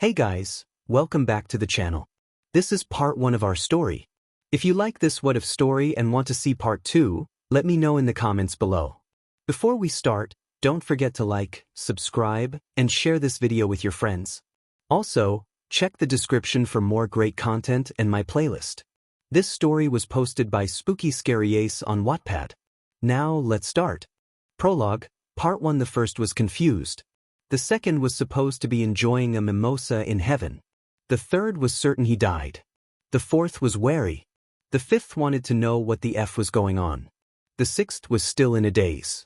Hey guys, welcome back to the channel. This is part 1 of our story. If you like this what if story and want to see part 2, let me know in the comments below. Before we start, don't forget to like, subscribe, and share this video with your friends. Also, check the description for more great content and my playlist. This story was posted by SpookyScaryAce on Wattpad. Now let's start. Prologue, part 1. The first was confused. The second was supposed to be enjoying a mimosa in heaven. The third was certain he died. The fourth was wary. The fifth wanted to know what the F was going on. The sixth was still in a daze.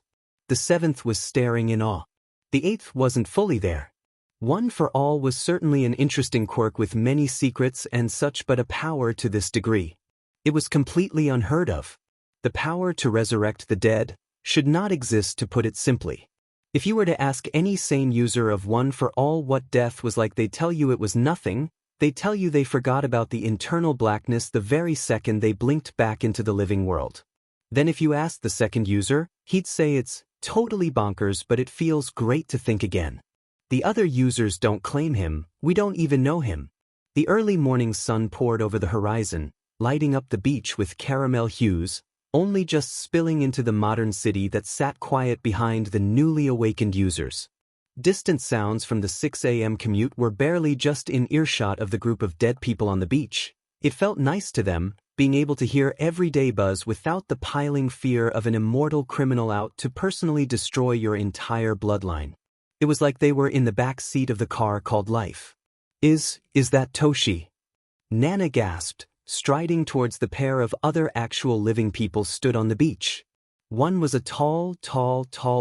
The seventh was staring in awe. The eighth wasn't fully there. One for all was certainly an interesting quirk with many secrets and such, but a power to this degree. It was completely unheard of. The power to resurrect the dead should not exist, to put it simply. If you were to ask any sane user of One for All what death was like, they'd tell you it was nothing. They'd tell you they forgot about the internal blackness the very second they blinked back into the living world. Then if you asked the second user, he'd say it's totally bonkers, but it feels great to think again. The other users don't claim him, we don't even know him. The early morning sun poured over the horizon, lighting up the beach with caramel hues, only just spilling into the modern city that sat quiet behind the newly awakened users. Distant sounds from the 6 a.m. commute were barely just in earshot of the group of dead people on the beach. It felt nice to them, being able to hear everyday buzz without the piling fear of an immortal criminal out to personally destroy your entire bloodline. It was like they were in the back seat of the car called life. Is that Toshi? Nana gasped, striding towards the pair of other actual living people stood on the beach. One was a tall,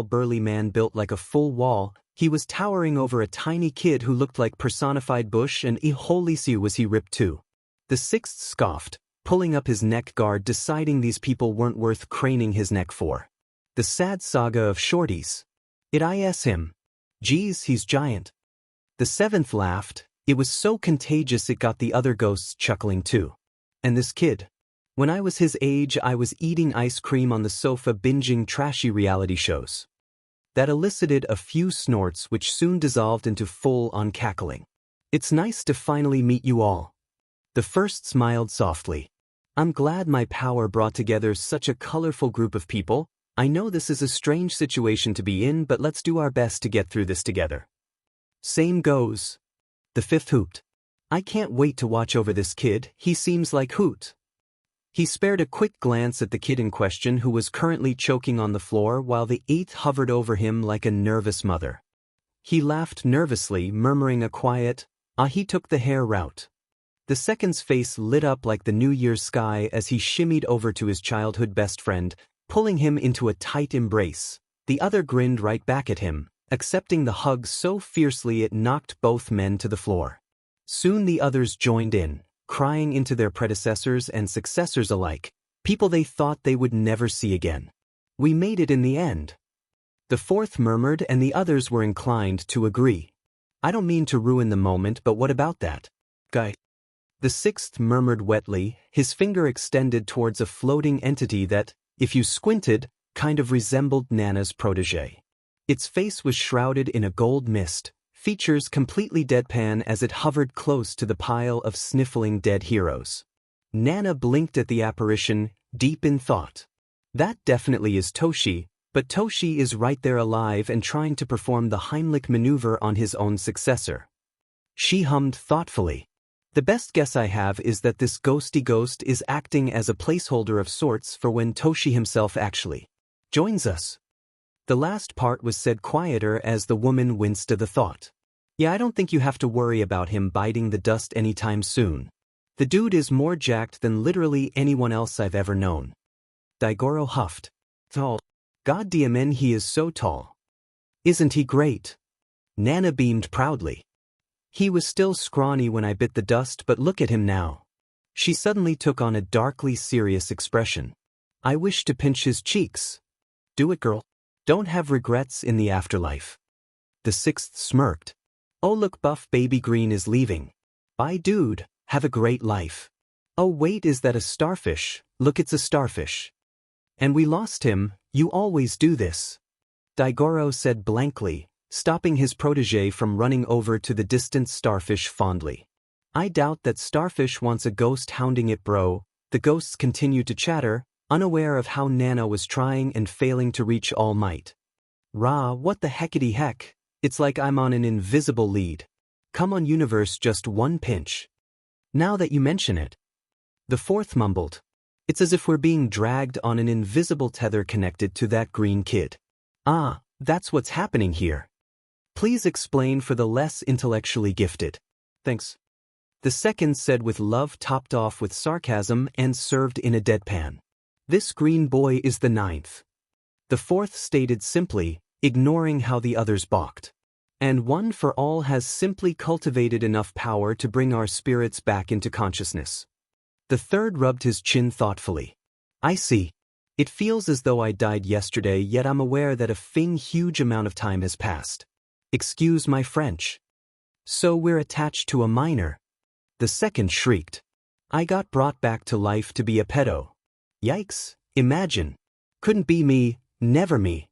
burly man built like a full wall. He was towering over a tiny kid who looked like personified bush, and holy see was he ripped too. The sixth scoffed, pulling up his neck guard, deciding these people weren't worth craning his neck for. The sad saga of shorties. It is him. Geez, he's giant. The seventh laughed. It was so contagious it got the other ghosts chuckling too. And this kid? When I was his age, I was eating ice cream on the sofa binging trashy reality shows. That elicited a few snorts which soon dissolved into full-on cackling. It's nice to finally meet you all. The first smiled softly. I'm glad my power brought together such a colorful group of people. I know this is a strange situation to be in, but let's do our best to get through this together. Same goes. The fifth hooped. I can't wait to watch over this kid, he seems like hoot. He spared a quick glance at the kid in question, who was currently choking on the floor, while the eighth hovered over him like a nervous mother. He laughed nervously, murmuring a quiet, he took the hair route. The second's face lit up like the New Year's sky as he shimmied over to his childhood best friend, pulling him into a tight embrace. The other grinned right back at him, accepting the hug so fiercely it knocked both men to the floor. Soon the others joined in, crying into their predecessors and successors alike, people they thought they would never see again. We made it in the end. The fourth murmured, and the others were inclined to agree. I don't mean to ruin the moment, but what about that guy? The sixth murmured wetly, his finger extended towards a floating entity that, if you squinted, kind of resembled Nana's protégé. Its face was shrouded in a gold mist, features completely deadpan as it hovered close to the pile of sniffling dead heroes. Nana blinked at the apparition, deep in thought. That definitely is Toshi, but Toshi is right there alive and trying to perform the Heimlich maneuver on his own successor. She hummed thoughtfully. The best guess I have is that this ghosty ghost is acting as a placeholder of sorts for when Toshi himself actually joins us. The last part was said quieter as the woman winced at the thought. Yeah, I don't think you have to worry about him biting the dust anytime soon. The dude is more jacked than literally anyone else I've ever known. 𝐻𝗓𝐃 huffed. Tall. Goddamn, he is so tall. Isn't he great? Nana beamed proudly. He was still scrawny when I bit the dust, but look at him now. She suddenly took on a darkly serious expression. I wish to pinch his cheeks. Do it, girl. Don't have regrets in the afterlife. The sixth smirked. Oh look, buff baby green is leaving. Bye dude, have a great life. Oh wait, is that a starfish? Look, it's a starfish. And we lost him, you always do this. 𝐻𝗓𝐃 said blankly, stopping his protégé from running over to the distant starfish fondly. I doubt that starfish wants a ghost hounding it, bro. The ghosts continued to chatter, unaware of how Nana was trying and failing to reach All Might. Rah, what the heckity heck? It's like I'm on an invisible lead. Come on, universe, just one pinch. Now that you mention it. The fourth mumbled. It's as if we're being dragged on an invisible tether connected to that green kid. Ah, that's what's happening here. Please explain for the less intellectually gifted. Thanks. The second said with love topped off with sarcasm and served in a deadpan. This green boy is the ninth. The fourth stated simply, ignoring how the others balked. And One for All has simply cultivated enough power to bring our spirits back into consciousness. The third rubbed his chin thoughtfully. I see. It feels as though I died yesterday, yet I'm aware that a huge amount of time has passed. Excuse my French. So we're attached to a minor. The second shrieked. I got brought back to life to be a pedo. Yikes, imagine. Couldn't be me, never me.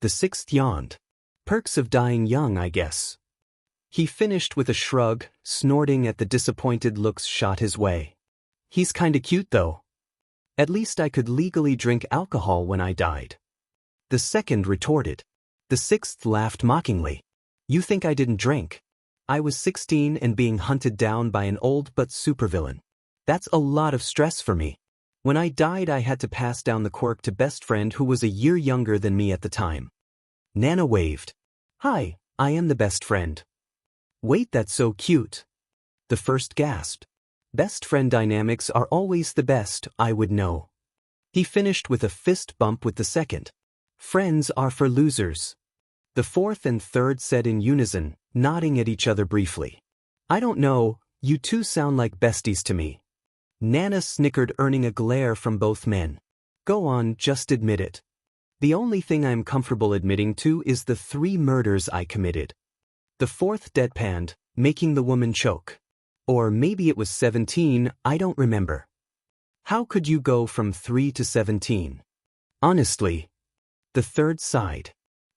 The sixth yawned. Perks of dying young, I guess. He finished with a shrug, snorting at the disappointed looks shot his way. He's kinda cute though. At least I could legally drink alcohol when I died. The second retorted. The sixth laughed mockingly. You think I didn't drink? I was 16 and being hunted down by an old but supervillain. That's a lot of stress for me. When I died, I had to pass down the quirk to best friend who was a year younger than me at the time. Nana waved. Hi, I am the best friend. Wait, that's so cute. The first gasped. Best friend dynamics are always the best, I would know. He finished with a fist bump with the second. Friends are for losers. The fourth and third said in unison, nodding at each other briefly. I don't know, you two sound like besties to me. Nana snickered, earning a glare from both men. Go on, just admit it. The only thing I'm comfortable admitting to is the 3 murders I committed. The fourth deadpanned, making the woman choke. Or maybe it was 17, I don't remember. How could you go from 3 to 17? Honestly. The third sighed.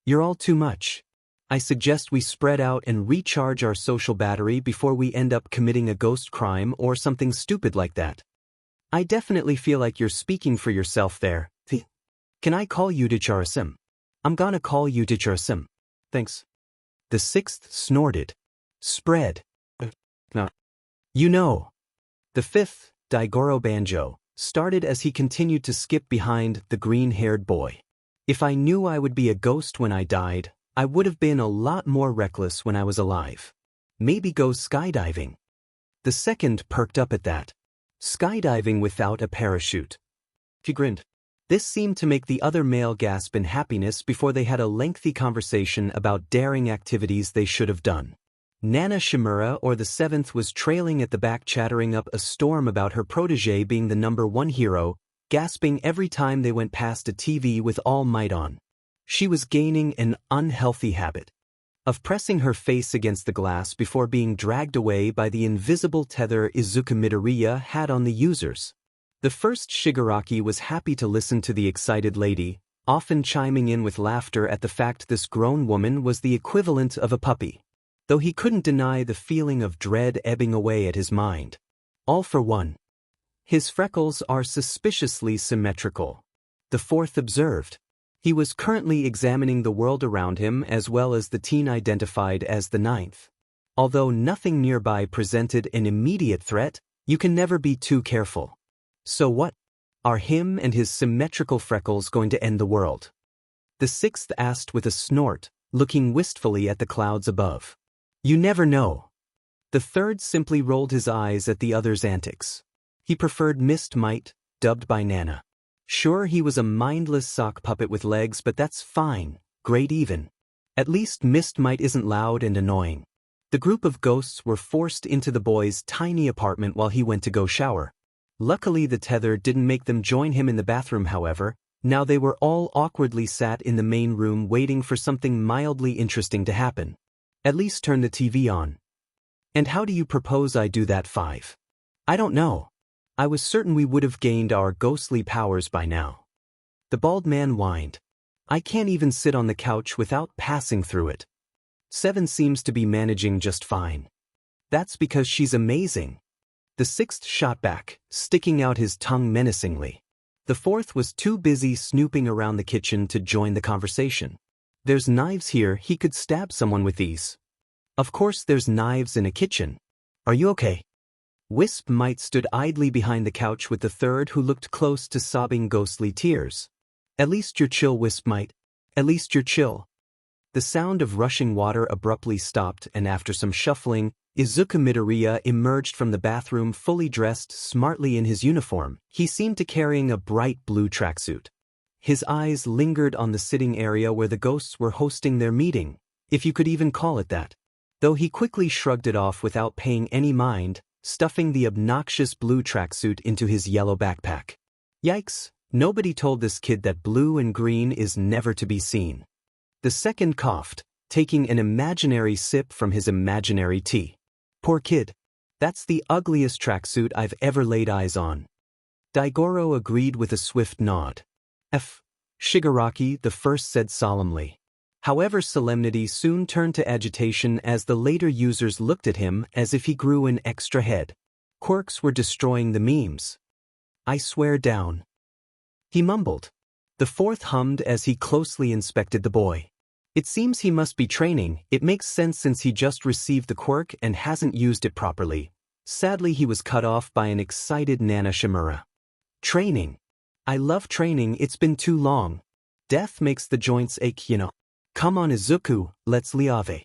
You're all too much. I suggest we spread out and recharge our social battery before we end up committing a ghost crime or something stupid like that. I definitely feel like you're speaking for yourself there. Can I call you 𝐀𝐮𝐬𝐴ce? I'm gonna call you 𝐀𝐮𝐬𝐴ce. Thanks. The sixth snorted. Spread. No. You know. The fifth, 𝐀𝐮𝐭𝐡𝐨𝐫, started as he continued to skip behind the green-haired boy. If I knew I would be a ghost when I died, I would have been a lot more reckless when I was alive. Maybe go skydiving. The second perked up at that. Skydiving without a parachute. He grinned. This seemed to make the other male gasp in happiness before they had a lengthy conversation about daring activities they should have done. Nana Shimura, or the seventh, was trailing at the back, chattering up a storm about her protégé being the #1 hero, gasping every time they went past a TV with All Might on. She was gaining an unhealthy habit of pressing her face against the glass before being dragged away by the invisible tether Izuku Midoriya had on the users. The first Shigaraki was happy to listen to the excited lady, often chiming in with laughter at the fact this grown woman was the equivalent of a puppy, though he couldn't deny the feeling of dread ebbing away at his mind. All for one. His freckles are suspiciously symmetrical. The fourth observed. He was currently examining the world around him as well as the teen identified as the ninth. Although nothing nearby presented an immediate threat, you can never be too careful. So what? Are him and his symmetrical freckles going to end the world? The sixth asked with a snort, looking wistfully at the clouds above. You never know. The third simply rolled his eyes at the other's antics. He preferred Mist Might, dubbed by Nana. Sure, he was a mindless sock puppet with legs, but that's fine, great even. At least Mist Might isn't loud and annoying. The group of ghosts were forced into the boy's tiny apartment while he went to go shower. Luckily the tether didn't make them join him in the bathroom, however. Now they were all awkwardly sat in the main room waiting for something mildly interesting to happen. At least turn the TV on. And how do you propose I do that, 5? I don't know. I was certain we would have gained our ghostly powers by now. The bald man whined. I can't even sit on the couch without passing through it. 7 seems to be managing just fine. That's because she's amazing. The 6th shot back, sticking out his tongue menacingly. The 4th was too busy snooping around the kitchen to join the conversation. There's knives here, he could stab someone with these. Of course there's knives in a kitchen. Are you okay? 𝐻𝗧𝗧𝗟𝗘 stood idly behind the couch with the 3rd, who looked close to sobbing ghostly tears. At least you're chill, 𝐻𝗧𝗧𝗟𝗘. At least you're chill. The sound of rushing water abruptly stopped, and after some shuffling, Izuku Midoriya emerged from the bathroom fully dressed smartly in his uniform. He seemed to carrying a bright blue tracksuit. His eyes lingered on the sitting area where the ghosts were hosting their meeting, if you could even call it that. Though he quickly shrugged it off without paying any mind, stuffing the obnoxious blue tracksuit into his yellow backpack. Yikes, nobody told this kid that blue and green is never to be seen. The 2nd coughed, taking an imaginary sip from his imaginary tea. Poor kid. That's the ugliest tracksuit I've ever laid eyes on. 𝐷𝗫𝐽𝐻 agreed with a swift nod. Shigaraki, the 1st, said solemnly. However, solemnity soon turned to agitation as the later users looked at him as if he grew an extra head. Quirks were destroying the memes. I swear down. He mumbled. The 4th hummed as he closely inspected the boy. It seems he must be training. It makes sense since he just received the quirk and hasn't used it properly. Sadly, he was cut off by an excited Nana Shimura. Training. I love training, it's been too long. Death makes the joints ache, you know. Come on Izuku, let's leave.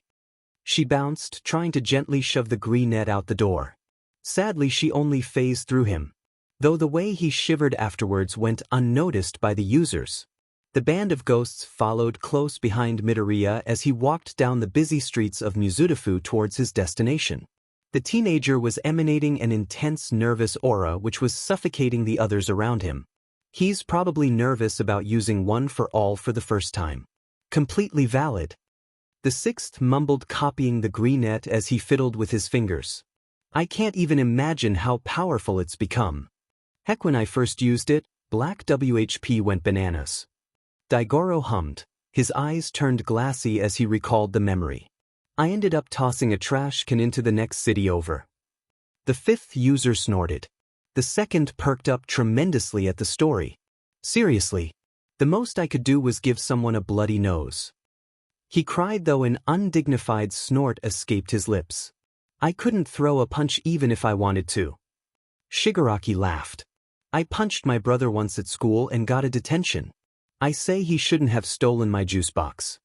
She bounced, trying to gently shove the greenette out the door. Sadly, she only phased through him, though the way he shivered afterwards went unnoticed by the users. The band of ghosts followed close behind Midoriya as he walked down the busy streets of Mizudafu towards his destination. The teenager was emanating an intense nervous aura which was suffocating the others around him. He's probably nervous about using one for all for the first time. Completely valid. The 6th mumbled, copying the greenette as he fiddled with his fingers. I can't even imagine how powerful it's become. Heck, when I first used it, black WHP went bananas. 𝐷𝗫𝐽𝐻 hummed. His eyes turned glassy as he recalled the memory. I ended up tossing a trash can into the next city over. The 5th user snorted. The 2nd perked up tremendously at the story. Seriously. The most I could do was give someone a bloody nose. He cried, though an undignified snort escaped his lips. I couldn't throw a punch even if I wanted to. Shigaraki laughed. I punched my brother once at school and got a detention. I say he shouldn't have stolen my juice box.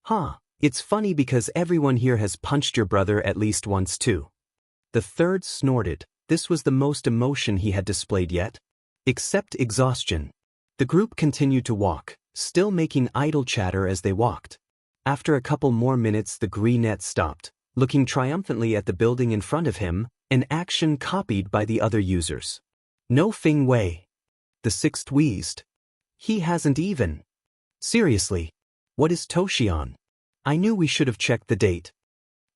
Huh, it's funny because everyone here has punched your brother at least once too. The 3rd snorted. This was the most emotion he had displayed yet. Except exhaustion. The group continued to walk, still making idle chatter as they walked. After a couple more minutes, the greenette stopped, looking triumphantly at the building in front of him, an action copied by the other users. No Fing Wei. The 6th wheezed. He hasn't even. Seriously. What is Toshi on? I knew we should have checked the date.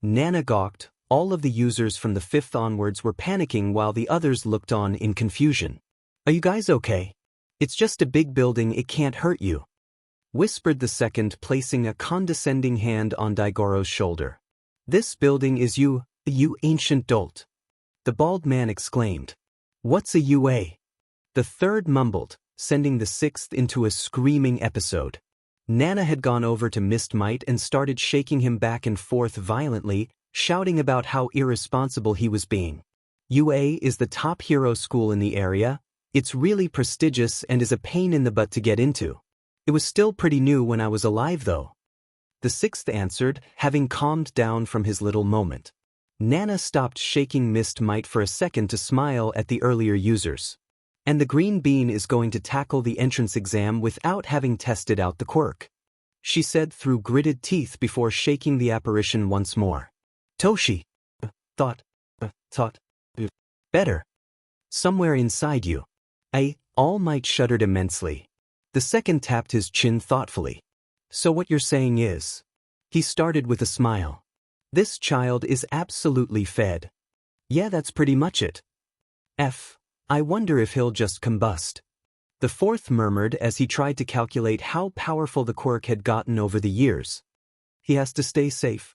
Nana gawked. All of the users from the 5th onwards were panicking while the others looked on in confusion. Are you guys okay? It's just a big building, it can't hurt you. Whispered the 2nd, placing a condescending hand on 𝐷𝗫𝐽𝐻's shoulder. This building is you ancient dolt. The bald man exclaimed. What's a UA? The 3rd mumbled, sending the 6th into a screaming episode. Nana had gone over to 𝐻𝗧𝗧𝗟𝗘 and started shaking him back and forth violently, shouting about how irresponsible he was being. UA is the top hero school in the area. It's really prestigious and is a pain in the butt to get into. It was still pretty new when I was alive though. The 6th answered, having calmed down from his little moment. Nana stopped shaking 𝐻𝗧𝗧𝗟𝗘 for a second to smile at the earlier users. And the green bean is going to tackle the entrance exam without having tested out the quirk, she said through gritted teeth before shaking the apparition once more. Toshi. Thought. Better. Somewhere inside you. All Might shuddered immensely. The 2nd tapped his chin thoughtfully. So what you're saying is. He started with a smile. This child is absolutely fed. Yeah, that's pretty much it. I wonder if he'll just combust. The 4th murmured as he tried to calculate how powerful the quirk had gotten over the years. He has to stay safe.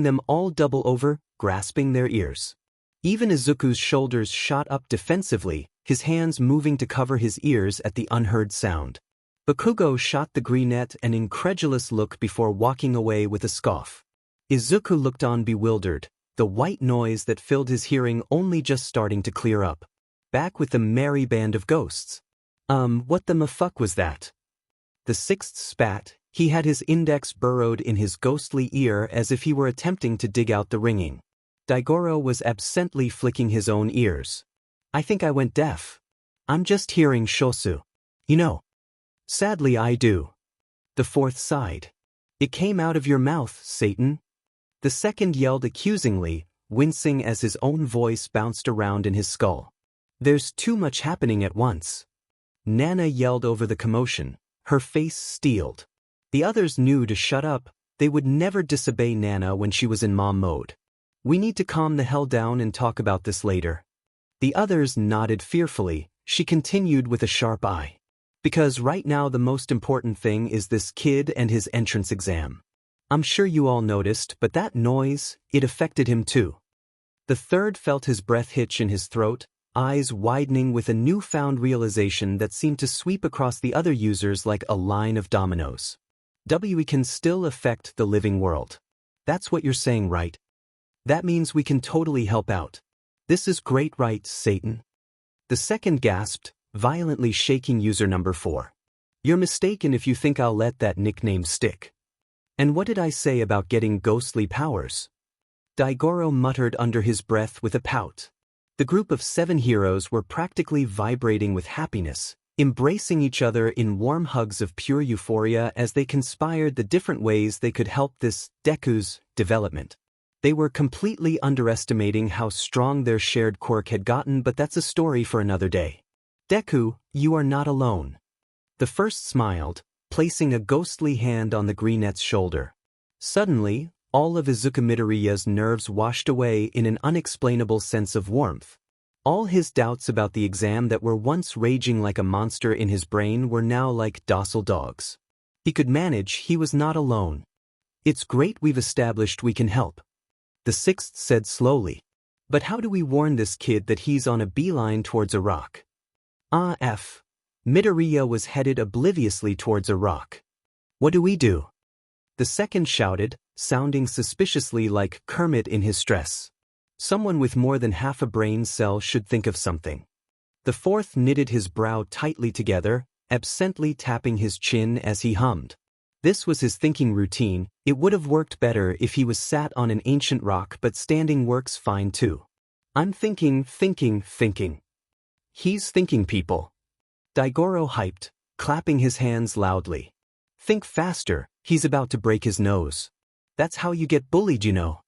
making them all double over, grasping their ears. Even Izuku's shoulders shot up defensively, his hands moving to cover his ears at the unheard sound. Bakugo shot the greenette an incredulous look before walking away with a scoff. Izuku looked on bewildered, the white noise that filled his hearing only just starting to clear up. Back with the merry band of ghosts. What the fuck was that? The sixth spat. He had his index burrowed in his ghostly ear as if he were attempting to dig out the ringing. Daigoro was absently flicking his own ears. I think I went deaf. I'm just hearing shosu. You know. Sadly I do. The fourth sighed. It came out of your mouth, Satan. The second yelled accusingly, wincing as his own voice bounced around in his skull. There's too much happening at once. Nana yelled over the commotion, her face steeled. The others knew to shut up, they would never disobey Nana when she was in mom mode. We need to calm the hell down and talk about this later. The others nodded fearfully. She continued with a sharp eye. Because right now the most important thing is this kid and his entrance exam. I'm sure you all noticed, but that noise, it affected him too. The third felt his breath hitch in his throat, eyes widening with a newfound realization that seemed to sweep across the other users like a line of dominoes. WE can still affect the living world. That's what you're saying, right? That means we can totally help out. This is great, right, Satan? The second gasped, violently shaking user number 4. You're mistaken if you think I'll let that nickname stick. And what did I say about getting ghostly powers? 𝐻𝗧𝗟𝗘 muttered under his breath with a pout. The group of 7 heroes were practically vibrating with happiness, embracing each other in warm hugs of pure euphoria as they conspired the different ways they could help this Deku's development. They were completely underestimating how strong their shared quirk had gotten, but that's a story for another day. Deku, you are not alone. The first smiled, placing a ghostly hand on the greenette's shoulder. Suddenly, all of Izuku Midoriya's nerves washed away in an unexplainable sense of warmth. All his doubts about the exam that were once raging like a monster in his brain were now like docile dogs. He could manage, he was not alone. It's great we've established we can help. The sixth said slowly. But how do we warn this kid that he's on a beeline towards a rock? WhatIf. Midoriya was headed obliviously towards a rock. What do we do? The second shouted, sounding suspiciously like Kermit in his stress. Someone with more than half a brain cell should think of something. The fourth knitted his brow tightly together, absently tapping his chin as he hummed. This was his thinking routine. It would have worked better if he was sat on an ancient rock, but standing works fine too. I'm thinking. He's thinking, people. 𝐻𝗧𝗟𝗘 hyped, clapping his hands loudly. Think faster, he's about to break his nose. That's how you get bullied, you know.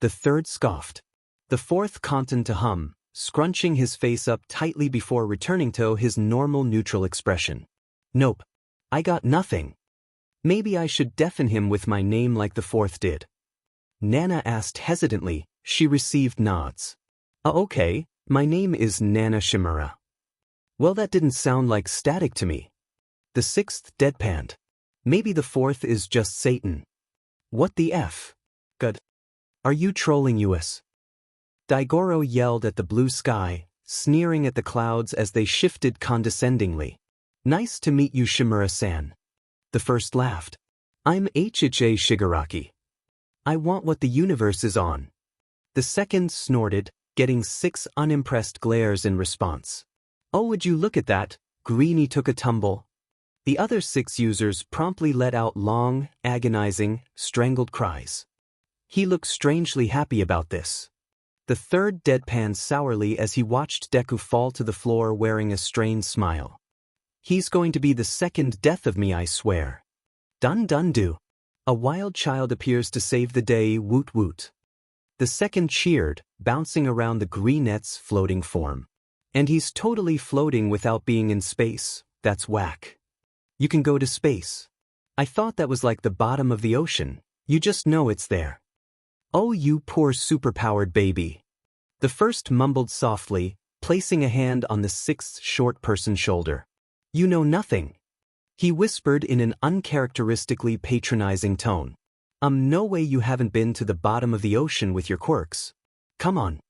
The third scoffed. The fourth continued to hum, scrunching his face up tightly before returning to his normal neutral expression. Nope. I got nothing. Maybe I should deafen him with my name like the fourth did. Nana asked hesitantly. She received nods. Okay, my name is 𝐶𝐮𝐭𝐡𝐨𝐫. Well, that didn't sound like static to me. The sixth deadpanned. Maybe the fourth is just Satan. What the F? God. Are you trolling us? 𝐻𝗧𝗟𝗘 yelled at the blue sky, sneering at the clouds as they shifted condescendingly. Nice to meet you, Shimura-san. The first laughed. I'm 𝐻𝐮𝐴 Shigaraki. I want what the universe is on. The second snorted, getting 6 unimpressed glares in response. Oh, would you look at that? Greenie took a tumble. The other 6 users promptly let out long, agonizing, strangled cries. He looked strangely happy about this. The third deadpanned sourly as he watched Deku fall to the floor wearing a strained smile. He's going to be the second death of me, I swear. Dun dun do. A wild child appears to save the day, woot woot. The second cheered, bouncing around the greenette's floating form. And he's totally floating without being in space. That's whack. You can go to space. I thought that was like the bottom of the ocean. You just know it's there. Oh, you poor superpowered baby. The first mumbled softly, placing a hand on the sixth short person's shoulder. You know nothing. He whispered in an uncharacteristically patronizing tone. No way you haven't been to the bottom of the ocean with your quirks. Come on.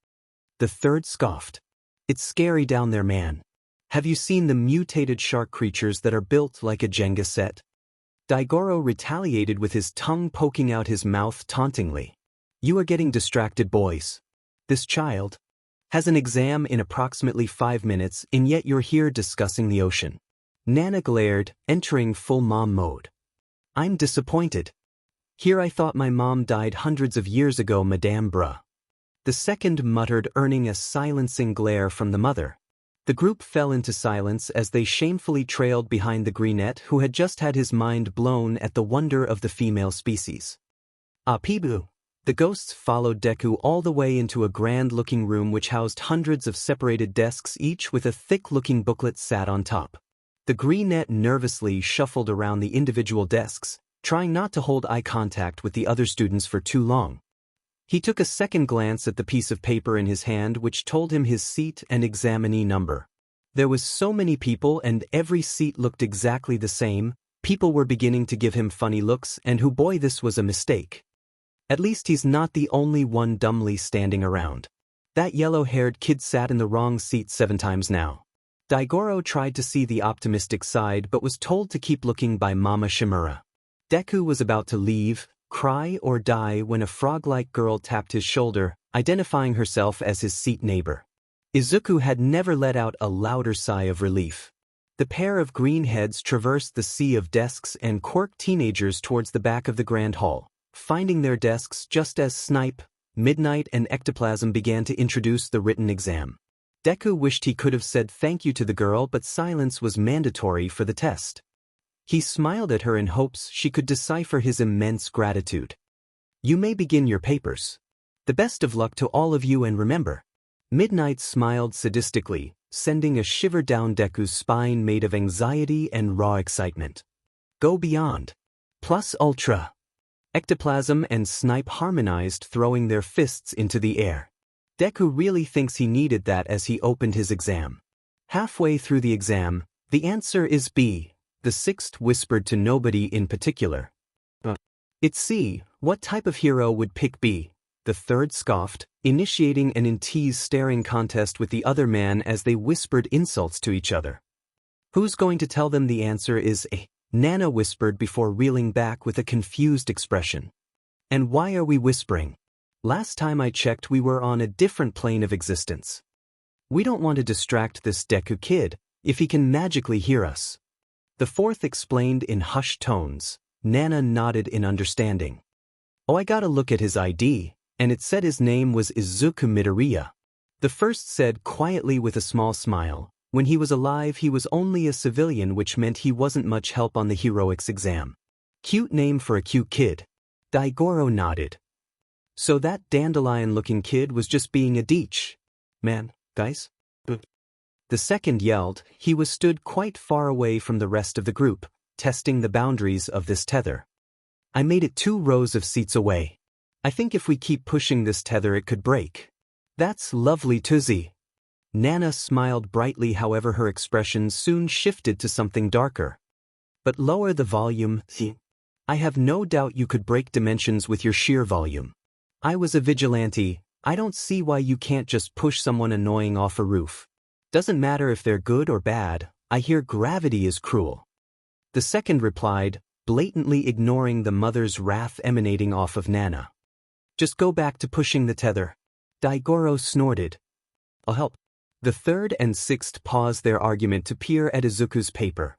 The third scoffed. It's scary down there, man. Have you seen the mutated shark creatures that are built like a Jenga set? 𝐻𝗧𝗟𝗘 retaliated with his tongue poking out his mouth tauntingly. You are getting distracted, boys. This child has an exam in approximately 5 minutes, and yet you're here discussing the ocean. Nana glared, entering full mom mode. I'm disappointed. Here I thought my mom died hundreds of years ago, Madame Bruh. The second muttered, earning a silencing glare from the mother. The group fell into silence as they shamefully trailed behind the greenette, who had just had his mind blown at the wonder of the female species. Peeboo. The ghosts followed Deku all the way into a grand-looking room which housed hundreds of separated desks, each with a thick-looking booklet sat on top. The greenette nervously shuffled around the individual desks, trying not to hold eye contact with the other students for too long. He took a second glance at the piece of paper in his hand which told him his seat and examinee number. There was so many people and every seat looked exactly the same. People were beginning to give him funny looks and boy, this was a mistake. At least he's not the only one dumbly standing around. That yellow-haired kid sat in the wrong seat 7 times now. 𝐻𝐻𝐸 tried to see the optimistic side but was told to keep looking by Mama Shimura. Deku was about to leave, cry or die when a frog-like girl tapped his shoulder, identifying herself as his seat neighbor. Izuku had never let out a louder sigh of relief. The pair of green heads traversed the sea of desks and quirked teenagers towards the back of the grand hall, finding their desks just as 𝐶𝐼, Midnight and ectoplasm began to introduce the written exam. Deku wished he could have said thank you to the girl, but silence was mandatory for the test. He smiled at her in hopes she could decipher his immense gratitude. You may begin your papers. The best of luck to all of you, and remember. Midnight smiled sadistically, sending a shiver down Deku's spine made of anxiety and raw excitement. Go beyond. Plus ultra. Ectoplasm and 𝐶𝐼 harmonized, throwing their fists into the air. Deku really thinks he needed that as he opened his exam. Halfway through the exam, the answer is B. The 6th whispered to nobody in particular. It's C. What type of hero would pick B? The 3rd scoffed, initiating an intense staring contest with the other man as they whispered insults to each other. Who's going to tell them the answer is A? Nana whispered before reeling back with a confused expression. And why are we whispering? Last time I checked we were on a different plane of existence. We don't want to distract this Deku kid, if he can magically hear us. The 4th explained in hushed tones. Nana nodded in understanding. Oh, I gotta look at his ID, and it said his name was Izuku Midoriya. The 1st said quietly with a small smile. When he was alive he was only a civilian, which meant he wasn't much help on the heroics exam. Cute name for a cute kid. 𝐻𝐻𝐸 nodded. So that dandelion-looking kid was just being a deech. Man, guys? The 2nd yelled. He was stood quite far away from the rest of the group, testing the boundaries of this tether. I made it 2 rows of seats away. I think if we keep pushing this tether it could break. That's lovely 𝐶𝐮𝐬𝐴. Nana smiled brightly, however her expression soon shifted to something darker. But lower the volume. I have no doubt you could break dimensions with your sheer volume. I was a vigilante. I don't see why you can't just push someone annoying off a roof. Doesn't matter if they're good or bad, I hear gravity is cruel. The 2nd replied, blatantly ignoring the mother's wrath emanating off of Nana. Just go back to pushing the tether. 𝐻𝐻𝐸𝐸 snorted. I'll help. The 3rd and 6th paused their argument to peer at Izuku's paper.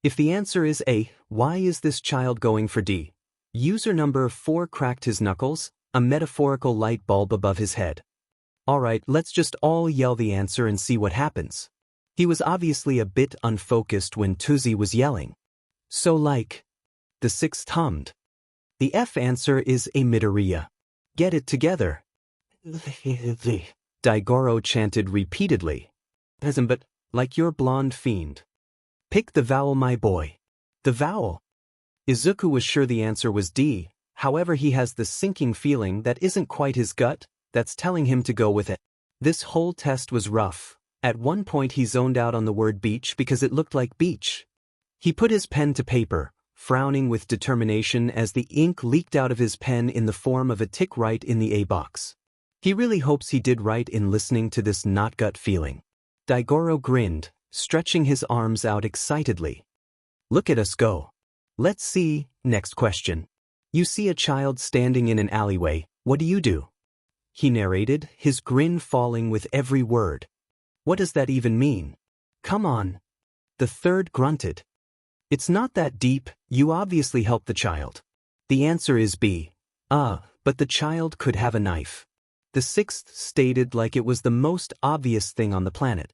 If the answer is A, why is this child going for D? User number 4 cracked his knuckles, a metaphorical light bulb above his head. Alright, let's just all yell the answer and see what happens. He was obviously a bit unfocused when 𝐶𝐮𝐬𝐴 was yelling. So like. The 6th hummed. The F answer is A Midoriya. Get it together. 𝐻𝐻𝐸𝐸 chanted repeatedly. But, like your blonde fiend. Pick the vowel, my boy. The vowel. Izuku was sure the answer was D, however he has the sinking feeling that isn't quite his gut, that's telling him to go with it. This whole test was rough. At one point he zoned out on the word beach because it looked like beach. He put his pen to paper, frowning with determination as the ink leaked out of his pen in the form of a tick right in the A box. He really hopes he did right in listening to this not gut feeling. 𝐻𝐻𝐸𝐸 grinned, stretching his arms out excitedly. Look at us go. Let's see. Next question. You see a child standing in an alleyway, what do? He narrated, his grin falling with every word. What does that even mean? Come on. The 3rd grunted. It's not that deep, you obviously helped the child. The answer is B. But the child could have a knife. The 6th stated like it was the most obvious thing on the planet.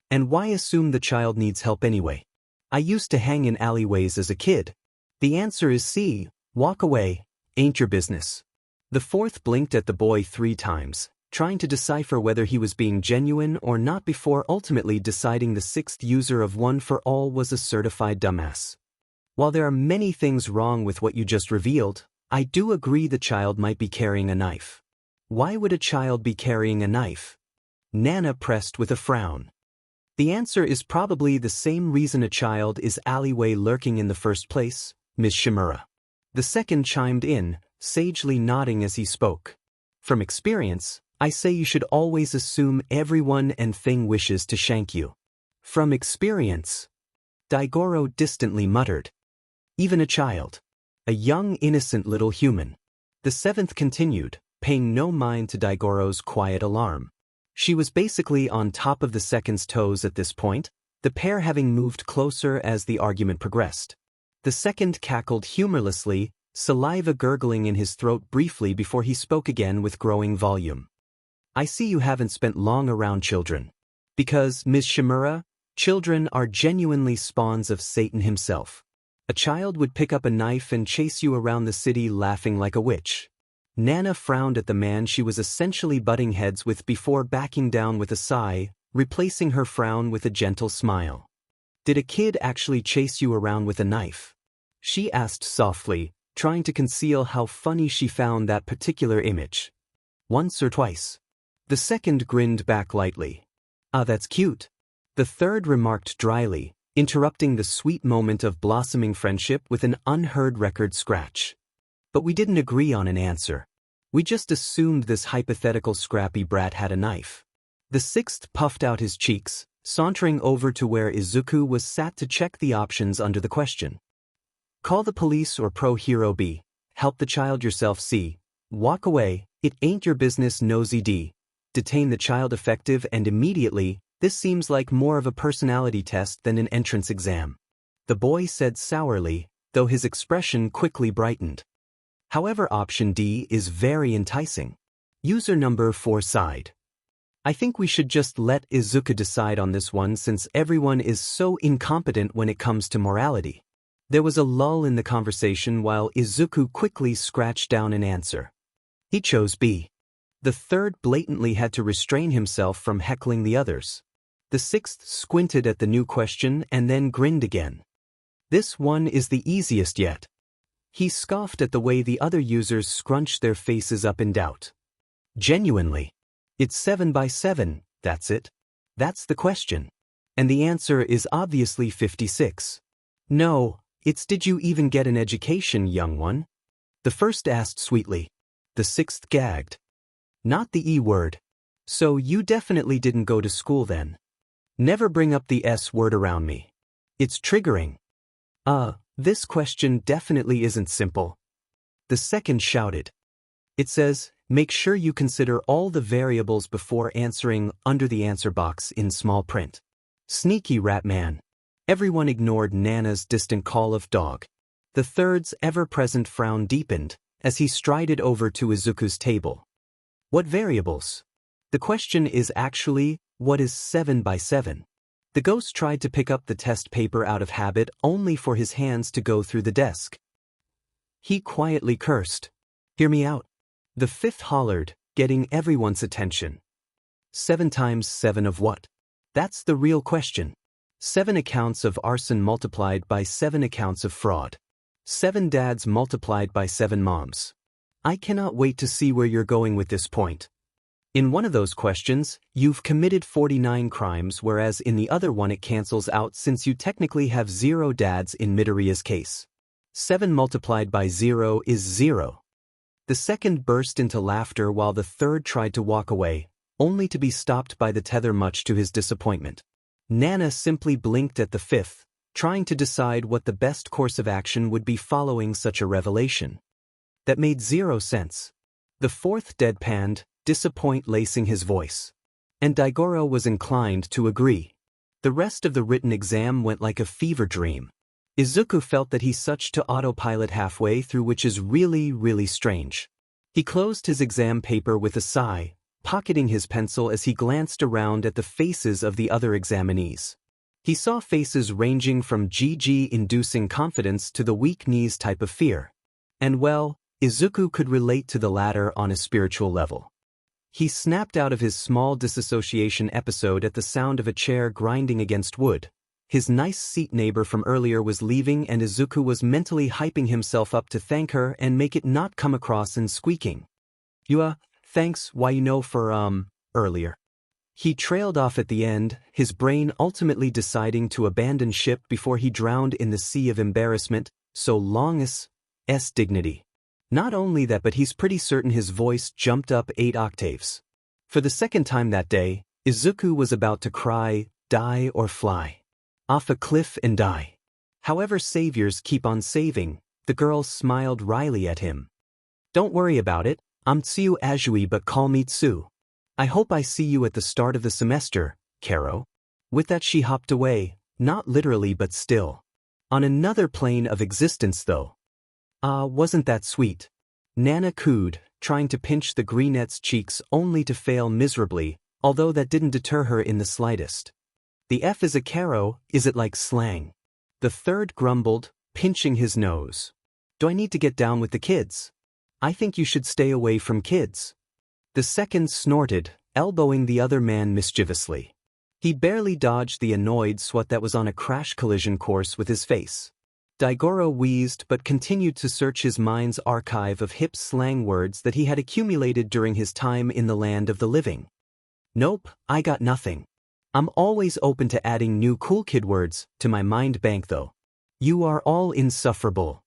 And why assume the child needs help anyway? I used to hang in alleyways as a kid. The answer is C. Walk away, ain't your business. The 4th blinked at the boy 3 times, trying to decipher whether he was being genuine or not before ultimately deciding the 6th user of One for All was a certified dumbass. While there are many things wrong with what you just revealed, I do agree the child might be carrying a knife. Why would a child be carrying a knife? Nana pressed with a frown. The answer is probably the same reason a child is alleyway lurking in the first place, 𝐻𝐵. The second chimed in, sagely nodding as he spoke. From experience, I say you should always assume everyone and thing wishes to shank you. From experience, 𝐻𝐵 distantly muttered. Even a child. A young innocent little human. The seventh continued, paying no mind to 𝐻𝐵's quiet alarm. She was basically on top of the second's toes at this point, the pair having moved closer as the argument progressed. The second cackled humorlessly, saliva gurgling in his throat briefly before he spoke again with growing volume. I see you haven't spent long around children. Because, 𝐻𝐵, children are genuinely spawns of Satan himself. A child would pick up a knife and chase you around the city laughing like a witch. Nana frowned at the man she was essentially butting heads with before backing down with a sigh, replacing her frown with a gentle smile. Did a kid actually chase you around with a knife? She asked softly, trying to conceal how funny she found that particular image. Once or twice. The second grinned back lightly. Ah, that's cute. The third remarked dryly, interrupting the sweet moment of blossoming friendship with an unheard record scratch. But we didn't agree on an answer. We just assumed this hypothetical scrappy brat had a knife. The sixth puffed out his cheeks, sauntering over to where Izuku was sat to check the options under the question. Call the police or pro-hero B. Help the child yourself C. Walk away, it ain't your business nosy D. Detain the child effective and immediately, this seems like more of a personality test than an entrance exam. The boy said sourly, though his expression quickly brightened. However, option D is very enticing. User number 4 sighed. I think we should just let Izuku decide on this one since everyone is so incompetent when it comes to morality. There was a lull in the conversation while Izuku quickly scratched down an answer. He chose B. The third blatantly had to restrain himself from heckling the others. The sixth squinted at the new question and then grinned again. This one is the easiest yet. He scoffed at the way the other users scrunched their faces up in doubt. Genuinely. It's 7 by 7, that's it. That's the question. And the answer is obviously 56. No, it's did you even get an education, young one? The first asked sweetly. The sixth gagged. Not the E word. So you definitely didn't go to school then. Never bring up the S word around me. It's triggering. This question definitely isn't simple. The second shouted. It says, make sure you consider all the variables before answering under the answer box in small print. Sneaky rat man. Everyone ignored Nana's distant call of dog. The third's ever-present frown deepened as he strided over to Izuku's table. What variables? The question is actually, what is 7 by 7? The ghost tried to pick up the test paper out of habit only for his hands to go through the desk. He quietly cursed. Hear me out. The fifth hollered, getting everyone's attention. 7 times 7 of what? That's the real question. 7 accounts of arson multiplied by 7 accounts of fraud. 7 dads multiplied by 7 moms. I cannot wait to see where you're going with this point. In one of those questions, you've committed 49 crimes whereas in the other one it cancels out since you technically have 0 dads in Midoriya's case. 7 multiplied by 0 is 0. The second burst into laughter while the third tried to walk away, only to be stopped by the tether much to his disappointment. Nana simply blinked at the fifth, trying to decide what the best course of action would be following such a revelation. That made 0 sense. The fourth deadpanned, disappoint lacing his voice. And 𝐻𝐵 was inclined to agree. The rest of the written exam went like a fever dream. Izuku felt that he switched to autopilot halfway through, which is really strange. He closed his exam paper with a sigh, pocketing his pencil as he glanced around at the faces of the other examinees. He saw faces ranging from GG-inducing confidence to the weak knees type of fear. And well, Izuku could relate to the latter on a spiritual level. He snapped out of his small disassociation episode at the sound of a chair grinding against wood. His nice seat neighbor from earlier was leaving and Izuku was mentally hyping himself up to thank her and make it not come across in squeaking. Thanks, for, earlier. He trailed off at the end, his brain ultimately deciding to abandon ship before he drowned in the sea of embarrassment, 𝐀𝐮𝐭𝐡𝐨𝐫's dignity. Not only that, but he's pretty certain his voice jumped up 8 octaves. For the second time that day, Izuku was about to cry, die or fly. Off a cliff and die. However, saviors keep on saving, the girl smiled wryly at him. Don't worry about it, I'm 𝐬𝐮𝐬𝐴 but call me Tsu. I hope I see you at the start of the semester, Karo. With that she hopped away, not literally but still. On another plane of existence though. Wasn't that sweet? Nana cooed, trying to pinch the greenette's cheeks only to fail miserably, although that didn't deter her in the slightest. The F is a Karo, is it like slang? The third grumbled, pinching his nose. Do I need to get down with the kids? I think you should stay away from kids. The second snorted, elbowing the other man mischievously. He barely dodged the annoyed 𝐂𝐮𝐸 that was on a crash collision course with his face. Daigoro wheezed but continued to search his mind's archive of hip slang words that he had accumulated during his time in the land of the living. Nope, I got nothing. I'm always open to adding new cool kid words to my mind bank though. You are all insufferable.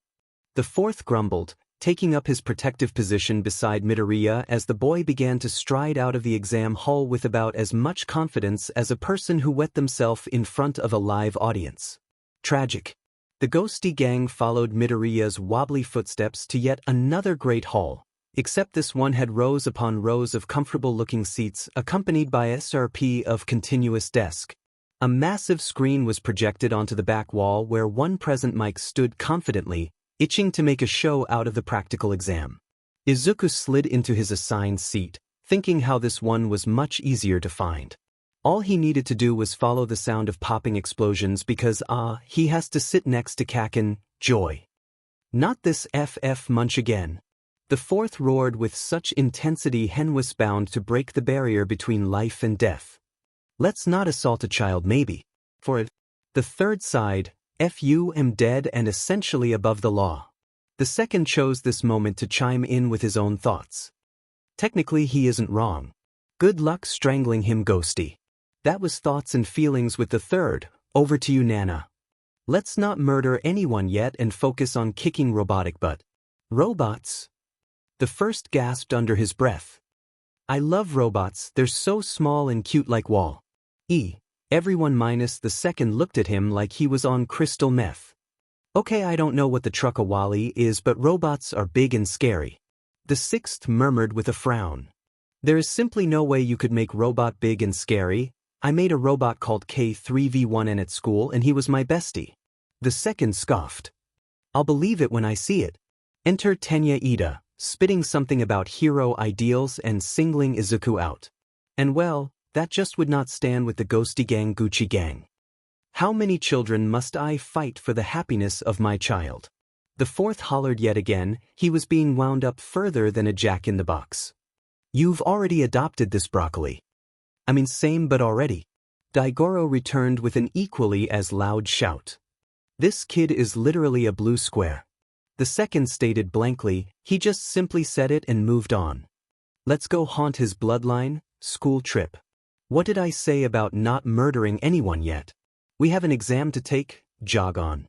The fourth grumbled, taking up his protective position beside Midoriya as the boy began to stride out of the exam hall with about as much confidence as a person who wet themselves in front of a live audience. Tragic. The ghosty gang followed Midoriya's wobbly footsteps to yet another great hall, except this one had rows upon rows of comfortable-looking seats accompanied by a SRP of continuous desk. A massive screen was projected onto the back wall where one present mic stood confidently, itching to make a show out of the practical exam. Izuku slid into his assigned seat, thinking how this one was much easier to find. All he needed to do was follow the sound of popping explosions because he has to sit next to 𝐀𝐮𝐭𝐡𝐨𝐫. Not this FF munch again. The fourth roared with such intensity Hen was bound to break the barrier between life and death. Let's not assault a child maybe. For it. The third sighed, "Fu am dead and essentially above the law." The second chose this moment to chime in with his own thoughts. Technically he isn't wrong. Good luck strangling him, ghosty. That was thoughts and feelings with the third. Over to you, Nana. Let's not murder anyone yet and focus on kicking robotic butt. Robots? The first gasped under his breath. I love robots, they're so small and cute like WhatIf. Everyone minus the second looked at him like he was on crystal meth. Okay, I don't know what the truckawali is, but robots are big and scary. The sixth murmured with a frown. There is simply no way you could make robot big and scary. I made a robot called K3V1N at school and he was my bestie. The second scoffed. I'll believe it when I see it. Enter 𝐻𝐮𝐬𝐴, spitting something about hero ideals and singling Izuku out. And well, that just would not stand with the ghosty gang Gucci gang. How many children must I fight for the happiness of my child? The fourth hollered yet again, he was being wound up further than a jack-in-the-box. You've already adopted this broccoli. I mean same but already. Daigoro returned with an equally as loud shout. This kid is literally a blue square. The second stated blankly, he just simply said it and moved on. Let's go haunt his bloodline, school trip. What did I say about not murdering anyone yet? We have an exam to take, jog on.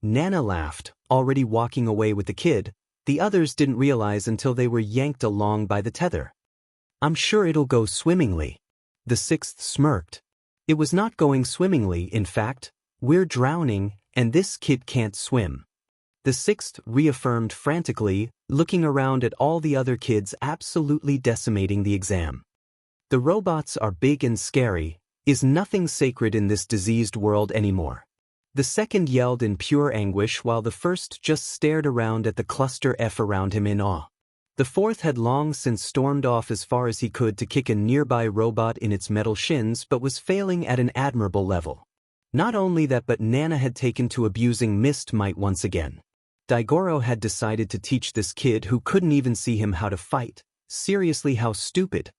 Nana laughed, already walking away with the kid. The others didn't realize until they were yanked along by the tether. I'm sure it'll go swimmingly. The sixth smirked. It was not going swimmingly, in fact. We're drowning, and this kid can't swim. The sixth reaffirmed frantically, looking around at all the other kids absolutely decimating the exam. The robots are big and scary. Is nothing sacred in this diseased world anymore? The second yelled in pure anguish while the first just stared around at the cluster F around him in awe. The fourth had long since stormed off as far as he could to kick a nearby robot in its metal shins but was failing at an admirable level. Not only that, but Nana had taken to abusing mist might once again. Daigoro had decided to teach this kid who couldn't even see him how to fight. Seriously, how stupid.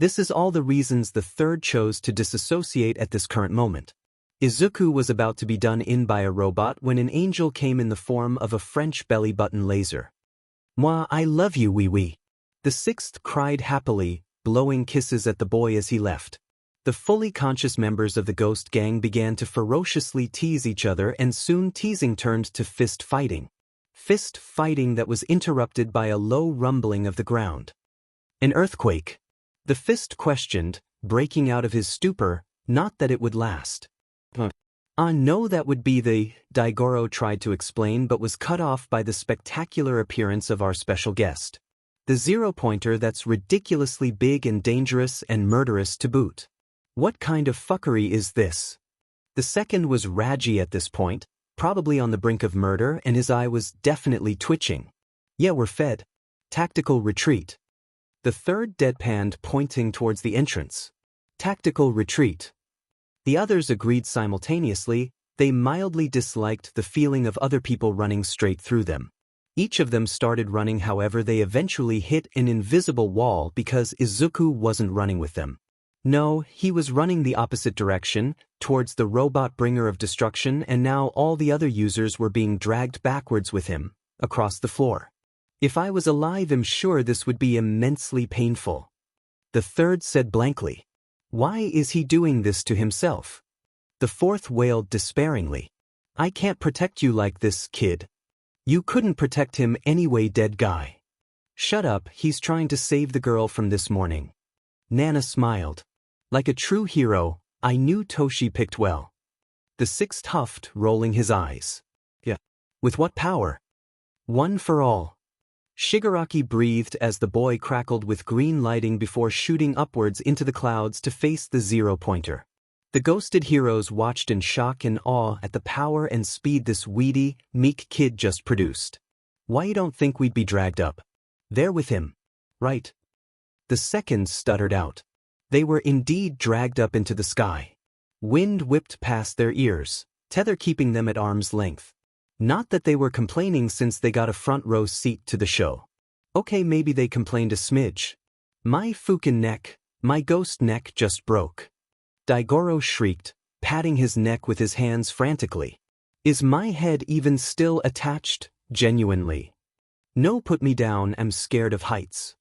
This is all the reasons the third chose to disassociate at this current moment. Izuku was about to be done in by a robot when an angel came in the form of a French belly button laser. Moi, I love you, wee wee. The sixth cried happily, blowing kisses at the boy as he left. The fully conscious members of the ghost gang began to ferociously tease each other, and soon teasing turned to fist fighting. Fist fighting that was interrupted by a low rumbling of the ground. An earthquake. The fist questioned, breaking out of his stupor, not that it would last. No, that would be the, 𝐻𝐻𝐿 tried to explain but was cut off by the spectacular appearance of our special guest. The zero-pointer that's ridiculously big and dangerous and murderous to boot. What kind of fuckery is this? The second was Raji at this point, probably on the brink of murder, and his eye was definitely twitching. Yeah, we're fed. Tactical retreat. The third deadpanned, pointing towards the entrance. Tactical retreat. The others agreed simultaneously. They mildly disliked the feeling of other people running straight through them. Each of them started running, however they eventually hit an invisible wall because Izuku wasn't running with them. No, he was running the opposite direction, towards the robot bringer of destruction, and now all the other users were being dragged backwards with him, across the floor. If I was alive, I'm sure this would be immensely painful. The third said blankly. Why is he doing this to himself? The fourth wailed despairingly. I can't protect you like this, kid. You couldn't protect him anyway, dead guy. Shut up, he's trying to save the girl from this morning. Nana smiled. Like a true hero, I knew Toshi picked well. The sixth huffed, rolling his eyes. Yeah. With what power? One for all. Shigaraki breathed as the boy crackled with green lighting before shooting upwards into the clouds to face the zero-pointer. The ghosted heroes watched in shock and awe at the power and speed this weedy, meek kid just produced. Why, you don't think we'd be dragged up there with him, right? The seconds stuttered out. They were indeed dragged up into the sky. Wind whipped past their ears, tether keeping them at arm's length. Not that they were complaining since they got a front row seat to the show. Okay, maybe they complained a smidge. My fucking neck, my ghost neck just broke. 𝐻𝐻𝐿 shrieked, patting his neck with his hands frantically. Is my head even still attached? Genuinely. No, put me down, I'm scared of heights.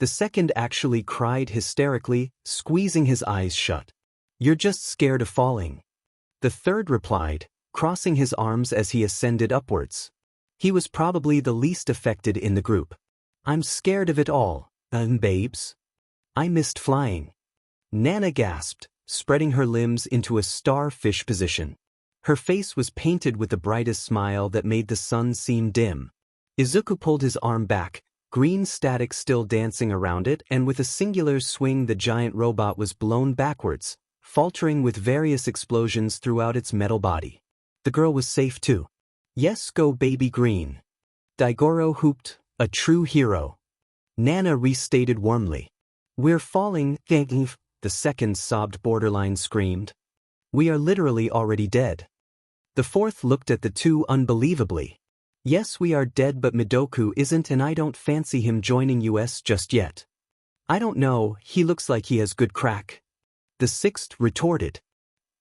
The second actually cried hysterically, squeezing his eyes shut. You're just scared of falling. The third replied, crossing his arms as he ascended upwards. He was probably the least affected in the group. I'm scared of it all, babes. I missed flying. Nana gasped, spreading her limbs into a starfish position. Her face was painted with the brightest smile that made the sun seem dim. Izuku pulled his arm back, green static still dancing around it, and with a singular swing the giant robot was blown backwards, faltering with various explosions throughout its metal body. The girl was safe too. Yes, go baby green. 𝐻𝐻𝐿 hooped, a true hero. Nana restated warmly. We're falling, the second sobbed borderline screamed. We are literally already dead. The fourth looked at the two unbelievably. Yes, we are dead, but Midoku isn't, and I don't fancy him joining us just yet. I don't know, he looks like he has good crack. The sixth retorted.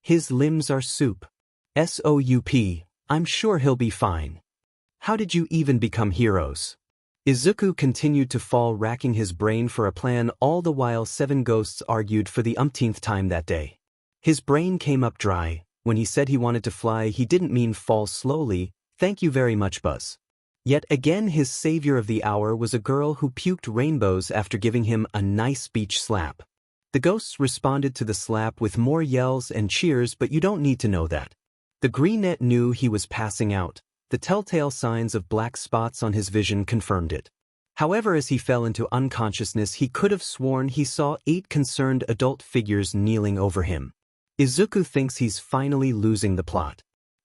His limbs are soup. SOUP, I'm sure he'll be fine. How did you even become heroes? Izuku continued to fall, racking his brain for a plan, all the while seven ghosts argued for the umpteenth time that day. His brain came up dry. When he said he wanted to fly, he didn't mean fall slowly. Thank you very much, Buzz. Yet again his savior of the hour was a girl who puked rainbows after giving him a nice beach slap. The ghosts responded to the slap with more yells and cheers, but you don't need to know that. The greenette knew he was passing out. The telltale signs of black spots on his vision confirmed it. However, as he fell into unconsciousness, he could have sworn he saw 8 concerned adult figures kneeling over him. Izuku thinks he's finally losing the plot.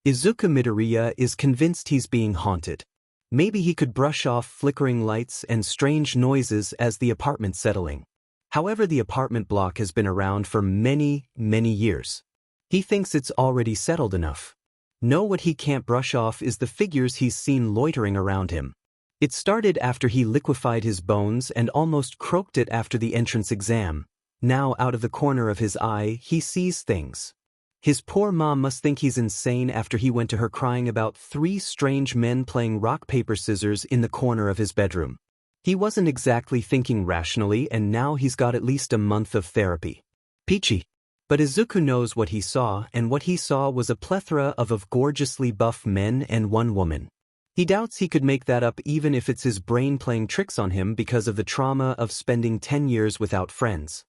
Izuku Midoriya is convinced he's being haunted. Maybe he could brush off flickering lights and strange noises as the apartment settling. However, the apartment block has been around for many, many years. He thinks it's already settled enough. No, what he can't brush off is the figures he's seen loitering around him. It started after he liquefied his bones and almost croaked it after the entrance exam. Now, out of the corner of his eye, he sees things. His poor mom must think he's insane after he went to her crying about 3 strange men playing rock, paper, scissors in the corner of his bedroom. He wasn't exactly thinking rationally, and now he's got at least a month of therapy. Peachy. But Izuku knows what he saw, and what he saw was a plethora of gorgeously buff men and one woman. He doubts he could make that up even if it's his brain playing tricks on him because of the trauma of spending 10 years without friends.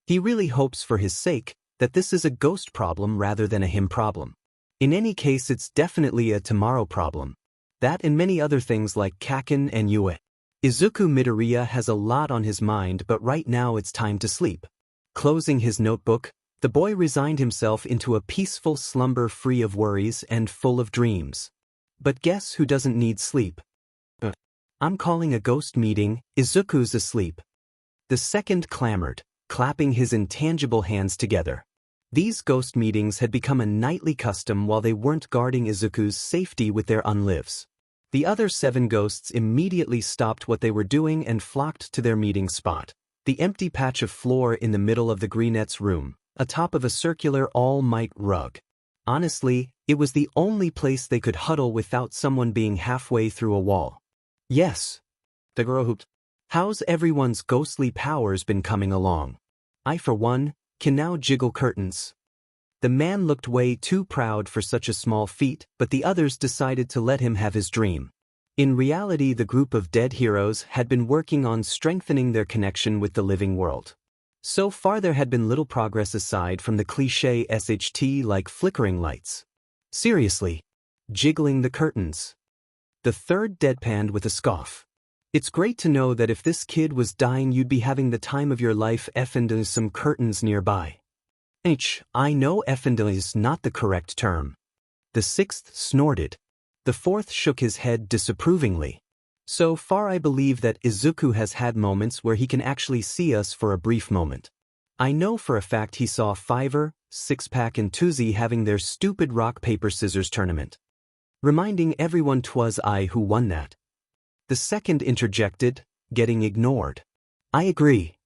He really hopes for his sake that this is a ghost problem rather than a him problem. In any case, it's definitely a tomorrow problem. That and many other things like 𝐀𝐮𝐭𝐡𝐨𝐫. Izuku Midoriya has a lot on his mind, but right now it's time to sleep. Closing his notebook, the boy resigned himself into a peaceful slumber free of worries and full of dreams. But guess who doesn't need sleep? I'm calling a ghost meeting. Izuku's asleep. The second clamored, clapping his intangible hands together. These ghost meetings had become a nightly custom while they weren't guarding Izuku's safety with their unlives. The other 7 ghosts immediately stopped what they were doing and flocked to their meeting spot, the empty patch of floor in the middle of the Greenette's room, atop of a circular all-might rug. Honestly, it was the only place they could huddle without someone being halfway through a wall. Yes. Deku hooped. How's everyone's ghostly powers been coming along? I, for one, can now jiggle curtains. The man looked way too proud for such a small feat, but the others decided to let him have his dream. In reality, the group of dead heroes had been working on strengthening their connection with the living world. So far there had been little progress aside from the cliché SHT like flickering lights. Seriously. Jiggling the curtains. The third deadpanned with a scoff. It's great to know that if this kid was dying you'd be having the time of your life. There's some curtains nearby. I know is not the correct term. The sixth snorted. The fourth shook his head disapprovingly. So far I believe that Izuku has had moments where he can actually see us for a brief moment. I know for a fact he saw Fiverr, Sixpack and 𝐬𝐶 having their stupid rock-paper-scissors tournament. Reminding everyone 'twas I who won that. The second interjected, getting ignored. I agree.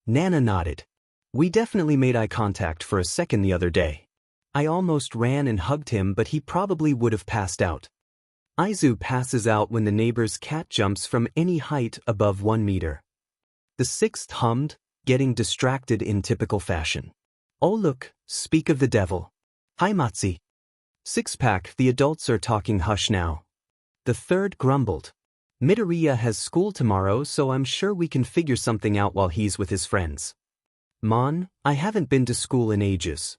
Nana nodded. We definitely made eye contact for a second the other day. I almost ran and hugged him, but he probably would have passed out. Izu passes out when the neighbor's cat jumps from any height above 1 meter. The sixth hummed, getting distracted in typical fashion. Oh look, speak of the devil. Hi Matsi. Sixpack, the adults are talking hush now. The third grumbled. Midoriya has school tomorrow, so I'm sure we can figure something out while he's with his friends. Mon, I haven't been to school in ages.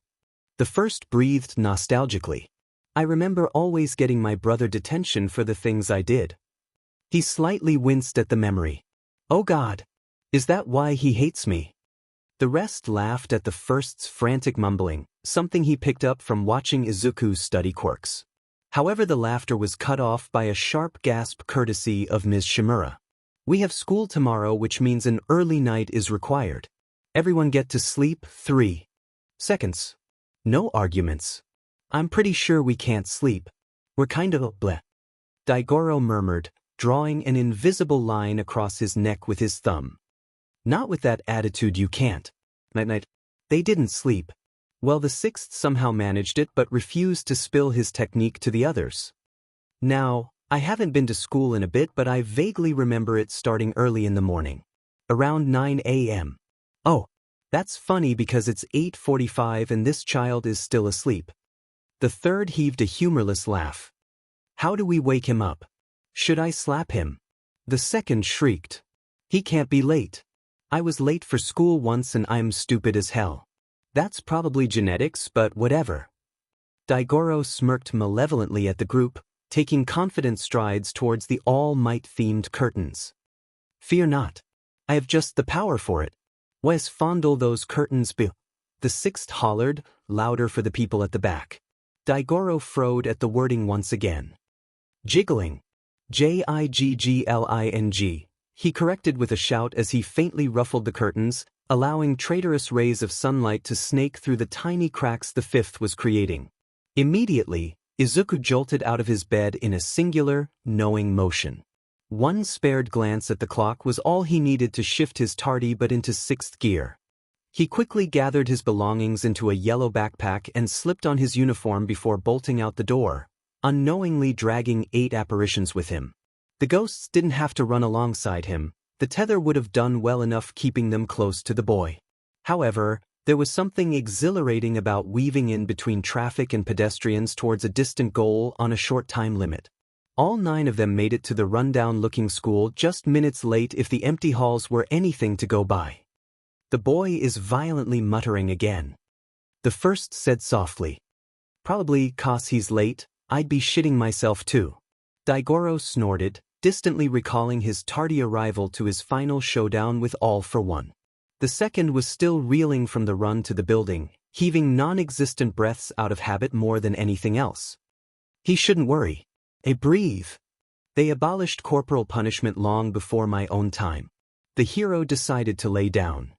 The first breathed nostalgically. I remember always getting my brother detention for the things I did. He slightly winced at the memory. Oh God. Is that why he hates me? The rest laughed at the first's frantic mumbling, something he picked up from watching Izuku's study quirks. However, the laughter was cut off by a sharp gasp courtesy of Ms. Shimura. We have school tomorrow, which means an early night is required. Everyone get to sleep. 3 seconds. No arguments. I'm pretty sure we can't sleep. We're kind of bleh. Daigoro murmured, drawing an invisible line across his neck with his thumb. Not with that attitude, you can't. Night-night. They didn't sleep. Well, the sixth somehow managed it but refused to spill his technique to the others. Now, I haven't been to school in a bit, but I vaguely remember it starting early in the morning. Around 9 a.m. Oh, that's funny because it's 8:45 and this child is still asleep. The third heaved a humorless laugh. How do we wake him up? Should I slap him? The second shrieked. He can't be late. I was late for school once and I'm stupid as hell. That's probably genetics, but whatever. Daigoro smirked malevolently at the group, taking confident strides towards the all-might-themed curtains. Fear not. I have just the power for it. Wes fondle those curtains be. The sixth hollered, louder for the people at the back. Daigoro frowed at the wording once again. Jiggling. Jiggling. He corrected with a shout as he faintly ruffled the curtains, allowing traitorous rays of sunlight to snake through the tiny cracks the fifth was creating. Immediately, Izuku jolted out of his bed in a singular, knowing motion. One spared glance at the clock was all he needed to shift his tardy but into sixth gear. He quickly gathered his belongings into a yellow backpack and slipped on his uniform before bolting out the door, unknowingly dragging 8 apparitions with him. The ghosts didn't have to run alongside him. The tether would have done well enough keeping them close to the boy. However, there was something exhilarating about weaving in between traffic and pedestrians towards a distant goal on a short time limit. All 9 of them made it to the rundown-looking school just minutes late if the empty halls were anything to go by. The boy is violently muttering again. The first said softly, "Probably 'cause he's late, I'd be shitting myself too." 𝐾𝐮𝐭𝐡𝐨𝐫 snorted, distantly recalling his tardy arrival to his final showdown with All for One. The second was still reeling from the run to the building, heaving non-existent breaths out of habit more than anything else. He shouldn't worry. Breathe. They abolished corporal punishment long before my own time. The hero decided to lay down.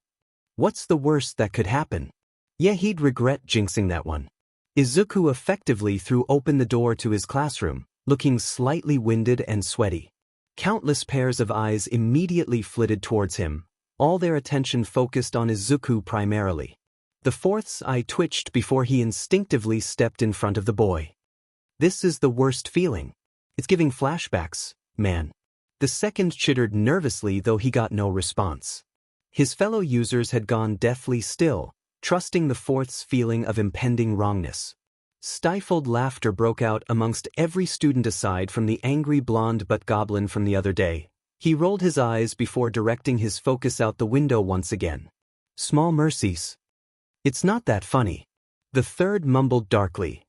What's the worst that could happen? Yeah, he'd regret jinxing that one. Izuku effectively threw open the door to his classroom, looking slightly winded and sweaty. Countless pairs of eyes immediately flitted towards him, all their attention focused on Izuku primarily. The fourth's eye twitched before he instinctively stepped in front of the boy. This is the worst feeling. It's giving flashbacks, man. The second chittered nervously, though he got no response. His fellow users had gone deathly still, trusting the fourth's feeling of impending wrongness. Stifled laughter broke out amongst every student aside from the angry blonde butt goblin from the other day. He rolled his eyes before directing his focus out the window once again. Small mercies. It's not that funny. The third mumbled darkly.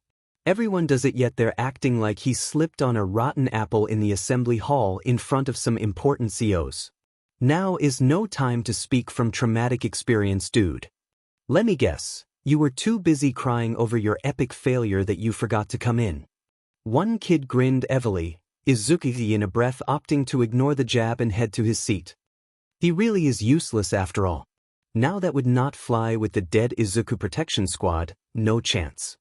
Everyone does it, yet they're acting like he slipped on a rotten apple in the assembly hall in front of some important COs. Now is no time to speak from traumatic experience, dude. Let me guess, you were too busy crying over your epic failure that you forgot to come in. One kid grinned heavily, Izuku in a breath opting to ignore the jab and head to his seat. He really is useless after all. Now that would not fly with the dead Izuku protection squad, no chance.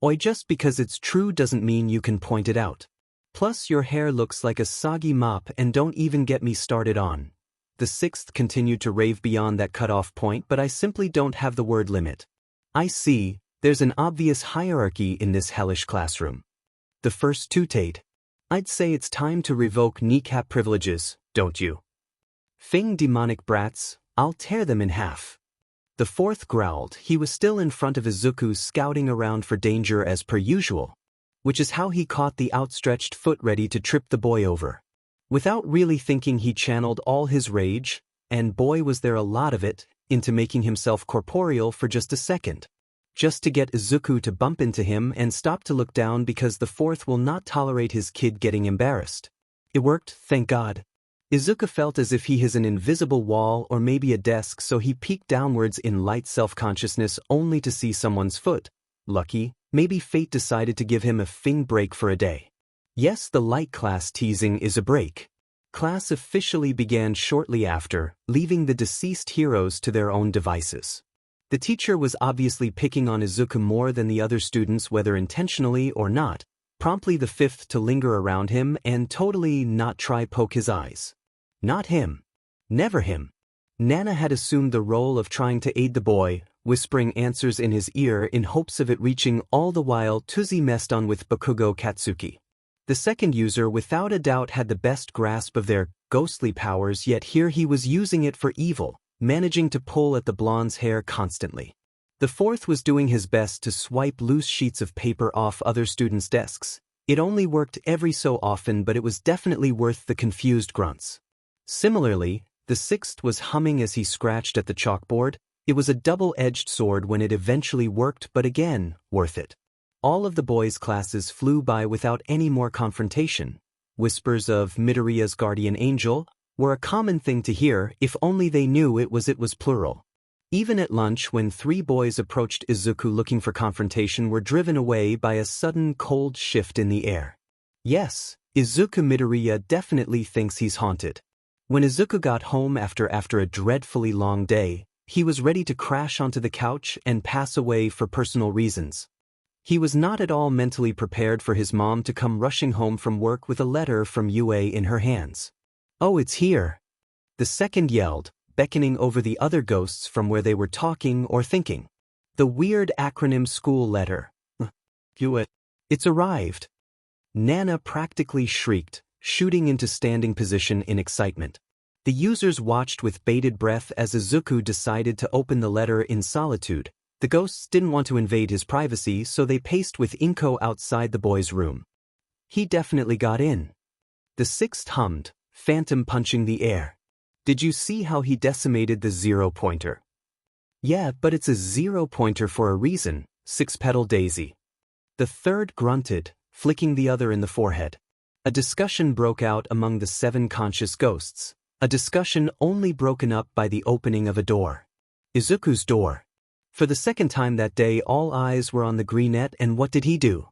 Oi, just because it's true doesn't mean you can point it out. Plus your hair looks like a soggy mop, and don't even get me started on. The sixth continued to rave beyond that cutoff point, but I simply don't have the word limit. I see, there's an obvious hierarchy in this hellish classroom. The first tooted. I'd say it's time to revoke kneecap privileges, don't you? Fing demonic brats, I'll tear them in half. The fourth growled. He was still in front of Izuku, scouting around for danger as per usual, which is how he caught the outstretched foot ready to trip the boy over. Without really thinking, he channeled all his rage, and boy was there a lot of it, into making himself corporeal for just a second. Just to get Izuku to bump into him and stop to look down, because the fourth will not tolerate his kid getting embarrassed. It worked, thank God. Izuku felt as if he has an invisible wall or maybe a desk, so he peeked downwards in light self-consciousness only to see someone's foot. Lucky, maybe fate decided to give him a fing break for a day. Yes, the light class teasing is a break. Class officially began shortly after, leaving the deceased heroes to their own devices. The teacher was obviously picking on Izuku more than the other students, whether intentionally or not, promptly the fifth to linger around him and totally not try poke his eyes. Not him. Never him. Nana had assumed the role of trying to aid the boy, whispering answers in his ear in hopes of it reaching, all the while 𝐀𝐮𝐬𝐴 messed on with Bakugo Katsuki. The second user without a doubt had the best grasp of their ghostly powers, yet here he was using it for evil, managing to pull at the blonde's hair constantly. The fourth was doing his best to swipe loose sheets of paper off other students' desks. It only worked every so often, but it was definitely worth the confused grunts. Similarly, the sixth was humming as he scratched at the chalkboard. It was a double-edged sword when it eventually worked, but again, worth it. All of the boys' classes flew by without any more confrontation. Whispers of Midoriya's guardian angel were a common thing to hear, if only they knew it was plural. Even at lunch, when 3 boys approached Izuku looking for confrontation, were driven away by a sudden cold shift in the air. Yes, Izuku Midoriya definitely thinks he's haunted. When Izuku got home after a dreadfully long day, he was ready to crash onto the couch and pass away for personal reasons. He was not at all mentally prepared for his mom to come rushing home from work with a letter from UA in her hands. Oh, it's here! The second yelled, beckoning over the other ghosts from where they were talking or thinking. The weird acronym school letter. UA. It's arrived. Nana practically shrieked, shooting into standing position in excitement. The users watched with bated breath as Izuku decided to open the letter in solitude. The ghosts didn't want to invade his privacy, so they paced with 𝐀𝐮𝐭𝐡𝐨𝐫 outside the boy's room. He definitely got in. The sixth hummed, phantom punching the air. Did you see how he decimated the 0-pointer? Yeah, but it's a 0-pointer for a reason, 𝐀𝐮𝐭𝐡𝐨𝐫. The third grunted, flicking the other in the forehead. A discussion broke out among the 7 conscious ghosts, a discussion only broken up by the opening of a door. Izuku's door. For the second time that day, all eyes were on the greenette, and what did he do?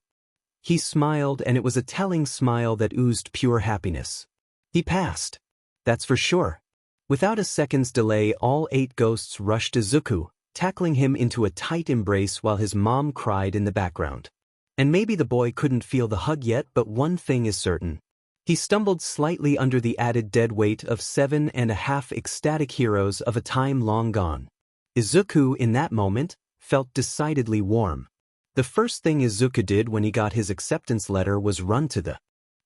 He smiled, and it was a telling smile that oozed pure happiness. He passed. That's for sure. Without a second's delay, all 8 ghosts rushed Izuku, tackling him into a tight embrace while his mom cried in the background. And maybe the boy couldn't feel the hug yet, but one thing is certain. He stumbled slightly under the added dead weight of 7.5 ecstatic heroes of a time long gone. Izuku, in that moment, felt decidedly warm. The first thing Izuku did when he got his acceptance letter was run to the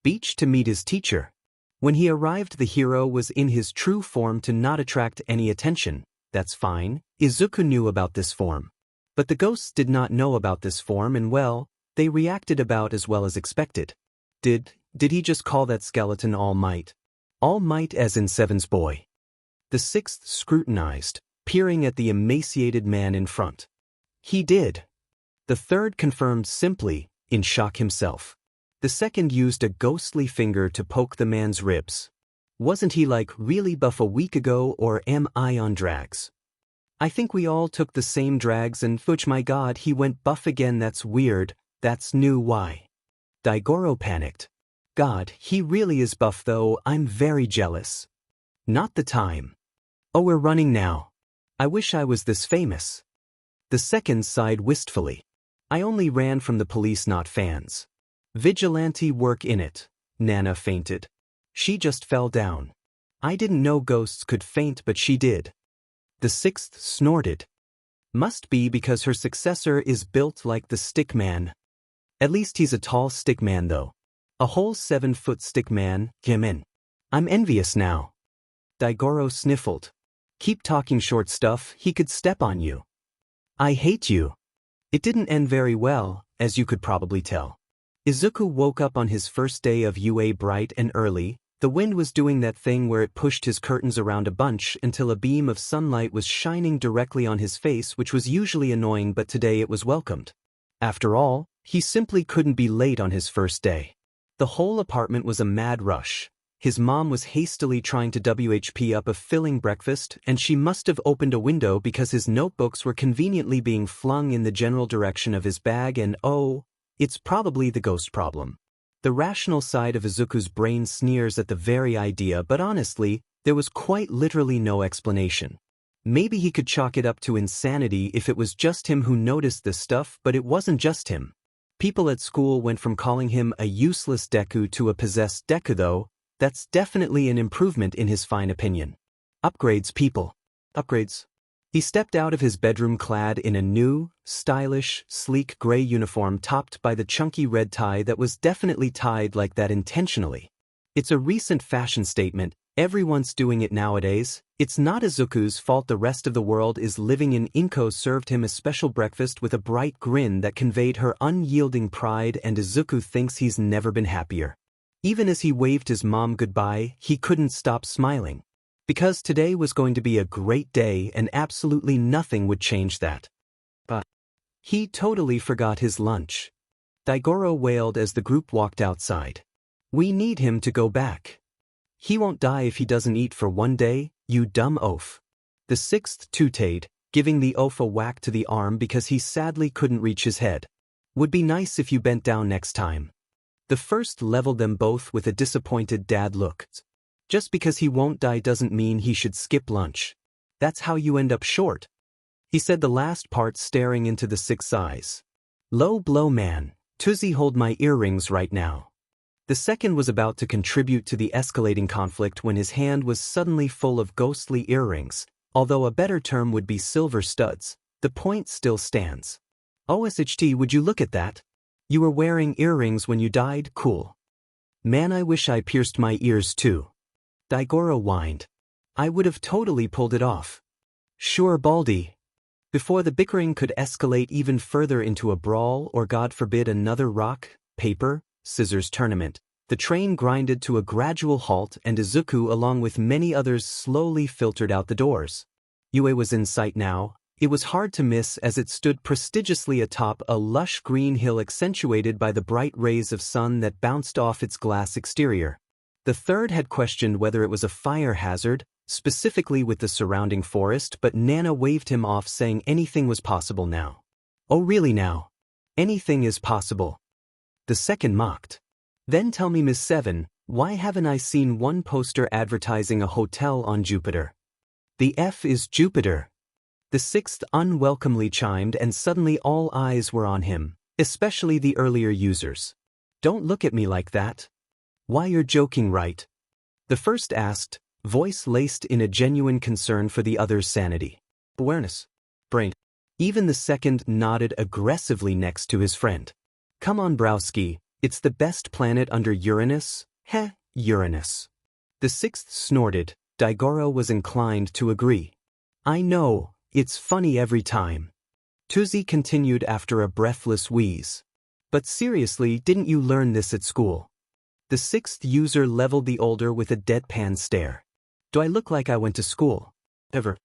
beach to meet his teacher. When he arrived, the hero was in his true form to not attract any attention. That's fine. Izuku knew about this form. But the ghosts did not know about this form, and well, they reacted about as well as expected. Did he just call that skeleton All Might? All Might as in Seven's boy? The sixth scrutinized, peering at the emaciated man in front. He did. The third confirmed simply, in shock himself. The second used a ghostly finger to poke the man's ribs. Wasn't he like really buff a week ago, or am I on drags? I think we all took the same drags and fudge my god, he went buff again. That's weird, that's new. Why? 𝐻𝐿𝐴 panicked. God, he really is buff though, I'm very jealous. Not the time. Oh, we're running now. I wish I was this famous. The second sighed wistfully. I only ran from the police, not fans. Vigilante work in it. Nana fainted. She just fell down. I didn't know ghosts could faint, but she did. The sixth snorted. Must be because her successor is built like the stick man. At least he's a tall stick man though. A whole 7-foot stick man, 𝐀𝐮𝐭𝐡𝐨𝐫. I'm envious now. 𝐻𝐻𝐿𝐴 sniffled. Keep talking short stuff, he could step on you. I hate you. It didn't end very well, as you could probably tell. Izuku woke up on his first day of UA bright and early. The wind was doing that thing where it pushed his curtains around a bunch until a beam of sunlight was shining directly on his face, which was usually annoying, but today it was welcomed. After all, he simply couldn't be late on his first day. The whole apartment was a mad rush. His mom was hastily trying to WHP up a filling breakfast, and she must have opened a window because his notebooks were conveniently being flung in the general direction of his bag, and oh, it's probably the ghost problem. The rational side of Izuku's brain sneers at the very idea, but honestly, there was quite literally no explanation. Maybe he could chalk it up to insanity if it was just him who noticed this stuff, but it wasn't just him. People at school went from calling him a useless Deku to a possessed Deku though. That's definitely an improvement in his fine opinion. Upgrades, people. Upgrades. He stepped out of his bedroom clad in a new, stylish, sleek gray uniform topped by the chunky red tie that was definitely tied like that intentionally. It's a recent fashion statement, everyone's doing it nowadays. It's not Izuku's fault the rest of the world is living in. 𝐻𝐿𝐴 served him a special breakfast with a bright grin that conveyed her unyielding pride, and Izuku thinks he's never been happier. Even as he waved his mom goodbye, he couldn't stop smiling. Because today was going to be a great day and absolutely nothing would change that. But he totally forgot his lunch. 𝐻𝐿𝐴 wailed as the group walked outside. We need him to go back. He won't die if he doesn't eat for one day, you dumb oaf. The sixth tooted, giving the oaf a whack to the arm because he sadly couldn't reach his head. Would be nice if you bent down next time. The first leveled them both with a disappointed dad look. Just because he won't die doesn't mean he should skip lunch. That's how you end up short. He said the last part staring into the sixth's eyes. Low blow man, 𝐀𝐮𝐭𝐡𝐨𝐫 hold my earrings right now. The second was about to contribute to the escalating conflict when his hand was suddenly full of ghostly earrings, although a better term would be silver studs. The point still stands. 𝐿𝐴, would you look at that? You were wearing earrings when you died, cool. Man, I wish I pierced my ears too. 𝐻𝐿𝐴 whined. I would have totally pulled it off. Sure, Baldy. Before the bickering could escalate even further into a brawl or, God forbid, another rock, paper, scissors tournament, the train grinded to a gradual halt and Izuku along with many others slowly filtered out the doors. Yue was in sight now. It was hard to miss as it stood prestigiously atop a lush green hill accentuated by the bright rays of sun that bounced off its glass exterior. The third had questioned whether it was a fire hazard, specifically with the surrounding forest, but Nana waved him off saying anything was possible now. Oh really now? Anything is possible. The second mocked. Then tell me, Miss Seven, why haven't I seen one poster advertising a hotel on Jupiter? The F is Jupiter. The sixth unwelcomely chimed and suddenly all eyes were on him, especially the earlier users. Don't look at me like that. Why, you're joking, right? The first asked, voice laced in a genuine concern for the other's sanity. Awareness. Brain. Even the second nodded aggressively next to his friend. Come on, Browski, it's the best planet under Uranus. Heh, Uranus. The sixth snorted. 𝐻𝐿𝐴 was inclined to agree. I know, it's funny every time. 𝐶𝐮𝐬𝐴 continued after a breathless wheeze. But seriously, didn't you learn this at school? The sixth user leveled the older with a deadpan stare. Do I look like I went to school? Ever?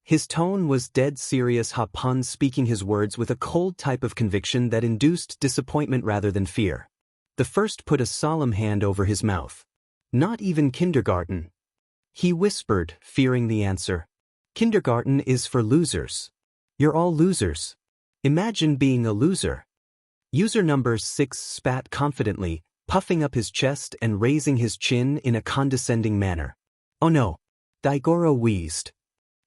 His tone was dead serious, Hapun speaking his words with a cold type of conviction that induced disappointment rather than fear. The first put a solemn hand over his mouth. Not even kindergarten. He whispered, fearing the answer. Kindergarten is for losers. You're all losers. Imagine being a loser. User number 6 spat confidently, puffing up his chest and raising his chin in a condescending manner. Oh no. 𝐻𝐿𝐴 wheezed.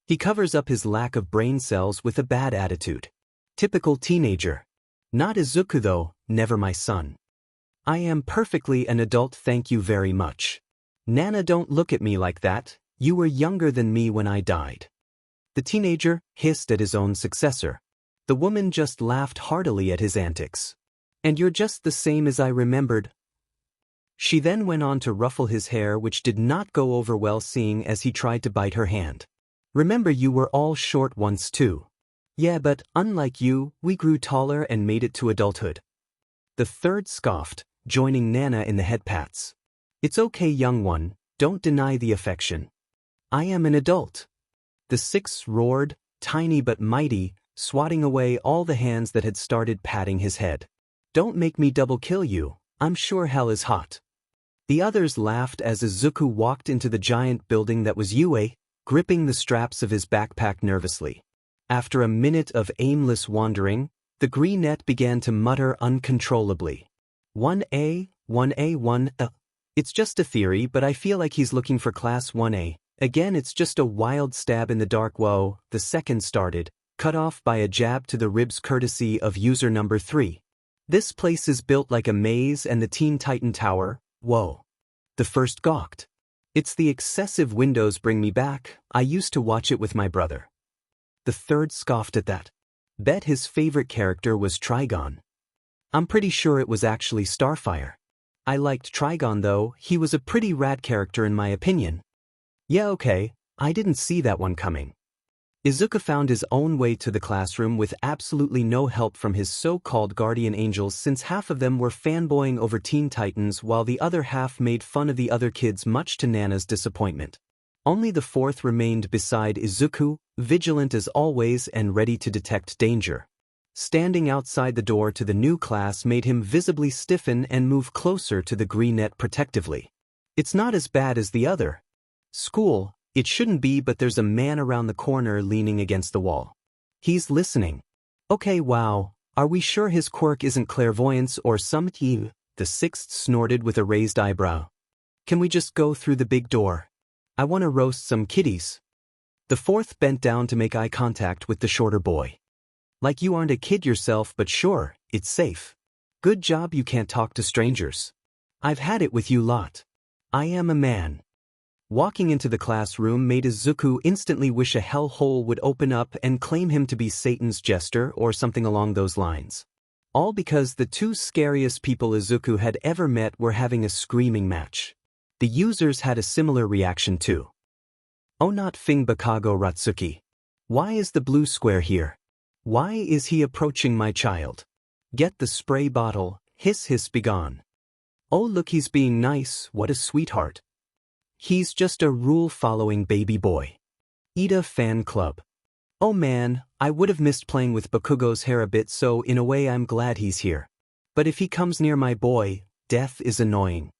He covers up his lack of brain cells with a bad attitude. Typical teenager. Not Izuku though, never my son. I am perfectly an adult, thank you very much. Nana, don't look at me like that, you were younger than me when I died. The teenager hissed at his own successor. The woman just laughed heartily at his antics. And you're just the same as I remembered. She then went on to ruffle his hair, which did not go over well seeing as he tried to bite her hand. Remember, you were all short once too. Yeah, but unlike you, we grew taller and made it to adulthood. The third scoffed, joining Nana in the head pats. It's okay, young one, don't deny the affection. I am an adult. The sixth roared, tiny but mighty, swatting away all the hands that had started patting his head. Don't make me double kill you, I'm sure hell is hot. The others laughed as Izuku walked into the giant building that was Yue, gripping the straps of his backpack nervously. After a minute of aimless wandering, the greenette began to mutter uncontrollably. 1A, 1A, 1A. It's just a theory, but I feel like he's looking for class 1A. Again, it's just a wild stab in the dark. Whoa, the second started, cut off by a jab to the ribs courtesy of user number 3. This place is built like a maze and the Teen Titan Tower. Whoa. The first gawked. It's the excessive windows bring me back, I used to watch it with my brother. The third scoffed at that. Bet his favorite character was Trigon. I'm pretty sure it was actually Starfire. I liked Trigon though, he was a pretty rad character in my opinion. Yeah, okay, I didn't see that one coming. Izuku found his own way to the classroom with absolutely no help from his so-called guardian angels, since half of them were fanboying over Teen Titans while the other half made fun of the other kids, much to Nana's disappointment. Only the fourth remained beside Izuku, vigilant as always and ready to detect danger. Standing outside the door to the new class made him visibly stiffen and move closer to the greenette protectively. It's not as bad as the other school. It shouldn't be, but there's a man around the corner leaning against the wall. He's listening. Okay, wow, are we sure his quirk isn't clairvoyance or something? The sixth snorted with a raised eyebrow. Can we just go through the big door? I want to roast some kitties. The fourth bent down to make eye contact with the shorter boy. Like you aren't a kid yourself, but sure, it's safe. Good job, you can't talk to strangers. I've had it with you lot. I am a man. Walking into the classroom made Izuku instantly wish a hellhole would open up and claim him to be Satan's jester or something along those lines. All because the two scariest people Izuku had ever met were having a screaming match. The users had a similar reaction too. 𝐿𝐿𝐼𝐵𝐾𝐲 Ratsuki. Why is the blue square here? Why is he approaching my child? Get the spray bottle, hiss hiss be gone. Oh look, he's being nice, what a sweetheart. He's just a rule-following baby boy. Ida Fan Club. Oh man, I would have missed playing with Bakugo's hair a bit, so in a way I'm glad he's here. But if he comes near my boy, death is annoying.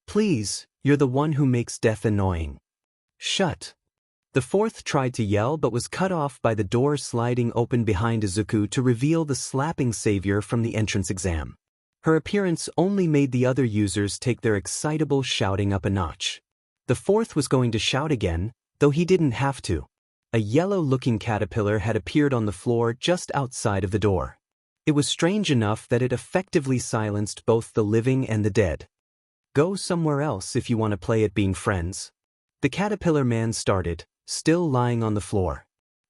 Please, you're the one who makes death annoying. Shut. The fourth tried to yell but was cut off by the door sliding open behind Izuku to reveal the slapping savior from the entrance exam. Her appearance only made the other users take their excitable shouting up a notch. The fourth was going to shout again, though he didn't have to. A yellow-looking caterpillar had appeared on the floor just outside of the door. It was strange enough that it effectively silenced both the living and the dead. Go somewhere else if you want to play at being friends. The caterpillar man started, still lying on the floor.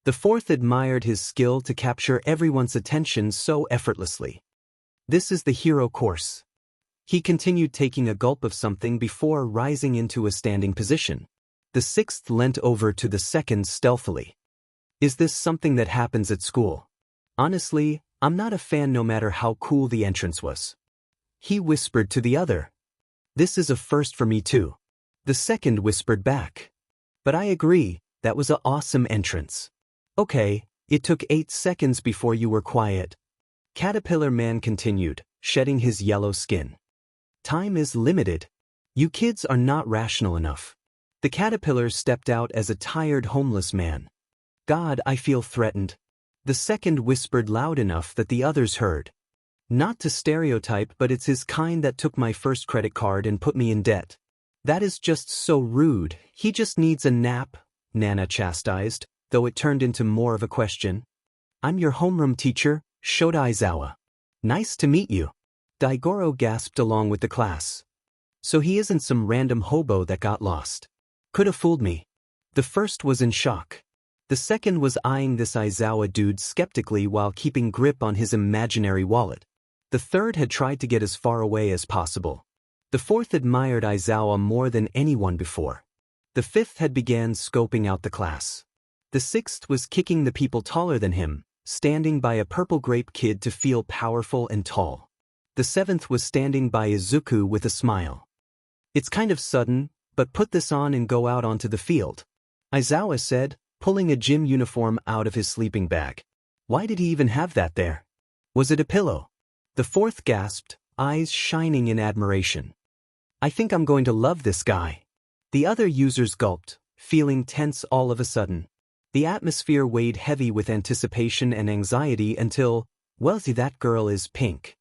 The fourth admired his skill to capture everyone's attention so effortlessly. This is the hero course. He continued taking a gulp of something before rising into a standing position. The sixth leant over to the second stealthily. Is this something that happens at school? Honestly, I'm not a fan no matter how cool the entrance was. He whispered to the other. This is a first for me too. The second whispered back. But I agree, that was an awesome entrance. Okay, it took 8 seconds before you were quiet. Caterpillar Man continued, shedding his yellow skin. Time is limited. You kids are not rational enough. The caterpillar stepped out as a tired homeless man. God, I feel threatened. The second whispered loud enough that the others heard. Not to stereotype, but it's his kind that took my first credit card and put me in debt. That is just so rude. He just needs a nap, Nana chastised, though it turned into more of a question. I'm your homeroom teacher, Shota Aizawa. Nice to meet you. Daigoro gasped along with the class. So he isn't some random hobo that got lost. Coulda fooled me. The first was in shock. The second was eyeing this Aizawa dude skeptically while keeping grip on his imaginary wallet. The third had tried to get as far away as possible. The fourth admired Aizawa more than anyone before. The fifth had began scoping out the class. The sixth was kicking the people taller than him, standing by a purple grape kid to feel powerful and tall. The seventh was standing by Izuku with a smile. It's kind of sudden, but put this on and go out onto the field, Aizawa said, pulling a gym uniform out of his sleeping bag. Why did he even have that there? Was it a pillow? The fourth gasped, eyes shining in admiration. I think I'm going to love this guy. The other users gulped, feeling tense all of a sudden. The atmosphere weighed heavy with anticipation and anxiety until, well, see, that girl is pink.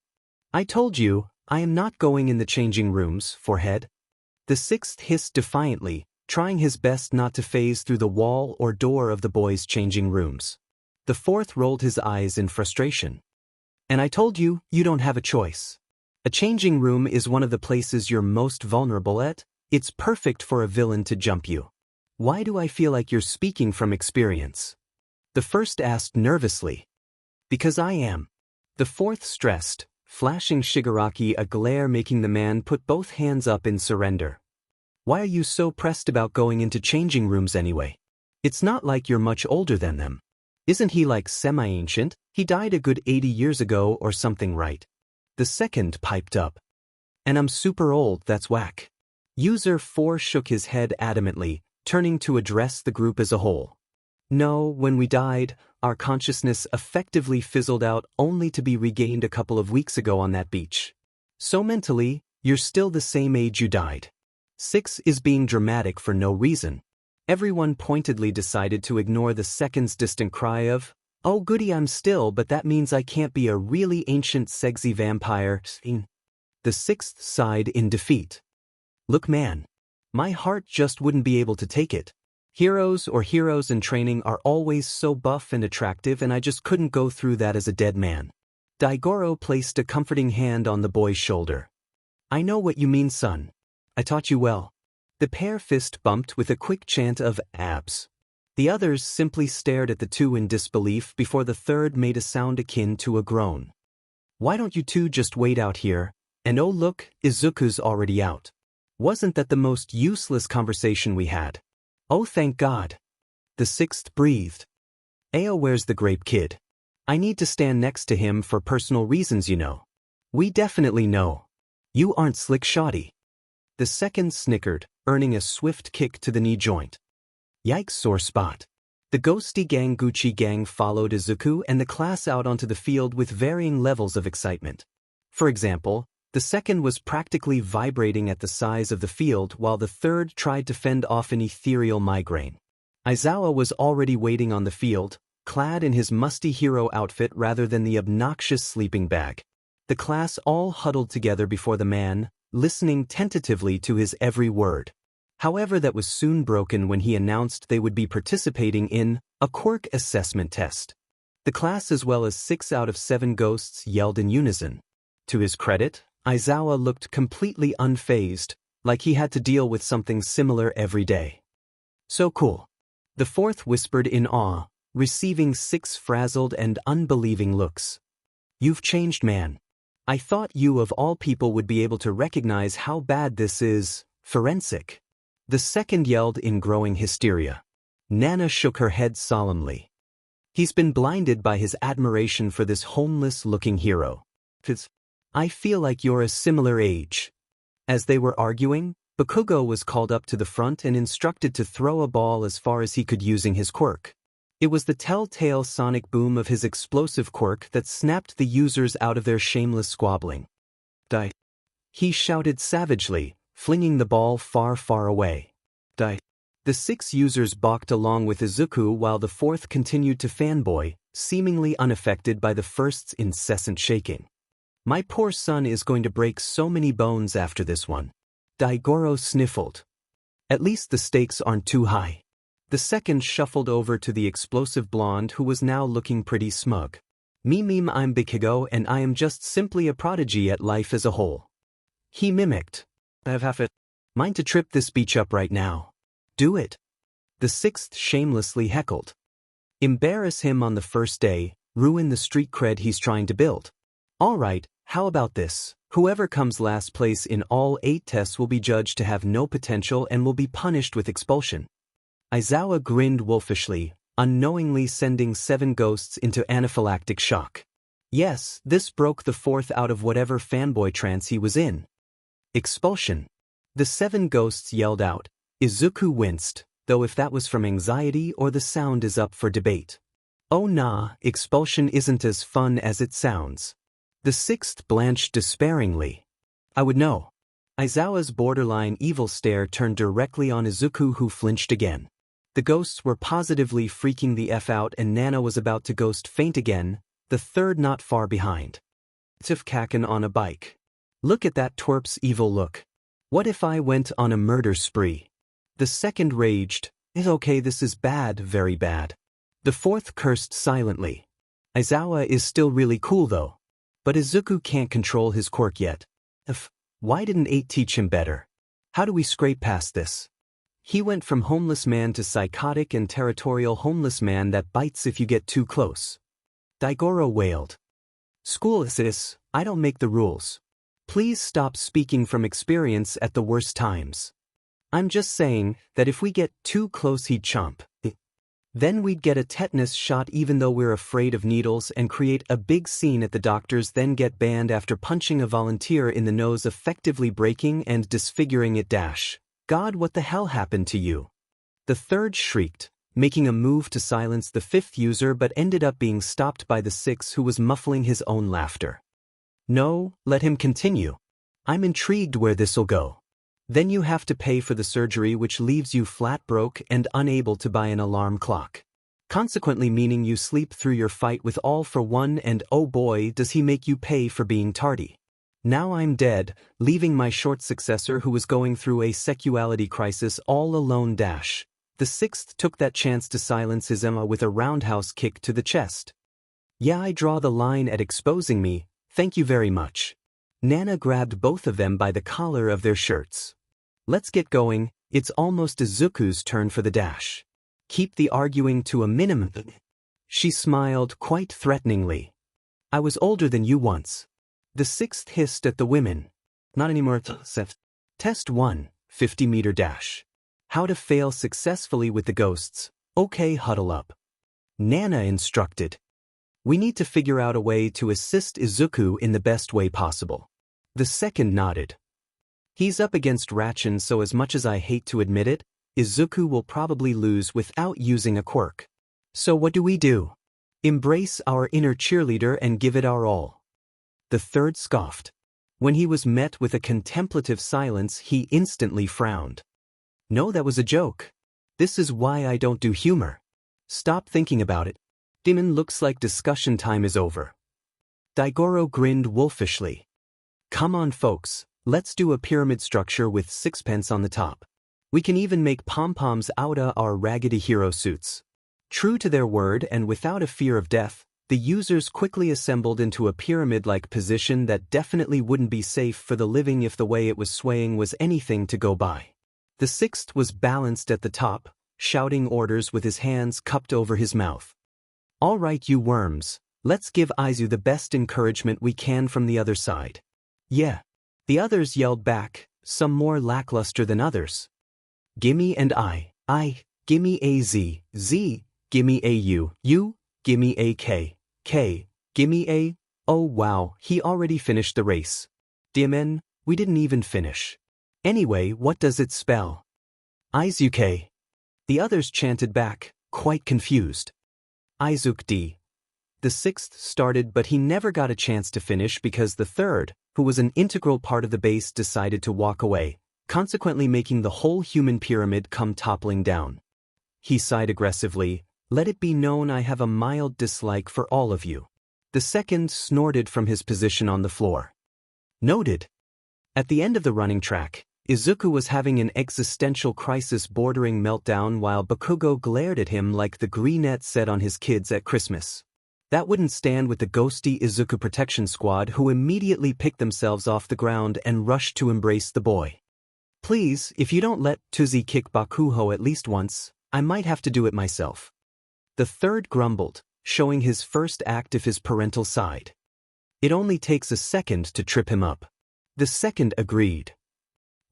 I told you, I am not going in the changing rooms, forehead. The sixth hissed defiantly, trying his best not to phase through the wall or door of the boys' changing rooms. The fourth rolled his eyes in frustration. And I told you, you don't have a choice. A changing room is one of the places you're most vulnerable at. It's perfect for a villain to jump you. Why do I feel like you're speaking from experience? The first asked nervously. Because I am. The fourth stressed, flashing Shigaraki a glare making the man put both hands up in surrender. Why are you so pressed about going into changing rooms anyway? It's not like you're much older than them. Isn't he like semi-ancient? He died a good 80 years ago or something, right? The second piped up. And I'm super old, that's whack. User 4 shook his head adamantly, turning to address the group as a whole. No, when we died, our consciousness effectively fizzled out only to be regained a couple of weeks ago on that beach. So mentally, you're still the same age you died. 6 is being dramatic for no reason. Everyone pointedly decided to ignore the second's distant cry of, oh goody, I'm still, but that means I can't be a really ancient 𝐀𝐮𝐭𝐡𝐨𝐫 vampire. The sixth sighed in defeat. Look man, my heart just wouldn't be able to take it. Heroes in training are always so buff and attractive, and I just couldn't go through that as a dead man. Daigoro placed a comforting hand on the boy's shoulder. I know what you mean, son. I taught you well. The pair fist bumped with a quick chant of abs. The others simply stared at the two in disbelief before the third made a sound akin to a groan. Why don't you two just wait out here? And oh look, Izuku's already out. Wasn't that the most useless conversation we had? Oh thank God. The sixth breathed. Ayo, where's the grape kid? I need to stand next to him for personal reasons, you know. We definitely know. You aren't slick shoddy. The second snickered, earning a swift kick to the knee joint. Yikes, sore spot. The ghosty gang Gucci gang followed Izuku and the class out onto the field with varying levels of excitement. For example, the second was practically vibrating at the size of the field while the third tried to fend off an ethereal migraine. Aizawa was already waiting on the field, clad in his musty hero outfit rather than the obnoxious sleeping bag. The class all huddled together before the man, listening tentatively to his every word. However, that was soon broken when he announced they would be participating in a quirk assessment test. The class as well as 6 out of 7 ghosts yelled in unison. To his credit, Aizawa looked completely unfazed, like he had to deal with something similar every day. So cool. The fourth whispered in awe, receiving 6 frazzled and unbelieving looks. You've changed, man. I thought you of all people would be able to recognize how bad this is. Forensic. The second yelled in growing hysteria. Nana shook her head solemnly. He's been blinded by his admiration for this homeless-looking hero. I feel like you're a similar age. As they were arguing, Bakugo was called up to the front and instructed to throw a ball as far as he could using his quirk. It was the telltale sonic boom of his explosive quirk that snapped the users out of their shameless squabbling. Die. He shouted savagely, flinging the ball far, far away. Die. The 6 users balked along with Izuku while the fourth continued to fanboy, seemingly unaffected by the first's incessant shaking. My poor son is going to break so many bones after this one. Daigoro sniffled. At least the stakes aren't too high. The second shuffled over to the explosive blonde who was now looking pretty smug. I'm Bakugo and I am just simply a prodigy at life as a whole. He mimicked. Mind to trip this beach up right now. Do it. The sixth shamelessly heckled. Embarrass him on the first day, ruin the street cred he's trying to build. Alright, how about this? Whoever comes last place in all 8 tests will be judged to have no potential and will be punished with expulsion. Aizawa grinned wolfishly, unknowingly sending 7 ghosts into anaphylactic shock. Yes, this broke the fourth out of whatever fanboy trance he was in. Expulsion. The 7 ghosts yelled out. Izuku winced, though if that was from anxiety or the sound is up for debate. Oh nah, expulsion isn't as fun as it sounds. The sixth blanched despairingly. I would know. Aizawa's borderline evil stare turned directly on Izuku, who flinched again. The ghosts were positively freaking the F out and Nana was about to ghost faint again, the third not far behind. 𝐶𝐿 on a bike. Look at that twerp's evil look. What if I went on a murder spree? The second raged. It's okay, this is bad, very bad. The fourth cursed silently. Aizawa is still really cool though. But Izuku can't control his quirk yet. Why didn't 8 teach him better? How do we scrape past this? He went from homeless man to psychotic and territorial homeless man that bites if you get too close. Daigoro wailed. School is this, I don't make the rules. Please stop speaking from experience at the worst times. I'm just saying that if we get too close he'd chomp. Then we'd get a tetanus shot even though we're afraid of needles and create a big scene at the doctor's, then get banned after punching a volunteer in the nose, effectively breaking and disfiguring it. God, what the hell happened to you? The third shrieked, making a move to silence the 5th user but ended up being stopped by the 6th, who was muffling his own laughter. No, let him continue. I'm intrigued where this'll go. Then you have to pay for the surgery, which leaves you flat broke and unable to buy an alarm clock. Consequently meaning you sleep through your fight with All for One, and oh boy does he make you pay for being tardy. Now I'm dead, leaving my short successor who was going through a sexuality crisis all alone. The 6th took that chance to silence his Emma with a roundhouse kick to the chest. Yeah, I draw the line at exposing me, thank you very much. Nana grabbed both of them by the collar of their shirts. Let's get going, it's almost Izuku's turn for the dash. Keep the arguing to a minimum. She smiled quite threateningly. I was older than you once. The sixth hissed at the women. Not anymore. Test 1, 50-meter dash. How to fail successfully with the ghosts. Okay, huddle up. Nana instructed. We need to figure out a way to assist Izuku in the best way possible. The second nodded. He's up against 𝐻𝗏𝗏, so as much as I hate to admit it, Izuku will probably lose without using a quirk. So what do? Embrace our inner cheerleader and give it our all. The third scoffed. When he was met with a contemplative silence, he instantly frowned. No, that was a joke. This is why I don't do humor. Stop thinking about it. Demon, looks like discussion time is over. Daigoro grinned wolfishly. Come on folks, let's do a pyramid structure with 6pence on the top. We can even make pom-poms out of our raggedy hero suits. True to their word and without a fear of death, the users quickly assembled into a pyramid-like position that definitely wouldn't be safe for the living if the way it was swaying was anything to go by. The sixth was balanced at the top, shouting orders with his hands cupped over his mouth. All right, you worms, let's give Izu the best encouragement we can from the other side. Yeah. The others yelled back, some more lackluster than others. Gimme and I, gimme a Z, gimme a U, gimme a K, gimme a, oh wow, he already finished the race. Diamen, we didn't even finish. Anyway, what does it spell? Izuku. The others chanted back, quite confused. Izuku. The sixth started, but he never got a chance to finish because the third, who was an integral part of the base, decided to walk away, consequently making the whole human pyramid come toppling down. He sighed aggressively. Let it be known I have a mild dislike for all of you. The second snorted from his position on the floor. Noted. At the end of the running track, Izuku was having an existential crisis bordering meltdown while Bakugo glared at him like the Greenette said on his kids at Christmas. That wouldn't stand with the ghosty Izuku protection squad, who immediately picked themselves off the ground and rushed to embrace the boy. Please, if you don't let 𝐶𝐶 kick Bakugo at least once, I might have to do it myself. The third grumbled, showing his first act of his parental side. It only takes a second to trip him up. The second agreed.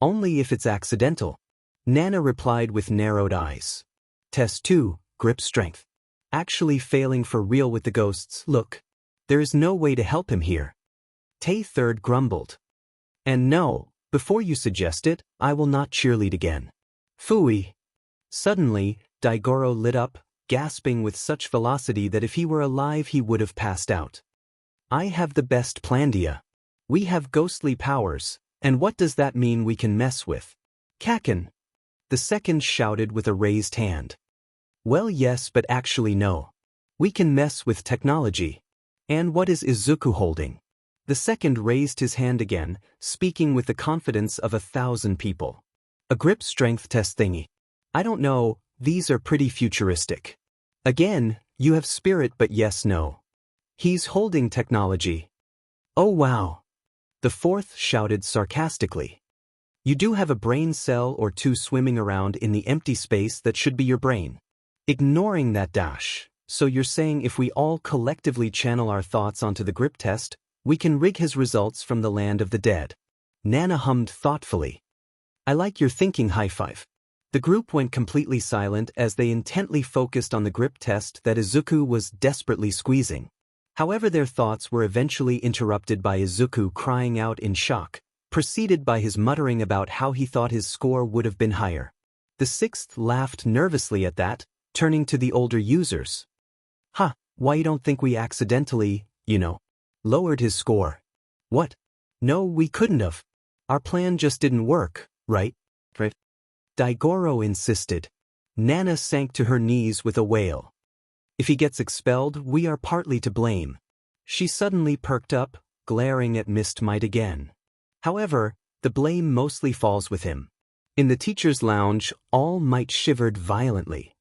Only if it's accidental. Nana replied with narrowed eyes. Test 2, grip strength. Actually failing for real with the ghosts. Look, there is no way to help him here. Third grumbled. And no, before you suggest it, I will not cheerlead again. Phooey. Suddenly, Daigoro lit up, gasping with such velocity that if he were alive he would have passed out. I have the best plan, Dia. We have ghostly powers, and what does that mean we can mess with? Kaken. The second shouted with a raised hand. Well, yes, but actually no. We can mess with technology. And what is Izuku holding? The second raised his hand again, speaking with the confidence of 1,000 people. A grip strength test thingy. I don't know, these are pretty futuristic. Again, you have spirit, but yes, no. He's holding technology. Oh wow. The fourth shouted sarcastically. You do have a brain cell or two swimming around in the empty space that should be your brain. Ignoring that dash, so you're saying if we all collectively channel our thoughts onto the grip test, we can rig his results from the land of the dead. Nana hummed thoughtfully. I like your thinking, high five. The group went completely silent as they intently focused on the grip test that Izuku was desperately squeezing. However, their thoughts were eventually interrupted by Izuku crying out in shock, preceded by his muttering about how he thought his score would have been higher. The sixth laughed nervously at that, turning to the older users. Why you don't think we accidentally, lowered his score? What? No, we couldn't have. Our plan just didn't work, right? Daigoro insisted. Nana sank to her knees with a wail. If he gets expelled, we are partly to blame. She suddenly perked up, glaring at Mist Might again. However, the blame mostly falls with him. In the teacher's lounge, All Might shivered violently.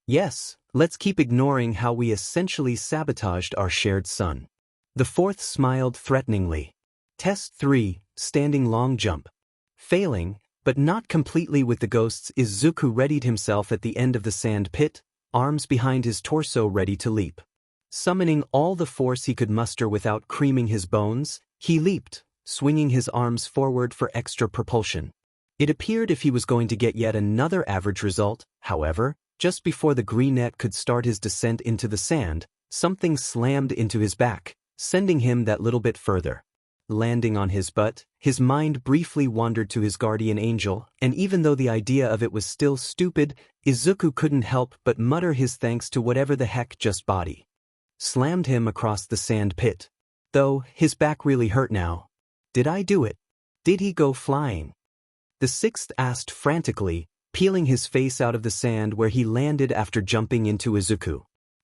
Yes, let's keep ignoring how we essentially sabotaged our shared sun. The fourth smiled threateningly. Test 3, standing long jump. Failing, but not completely with the ghosts, Izuku readied himself at the end of the sand pit, arms behind his torso ready to leap. Summoning all the force he could muster without creaming his bones, He leaped, swinging his arms forward for extra propulsion. It appeared if he was going to get yet another average result. However, just before the greenette could start his descent into the sand, something slammed into his back, sending him that little bit further. Landing on his butt, his mind briefly wandered to his guardian angel, and even though the idea of it was still stupid, Izuku couldn't help but mutter his thanks to whatever the heck just body slammed him across the sand pit. Though, his back really hurt now. Did I do it? Did he go flying? The sixth asked frantically, peeling his face out of the sand where he landed after jumping into Izuku.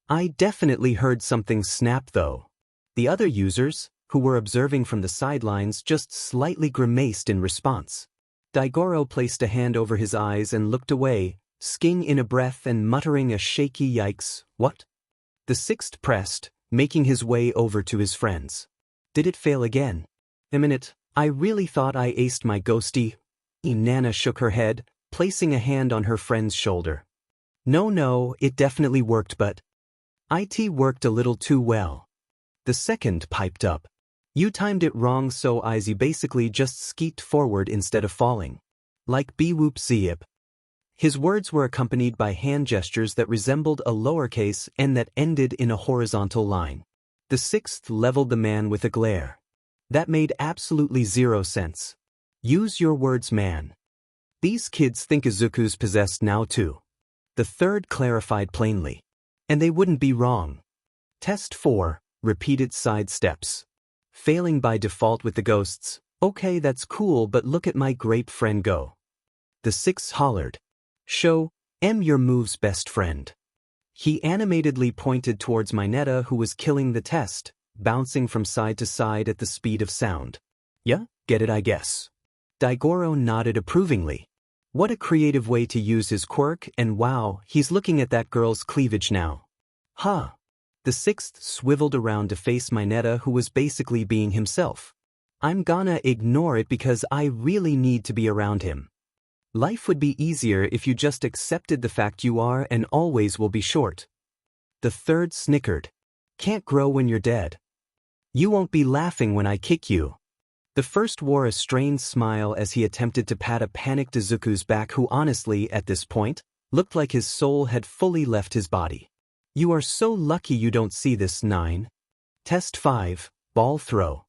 I definitely heard something snap though. The other users, who were observing from the sidelines, just slightly grimaced in response. Daigoro placed a hand over his eyes and looked away, skiing in a breath and muttering a shaky yikes. What? The sixth pressed, making his way over to his friends. Did it fail again? A minute, I really thought I aced my ghosty. Nana shook her head, placing a hand on her friend's shoulder. No, it definitely worked, but it worked a little too well. The second piped up. You timed it wrong, so 𝐻𝐭𝐴𝐵 basically just skeeked forward instead of falling. Like 𝐵-𝐶𝐵. His words were accompanied by hand gestures that resembled a lowercase n that ended in a horizontal line. The sixth leveled the man with a glare. That made absolutely zero sense. Use your words, man. These kids think Izuku's possessed now too. The third clarified plainly. And they wouldn't be wrong. Test 4, repeated side steps. Failing by default with the ghosts. Okay, that's cool, but look at my grape friend go. The sixth hollered. Show your moves, best friend. He animatedly pointed towards Mineta, who was killing the test, bouncing from side to side at the speed of sound. Yeah, get it I guess. Daigoro nodded approvingly. What a creative way to use his quirk, and wow, he's looking at that girl's cleavage now. Huh. The sixth swiveled around to face Mineta, who was basically being himself. I'm gonna ignore it because I really need to be around him. Life would be easier if you just accepted the fact you are and always will be short. The third snickered. Can't grow when you're dead. You won't be laughing when I kick you. The first wore a strained smile as he attempted to pat a panicked Izuku's back, who honestly, at this point, looked like his soul had fully left his body. You are so lucky you don't see this. 9. Test 5, ball throw.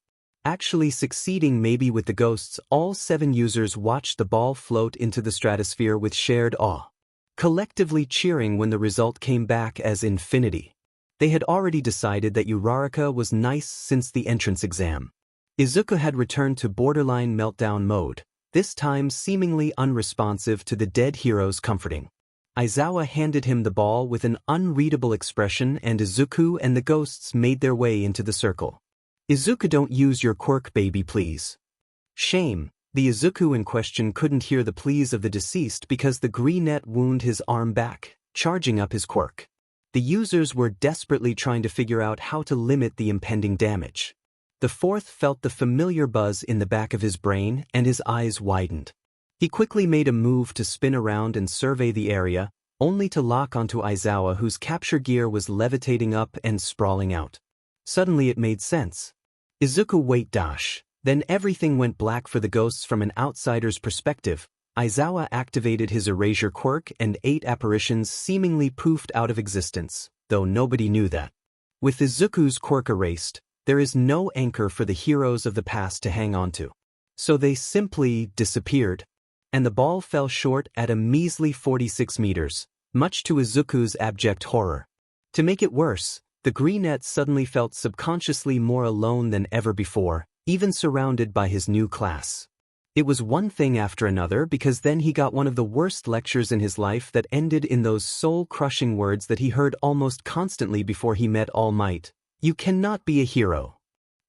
Actually succeeding maybe with the ghosts, all 7 users watched the ball float into the stratosphere with shared awe, collectively cheering when the result came back as infinity. They had already decided that Uraraka was nice since the entrance exam. Izuku had returned to borderline meltdown mode, this time seemingly unresponsive to the dead hero's comforting. Aizawa handed him the ball with an unreadable expression, and Izuku and the ghosts made their way into the circle. Izuku, don't use your quirk, baby, please. Shame, the Izuku in question couldn't hear the pleas of the deceased because the greenette wound his arm back, charging up his quirk. The users were desperately trying to figure out how to limit the impending damage. The fourth felt the familiar buzz in the back of his brain, and his eyes widened. He quickly made a move to spin around and survey the area, only to lock onto Aizawa, whose capture gear was levitating up and sprawling out. Suddenly it made sense. Izuku wait dash. Then everything went black for the ghosts from an outsider's perspective. Aizawa activated his erasure quirk and 8 apparitions seemingly poofed out of existence, though nobody knew that. With Izuku's quirk erased, there is no anchor for the heroes of the past to hang on to. So they simply disappeared. And the ball fell short at a measly 46 meters, much to Izuku's abject horror. To make it worse, the greenette suddenly felt subconsciously more alone than ever before, even surrounded by his new class. It was one thing after another, because then he got one of the worst lectures in his life that ended in those soul-crushing words that he heard almost constantly before he met All Might. You cannot be a hero.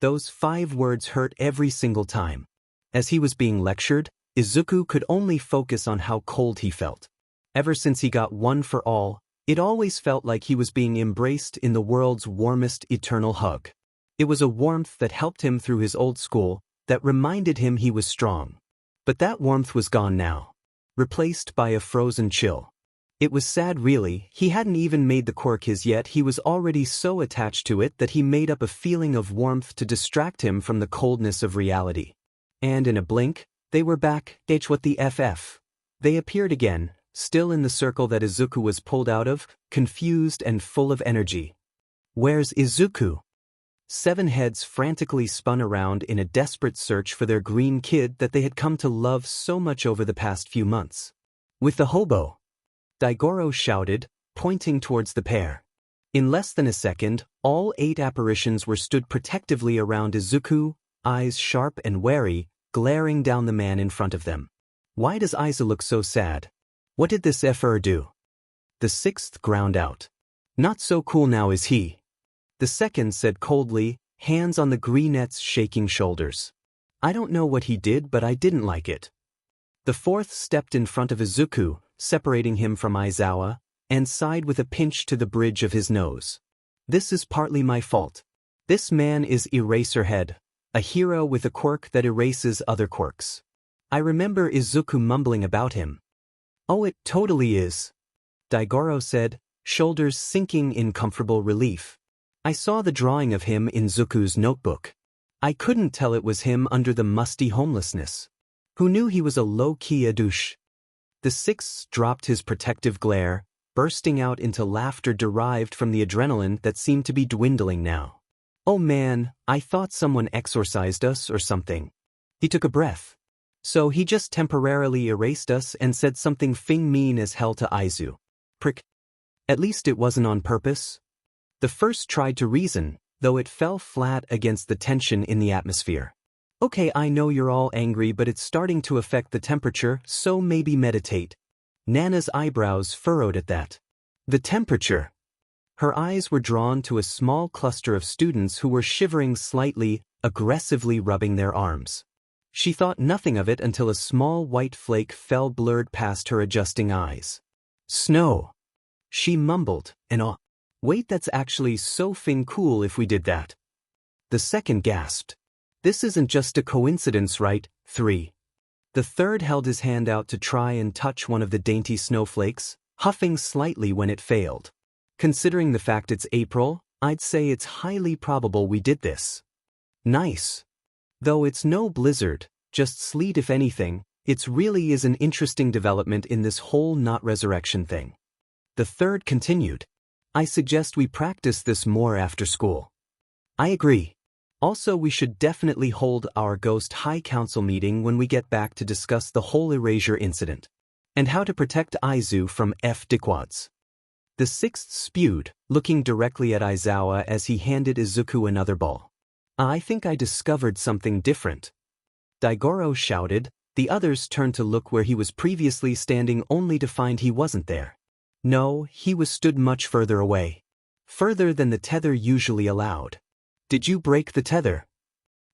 Those 5 words hurt every single time. As he was being lectured, Izuku could only focus on how cold he felt. Ever since he got One for All, it always felt like he was being embraced in the world's warmest eternal hug. It was a warmth that helped him through his old school, that reminded him he was strong. But that warmth was gone now, replaced by a frozen chill. It was sad really, he hadn't even made the quirk his yet, he was already so attached to it that he made up a feeling of warmth to distract him from the coldness of reality. And in a blink, they were back. 𝐻𝐻𝐻𝐿. They appeared again, still in the circle that Izuku was pulled out of, confused and full of energy. Where's Izuku? 7 heads frantically spun around in a desperate search for their green kid that they had come to love so much over the past few months. With the hobo, 𝐻𝐻𝐿 shouted, pointing towards the pair. In less than a second, all 8 apparitions were stood protectively around Izuku, eyes sharp and wary, glaring down the man in front of them. Why does Izuku look so sad? What did this effer do? The 6th ground out. Not so cool now, is he? The 2nd said coldly, hands on the greenette's shaking shoulders. I don't know what he did, but I didn't like it. The 4th stepped in front of Izuku, separating him from Aizawa, and sighed with a pinch to the bridge of his nose. This is partly my fault. This man is Eraserhead, a hero with a quirk that erases other quirks. I remember Izuku mumbling about him. Oh, it totally is, 𝐻𝐻𝐿 said, shoulders sinking in comfortable relief. I saw the drawing of him in Zuku's notebook. I couldn't tell it was him under the musty homelessness. Who knew he was a low-key douche? The 6th dropped his protective glare, bursting out into laughter derived from the adrenaline that seemed to be dwindling now. Oh man, I thought someone exorcised us or something. He took a breath. So he just temporarily erased us and said something mean as hell to Izuku. Prick. At least it wasn't on purpose. The 1st tried to reason, though it fell flat against the tension in the atmosphere. Okay, I know you're all angry, but it's starting to affect the temperature, so maybe meditate. Nana's eyebrows furrowed at that. The temperature. Her eyes were drawn to a small cluster of students who were shivering slightly, aggressively rubbing their arms. She thought nothing of it until a small white flake fell blurred past her adjusting eyes. Snow. She mumbled, and oh, wait, that's actually so cool if we did that. The 2nd gasped. This isn't just a coincidence, right? 3. The 3rd held his hand out to try and touch one of the dainty snowflakes, huffing slightly when it failed. Considering the fact it's April, I'd say it's highly probable we did this. Nice. Though it's no blizzard, just sleet if anything, it really is an interesting development in this whole not resurrection thing. The 3rd continued. I suggest we practice this more after school. I agree. Also, we should definitely hold our Ghost High Council meeting when we get back to discuss the whole erasure incident. And how to protect Izuku from 𝐻𝐻𝐻𝐿. The 6th spewed, looking directly at Aizawa as he handed Izuku another ball. I think I discovered something different. 𝐻𝐻𝐿 shouted. The others turned to look where he was previously standing only to find he wasn't there. No, he was stood much further away. Further than the tether usually allowed. Did you break the tether?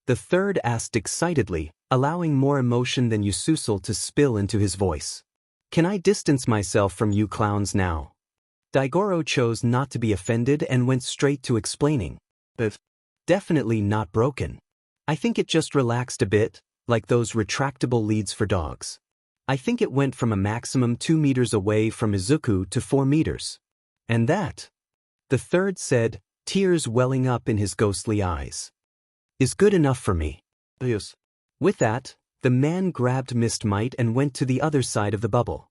The 3rd asked excitedly, allowing more emotion than 𝐀𝐮𝐭𝐡𝐨𝐫 to spill into his voice. Can I distance myself from you clowns now? 𝐻𝐻𝐿 chose not to be offended and went straight to explaining. Definitely not broken. I think it just relaxed a bit, like those retractable leads for dogs. I think it went from a maximum 2 meters away from Izuku to 4 meters. And that, the 3rd said, tears welling up in his ghostly eyes, is good enough for me. Yes. With that, the man grabbed Mist Might and went to the other side of the bubble.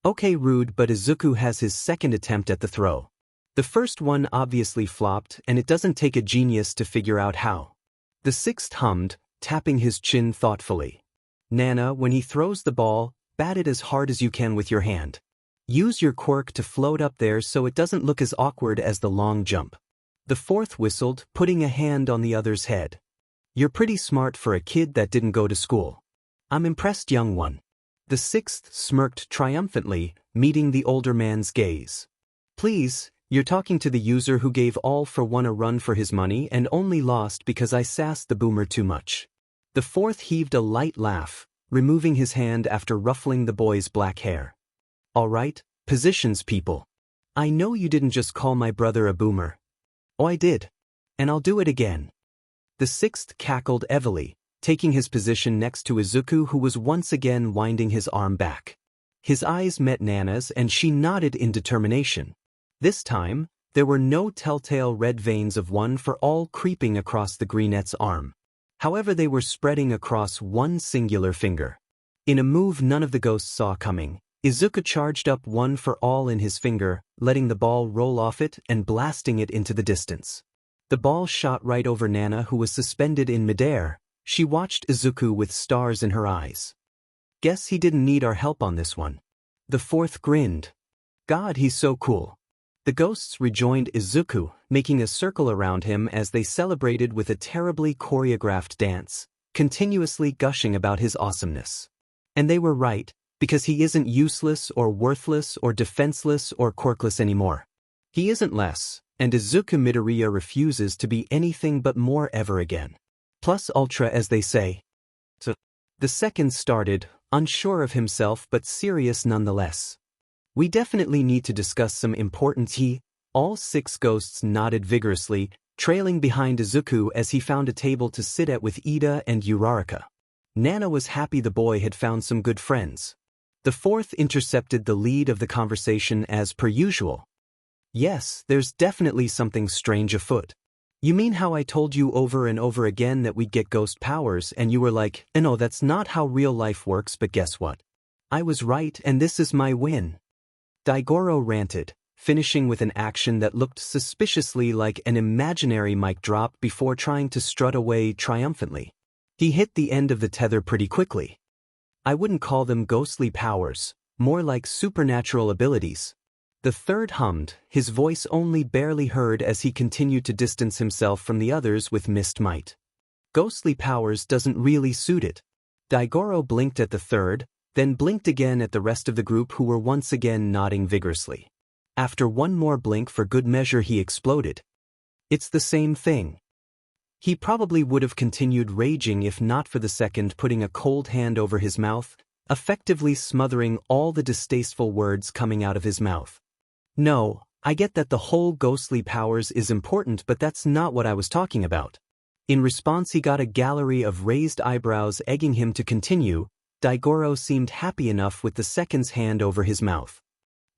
Okay, rude, but Izuku has his 2nd attempt at the throw. The 1st one obviously flopped, and it doesn't take a genius to figure out how. The 6th hummed, tapping his chin thoughtfully. Nana, when he throws the ball, bat it as hard as you can with your hand. Use your quirk to float up there so it doesn't look as awkward as the long jump. The 4th whistled, putting a hand on the other's head. You're pretty smart for a kid that didn't go to school. I'm impressed, young one. The 6th smirked triumphantly, meeting the older man's gaze. Please, you're talking to the user who gave all for one a run for his money and only lost because I sassed the boomer too much. The 4th heaved a light laugh, removing his hand after ruffling the boy's black hair. All right, positions people. I know you didn't just call my brother a boomer. Oh, I did. And I'll do it again. The 6th cackled heavily, taking his position next to Izuku, who was once again winding his arm back. His eyes met Nana's and she nodded in determination. This time, there were no telltale red veins of one for all creeping across the greenette's arm. However, they were spreading across one singular finger. In a move none of the ghosts saw coming, Izuku charged up one for all in his finger, letting the ball roll off it and blasting it into the distance. The ball shot right over Nana, who was suspended in midair. She watched Izuku with stars in her eyes. Guess he didn't need our help on this one. The fourth grinned. God, he's so cool. The ghosts rejoined Izuku, making a circle around him as they celebrated with a terribly choreographed dance, continuously gushing about his awesomeness. And they were right, because he isn't useless or worthless or defenseless or quirkless anymore. He isn't less, and Izuku Midoriya refuses to be anything but more ever again. Plus ultra, as they say. So, the second started, unsure of himself but serious nonetheless. We definitely need to discuss some important All 6 ghosts nodded vigorously, trailing behind Izuku as he found a table to sit at with Ida and Uraraka. Nana was happy the boy had found some good friends. The fourth intercepted the lead of the conversation as per usual. Yes, there's definitely something strange afoot. You mean how I told you over and over again that we'd get ghost powers and you were like, no, that's not how real life works, but guess what? I was right and this is my win. Daigoro ranted, finishing with an action that looked suspiciously like an imaginary mic drop before trying to strut away triumphantly. He hit the end of the tether pretty quickly. I wouldn't call them ghostly powers, more like supernatural abilities. The third hummed, his voice only barely heard as he continued to distance himself from the others with missed might. Ghostly powers doesn't really suit it. Daigoro blinked at the third, then blinked again at the rest of the group who were once again nodding vigorously. After one more blink for good measure he exploded. It's the same thing. He probably would have continued raging if not for the second putting a cold hand over his mouth, effectively smothering all the distasteful words coming out of his mouth. No, I get that the whole ghostly powers is important, but that's not what I was talking about. In response he got a gallery of raised eyebrows egging him to continue. Daigoro seemed happy enough with the second's hand over his mouth.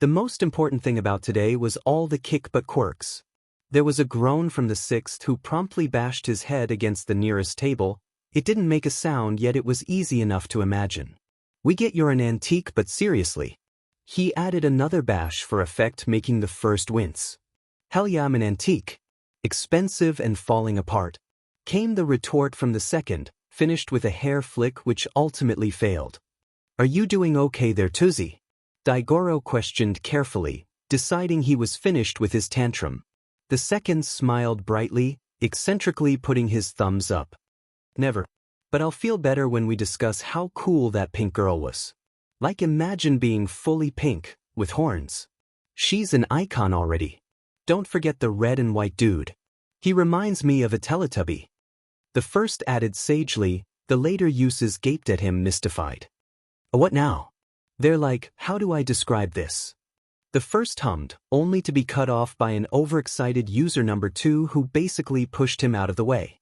The most important thing about today was all the kick butt quirks. There was a groan from the sixth who promptly bashed his head against the nearest table. It didn't make a sound, yet it was easy enough to imagine. We get you're an antique, but seriously. He added another bash for effect, making the first wince. Hell yeah, I'm an antique. Expensive and falling apart. Came the retort from the second, finished with a hair flick which ultimately failed. Are you doing okay there, 𝐀𝐮𝐬𝐴? Daigoro questioned carefully, deciding he was finished with his tantrum. The second smiled brightly, eccentrically putting his thumbs up. Never. But I'll feel better when we discuss how cool that pink girl was. Like, imagine being fully pink, with horns. She's an icon already. Don't forget the red and white dude. He reminds me of a Teletubby. The first added sagely, the later uses gaped at him mystified. What now? They're like, how do I describe this? The first hummed, only to be cut off by an overexcited user number 2 who basically pushed him out of the way.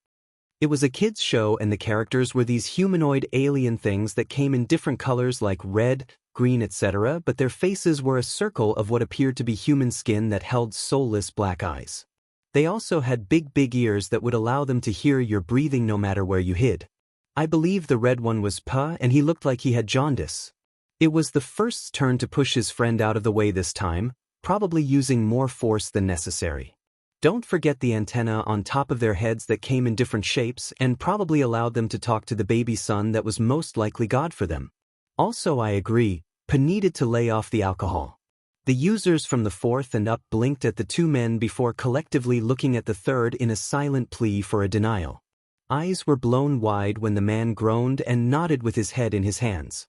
It was a kids' show and the characters were these humanoid alien things that came in different colors like red, green, etc., but their faces were a circle of what appeared to be human skin that held soulless black eyes. They also had big ears that would allow them to hear your breathing no matter where you hid. I believe the red one was Pa, and he looked like he had jaundice. It was the first's turn to push his friend out of the way this time, probably using more force than necessary. Don't forget the antenna on top of their heads that came in different shapes and probably allowed them to talk to the baby son that was most likely God for them. Also, I agree, Pa needed to lay off the alcohol. The users from the fourth and up blinked at the two men before collectively looking at the third in a silent plea for a denial. Eyes were blown wide when the man groaned and nodded with his head in his hands.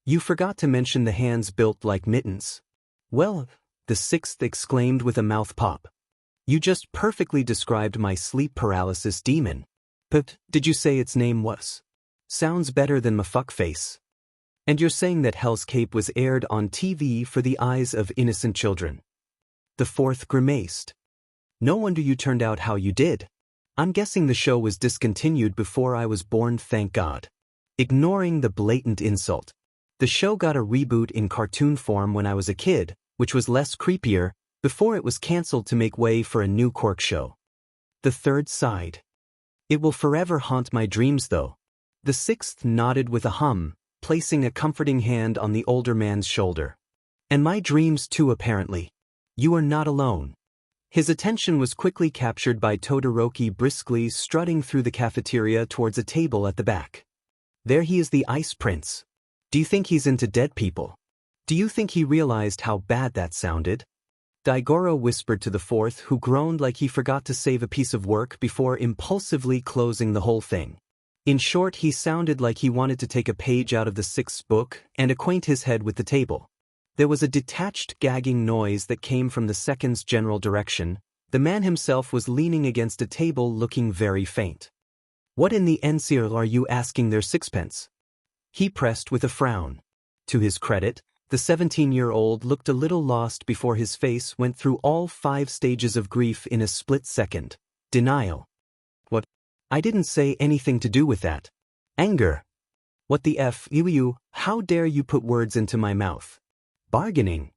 You forgot to mention the hands built like mittens. Well, the sixth exclaimed with a mouth pop. You just perfectly described my sleep paralysis demon. But did you say its name was? Sounds better than my fuckface. And you're saying that Hell's Cape was aired on TV for the eyes of innocent children. The fourth grimaced. No wonder you turned out how you did. I'm guessing the show was discontinued before I was born, thank God. Ignoring the blatant insult. The show got a reboot in cartoon form when I was a kid, which was less creepier, before it was cancelled to make way for a new quirk show. The third sighed. It will forever haunt my dreams though. The sixth nodded with a hum, placing a comforting hand on the older man's shoulder. And my dreams too apparently. You are not alone. His attention was quickly captured by Todoroki briskly strutting through the cafeteria towards a table at the back. There he is, the Ice Prince. Do you think he's into dead people? Do you think he realized how bad that sounded? 𝐻𝐼goro whispered to the fourth, who groaned like he forgot to save a piece of work before impulsively closing the whole thing. In short, he sounded like he wanted to take a page out of the sixth book and acquaint his head with the table. There was a detached gagging noise that came from the second's general direction. The man himself was leaning against a table looking very faint. What in the 𝐴𝐵𝐶𝐿 are you asking their sixpence? He pressed with a frown. To his credit, the 17-year-old looked a little lost before his face went through all 5 stages of grief in a split second. Denial. What? I didn't say anything to do with that. Anger. What the F, you, how dare you put words into my mouth? Bargaining.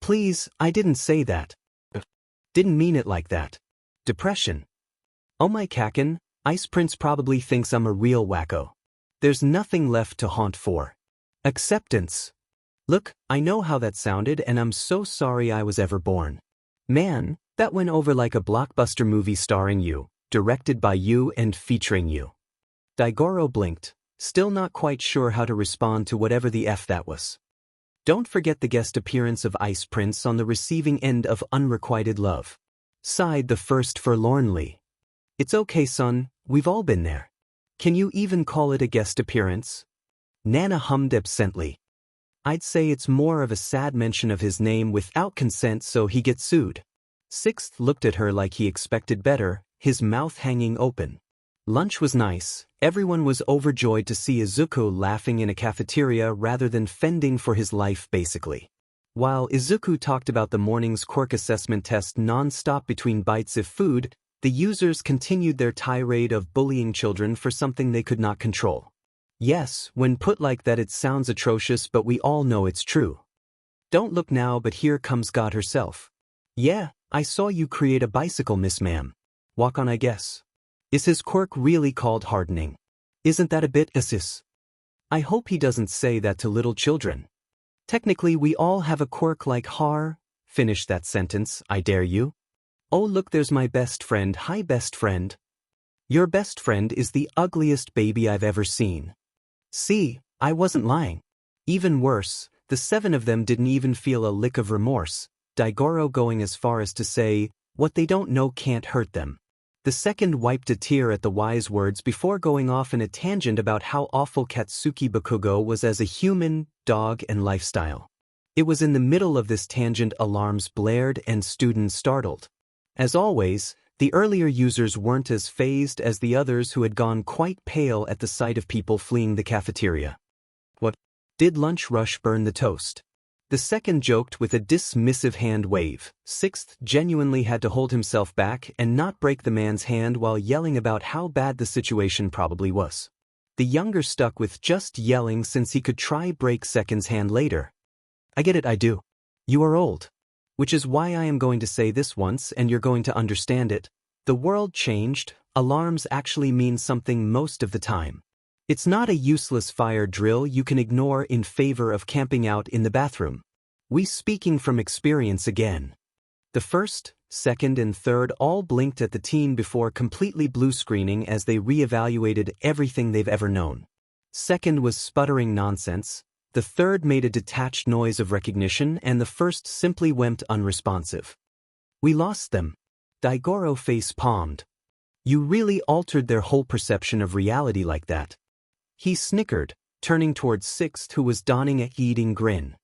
Please, I didn't say that. Didn't mean it like that. Depression. Oh my Kakin, Ice Prince probably thinks I'm a real wacko. There's nothing left to haunt for. Acceptance. Look, I know how that sounded and I'm so sorry I was ever born. Man, that went over like a blockbuster movie starring you, directed by you and featuring you. 𝐻𝐼goro blinked, still not quite sure how to respond to whatever the F that was. Don't forget the guest appearance of Ice Prince on the receiving end of unrequited love. Sighed the first forlornly. It's okay, son, we've all been there. Can you even call it a guest appearance? Nana hummed absently. I'd say it's more of a sad mention of his name without consent so he gets sued. Sixth looked at her like he expected better, his mouth hanging open. Lunch was nice. Everyone was overjoyed to see Izuku laughing in a cafeteria rather than fending for his life basically. While Izuku talked about the morning's quirk assessment test non-stop between bites of food, the users continued their tirade of bullying children for something they could not control. Yes, when put like that it sounds atrocious, but we all know it's true. Don't look now, but here comes God herself. Yeah, I saw you create a bicycle, Miss Ma'am. Walk on, I guess. Is his quirk really called hardening? Isn't that a bit sis? I hope he doesn't say that to little children. Technically we all have a quirk like har. Finish that sentence, I dare you. Oh look, there's my best friend. Hi best friend. Your best friend is the ugliest baby I've ever seen. See, I wasn't lying. Even worse, the 7 of them didn't even feel a lick of remorse, 𝐻𝐼goro going as far as to say, what they don't know can't hurt them. The second wiped a tear at the wise words before going off in a tangent about how awful 𝐀𝐮𝐭𝐡𝐨𝐫 was as a human, dog and lifestyle. It was in the middle of this tangent alarms blared and students startled. As always, the earlier users weren't as fazed as the others who had gone quite pale at the sight of people fleeing the cafeteria. What? Did lunch rush burn the toast? The second joked with a dismissive hand wave. Sixth genuinely had to hold himself back and not break the man's hand while yelling about how bad the situation probably was. The younger stuck with just yelling since he could try break second's hand later. I get it, I do. You are old. Which is why I am going to say this once and you're going to understand it. The world changed. Alarms actually mean something most of the time. It's not a useless fire drill you can ignore in favor of camping out in the bathroom. We speaking from experience again. The first, second and third all blinked at the teen before completely blue screening as they re-evaluated everything they've ever known. Second was sputtering nonsense. The third made a detached noise of recognition and the first simply went unresponsive. We lost them. 𝐻𝐼goro face palmed. You really altered their whole perception of reality like that. He snickered, turning towards Sixth who was donning a eating grin.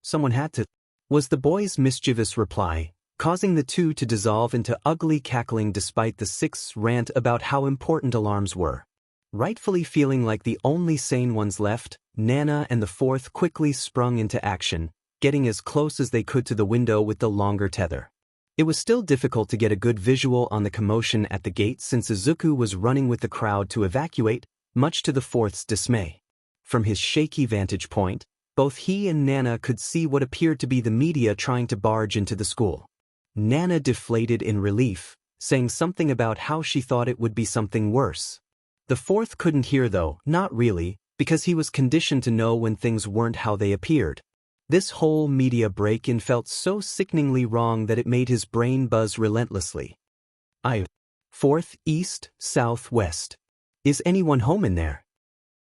Someone had to, was the boy's mischievous reply, causing the two to dissolve into ugly cackling despite the Sixth's rant about how important alarms were. Rightfully feeling like the only sane ones left, Nana and the fourth quickly sprung into action, getting as close as they could to the window with the longer tether. It was still difficult to get a good visual on the commotion at the gate since Izuku was running with the crowd to evacuate, much to the fourth's dismay. From his shaky vantage point, Both he and Nana could see what appeared to be the media trying to barge into the school. Nana deflated in relief, saying something about how she thought it would be something worse. The fourth couldn't hear though, not really, because he was conditioned to know when things weren't how they appeared. This whole media break-in felt so sickeningly wrong that it made his brain buzz relentlessly. Fourth, east, south, west. Is anyone home in there?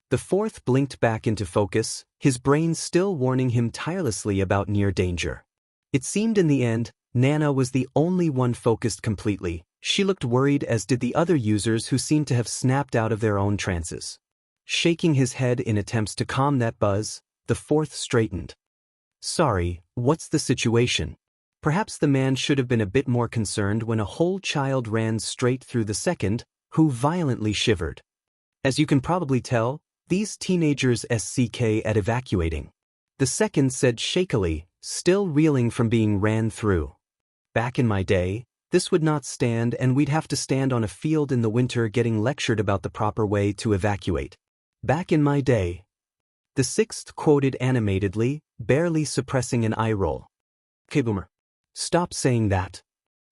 The fourth blinked back into focus, his brain still warning him tirelessly about near danger. It seemed in the end, Nana was the only one focused completely. She looked worried, as did the other users who seemed to have snapped out of their own trances. Shaking his head in attempts to calm that buzz, the fourth straightened. Sorry, what's the situation? Perhaps the man should have been a bit more concerned when a whole child ran straight through the second, who violently shivered. As you can probably tell, these teenagers SCK at evacuating. The second said shakily, still reeling from being ran through. Back in my day, this would not stand, and we'd have to stand on a field in the winter getting lectured about the proper way to evacuate. Back in my day. The sixth quoted animatedly, barely suppressing an eye roll. K-boomer. Stop saying that.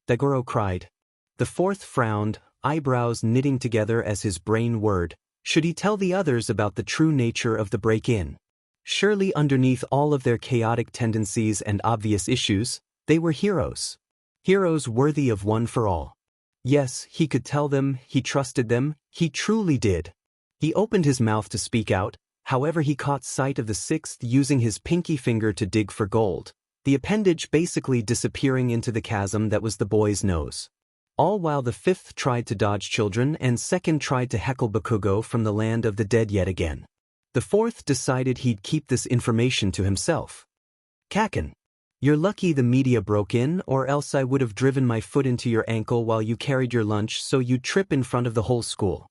Dagoro cried. The fourth frowned, eyebrows knitting together as his brain whirred. Should he tell the others about the true nature of the break-in? Surely underneath all of their chaotic tendencies and obvious issues, they were heroes. Heroes worthy of one for all. Yes, he could tell them, he trusted them, he truly did. He opened his mouth to speak out, however he caught sight of the sixth using his pinky finger to dig for gold, the appendage basically disappearing into the chasm that was the boy's nose. All while the fifth tried to dodge children and second tried to heckle Bakugo from the land of the dead yet again. The fourth decided he'd keep this information to himself. Kaken. You're lucky the media broke in, or else I would have driven my foot into your ankle while you carried your lunch so you'd trip in front of the whole school.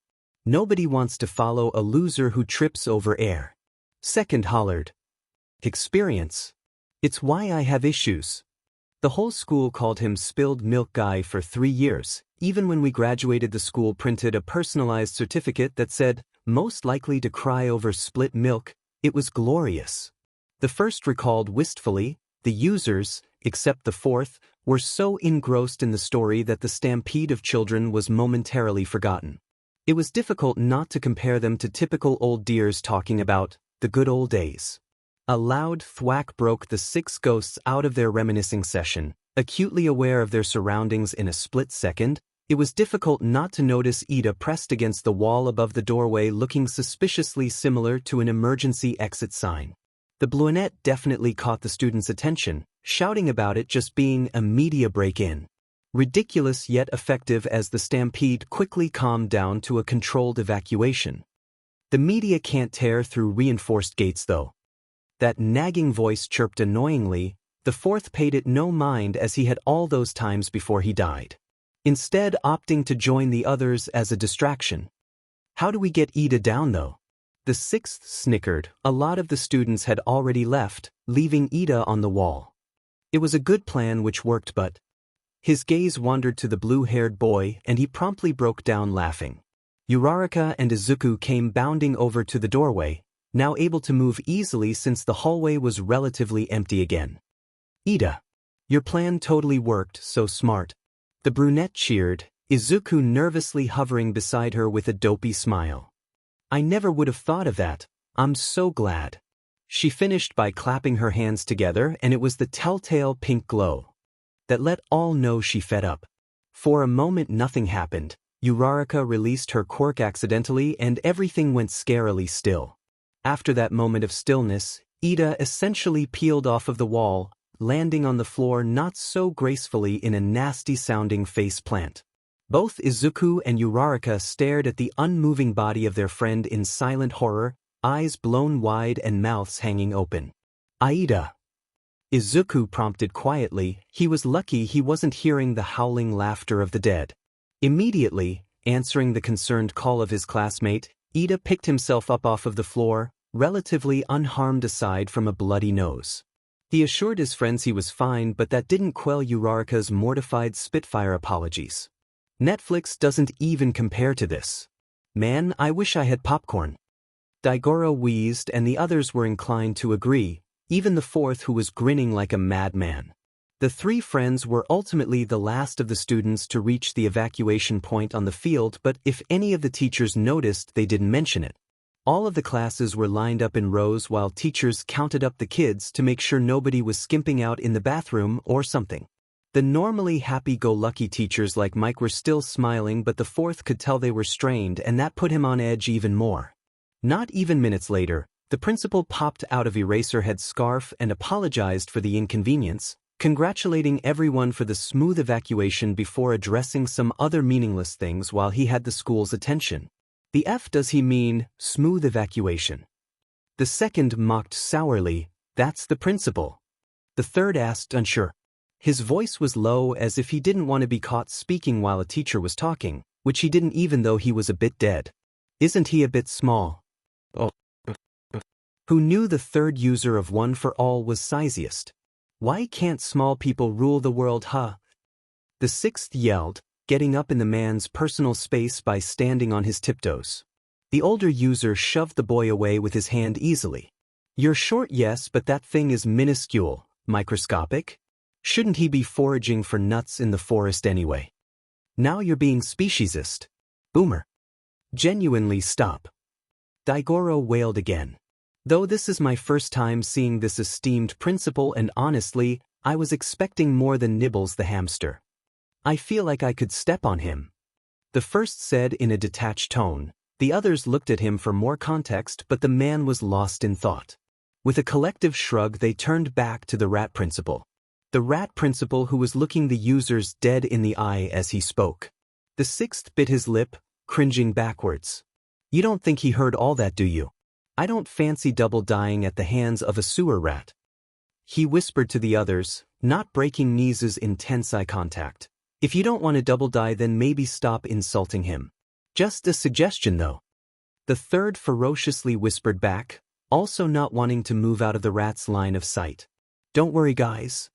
Nobody wants to follow a loser who trips over air. Second hollered. Experience. It's why I have issues. The whole school called him Spilled Milk Guy for 3 years. Even when we graduated, the school printed a personalized certificate that said, most likely to cry over split milk. It was glorious. The first recalled wistfully, the users, except the fourth, were so engrossed in the story that the stampede of children was momentarily forgotten. It was difficult not to compare them to typical old dears talking about the good old days. A loud thwack broke the 6 ghosts out of their reminiscing session. Acutely aware of their surroundings in a split second, it was difficult not to notice Ida pressed against the wall above the doorway, looking suspiciously similar to an emergency exit sign. The brunette definitely caught the students' attention, shouting about it just being a media break-in. Ridiculous yet effective as the stampede quickly calmed down to a controlled evacuation. The media can't tear through reinforced gates though. That nagging voice chirped annoyingly. The fourth paid it no mind, as he had all those times before he died. Instead opting to join the others as a distraction. How do we get Ida down though? The sixth snickered. A lot of the students had already left, leaving Ida on the wall. It was a good plan which worked, but his gaze wandered to the blue-haired boy and he promptly broke down laughing. Uraraka and Izuku came bounding over to the doorway, now able to move easily since the hallway was relatively empty again. Ida. Your plan totally worked, so smart. The brunette cheered, Izuku nervously hovering beside her with a dopey smile. I never would have thought of that. I'm so glad. She finished by clapping her hands together, and it was the telltale pink glow that let all know she fed up. For a moment nothing happened. Uraraka released her quirk accidentally and everything went scarily still. After that moment of stillness, Ida essentially peeled off of the wall, landing on the floor not so gracefully in a nasty-sounding face plant. Both Izuku and Uraraka stared at the unmoving body of their friend in silent horror, eyes blown wide and mouths hanging open. Aida. Izuku prompted quietly. He was lucky he wasn't hearing the howling laughter of the dead. Immediately, answering the concerned call of his classmate, Ida picked himself up off of the floor, relatively unharmed aside from a bloody nose. He assured his friends he was fine, but that didn't quell Uraraka's mortified Spitfire apologies. Netflix doesn't even compare to this. Man, I wish I had popcorn. 𝐻𝐼𝐻𝐿 wheezed and the others were inclined to agree, even the fourth who was grinning like a madman. The three friends were ultimately the last of the students to reach the evacuation point on the field, but if any of the teachers noticed, they didn't mention it. All of the classes were lined up in rows while teachers counted up the kids to make sure nobody was skimping out in the bathroom or something. The normally happy-go-lucky teachers like Mike were still smiling, but the fourth could tell they were strained, and that put him on edge even more. Not even minutes later, the principal popped out of Eraserhead's scarf and apologized for the inconvenience, congratulating everyone for the smooth evacuation before addressing some other meaningless things while he had the school's attention. The F does he mean smooth evacuation? The second mocked sourly, "That's the principal." The third asked, unsure. His voice was low, as if he didn't want to be caught speaking while a teacher was talking, which he didn't even though he was a bit dead. "Isn't he a bit small?" Oh. Who knew the third user of One for All was 𝐶𝐮𝐴ce? "Why can't small people rule the world, huh?" The sixth yelled, getting up in the man's personal space by standing on his tiptoes. The older user shoved the boy away with his hand easily. "You're short, yes, but that thing is minuscule, microscopic. Shouldn't he be foraging for nuts in the forest anyway? Now you're being speciesist. Boomer. Genuinely stop." 𝐻𝐼𝐻𝐿 wailed again. "Though this is my first time seeing this esteemed principal, and honestly, I was expecting more than Nibbles the hamster. I feel like I could step on him." The first said in a detached tone. The others looked at him for more context, but the man was lost in thought. With a collective shrug, they turned back to the rat principal. The rat principal who was looking the users dead in the eye as he spoke. The sixth bit his lip, cringing backwards. "You don't think he heard all that, do you? I don't fancy double dying at the hands of a sewer rat." He whispered to the others, not breaking Nizu's intense eye contact. "If you don't want to double die, then maybe stop insulting him. Just a suggestion, though." The third ferociously whispered back, also not wanting to move out of the rat's line of sight. "Don't worry, guys."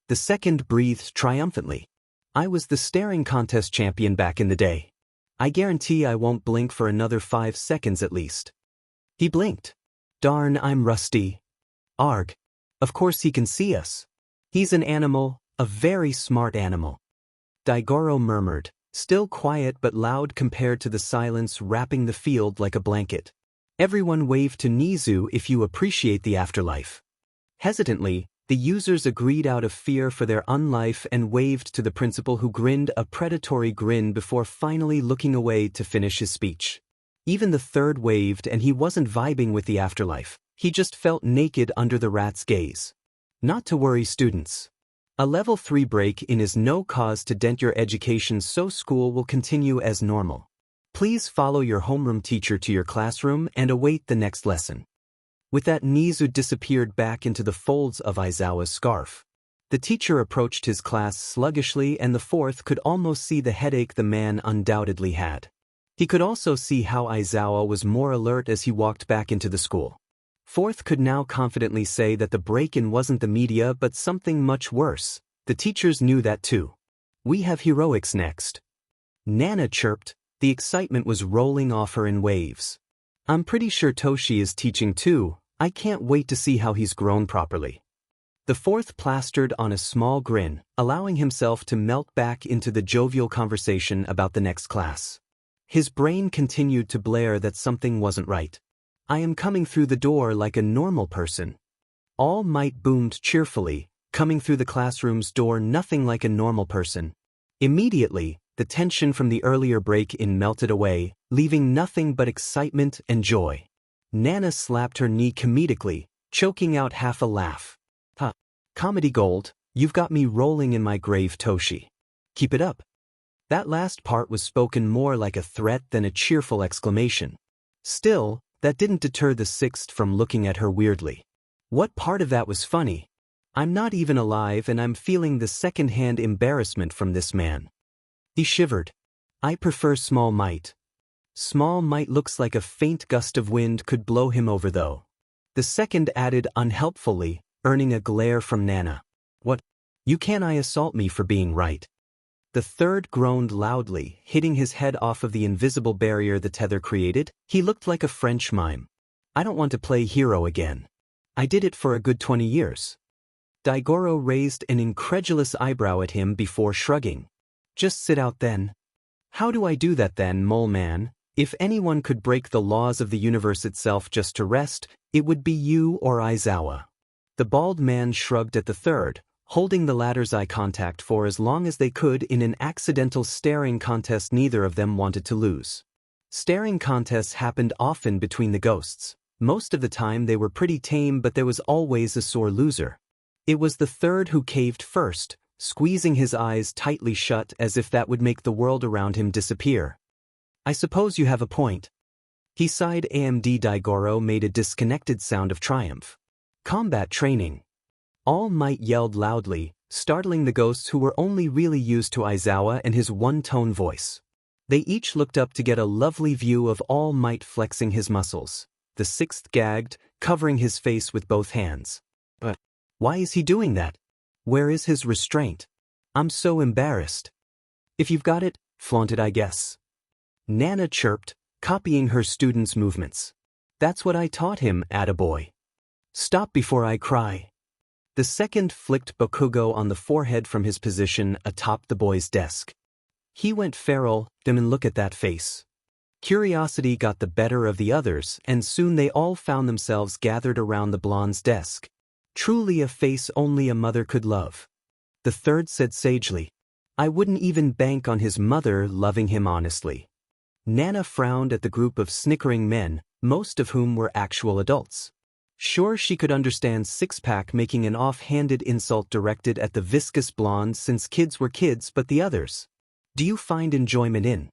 The second breathed triumphantly. "I was the staring contest champion back in the day. I guarantee I won't blink for another 5 seconds at least." He blinked. "Darn, I'm rusty. Arg. Of course he can see us. He's an animal, a very smart animal." 𝐻𝐼𝐻𝐿 murmured, still quiet but loud compared to the silence wrapping the field like a blanket. "Everyone wave to Nizu if you appreciate the afterlife." Hesitantly, the users agreed out of fear for their unlife and waved to the principal, who grinned a predatory grin before finally looking away to finish his speech. Even the third waved, and he wasn't vibing with the afterlife. He just felt naked under the rat's gaze. "Not to worry, students. A level 3 break-in is no cause to dent your education, so school will continue as normal. Please follow your homeroom teacher to your classroom and await the next lesson." With that, Nizu disappeared back into the folds of Aizawa's scarf. The teacher approached his class sluggishly, and the fourth could almost see the headache the man undoubtedly had. He could also see how Aizawa was more alert as he walked back into the school. Fourth could now confidently say that the break-in wasn't the media but something much worse. The teachers knew that too. "We have heroics next." Nana chirped. The excitement was rolling off her in waves. "I'm pretty sure Toshi is teaching too. I can't wait to see how he's grown properly." The fourth plastered on a small grin, allowing himself to melt back into the jovial conversation about the next class. His brain continued to blare that something wasn't right. "I am coming through the door like a normal person." All Might boomed cheerfully, coming through the classroom's door nothing like a normal person. Immediately, the tension from the earlier break-in melted away, leaving nothing but excitement and joy. Nana slapped her knee comedically, choking out half a laugh. "Ha! Comedy gold, you've got me rolling in my grave, Toshi. Keep it up." That last part was spoken more like a threat than a cheerful exclamation. Still, that didn't deter the sixth from looking at her weirdly. What part of that was funny? "I'm not even alive and I'm feeling the second-hand embarrassment from this man." He shivered. "I prefer Small Might. Small Might looks like a faint gust of wind could blow him over though." The second added unhelpfully, earning a glare from Nana. "What? You can't assault me for being right." The third groaned loudly, hitting his head off of the invisible barrier the tether created. He looked like a French mime. I don't want to play hero again. I did it for a good 20 years. 𝐻𝐻𝐽𝐻 raised an incredulous eyebrow at him before shrugging. Just sit out then. How do I do that then, mole man? If anyone could break the laws of the universe itself just to rest, it would be you or Izuku. The bald man shrugged at the third, holding the latter's eye contact for as long as they could in an accidental staring contest neither of them wanted to lose. Staring contests happened often between the ghosts. Most of the time they were pretty tame, but there was always a sore loser. It was the third who caved first, squeezing his eyes tightly shut as if that would make the world around him disappear. I suppose you have a point. He sighed. 𝐻𝐻𝐽𝐻 made a disconnected sound of triumph. Combat training. All Might yelled loudly, startling the ghosts who were only really used to Izuku and his one-tone voice. They each looked up to get a lovely view of All Might flexing his muscles. The sixth gagged, covering his face with both hands. But why is he doing that? Where is his restraint? I'm so embarrassed. If you've got it, flaunt it, I guess. Nana chirped, copying her students' movements. That's what I taught him, attaboy. Stop before I cry. The second flicked Bakugo on the forehead from his position atop the boy's desk. He went feral. And look at that face. Curiosity got the better of the others, and soon they all found themselves gathered around the blonde's desk. Truly a face only a mother could love. The third said sagely, I wouldn't even bank on his mother loving him honestly. Nana frowned at the group of snickering men, most of whom were actual adults. Sure, she could understand Six-Pack making an off-handed insult directed at the viscous blonde since kids were kids, but the others. Do you find enjoyment in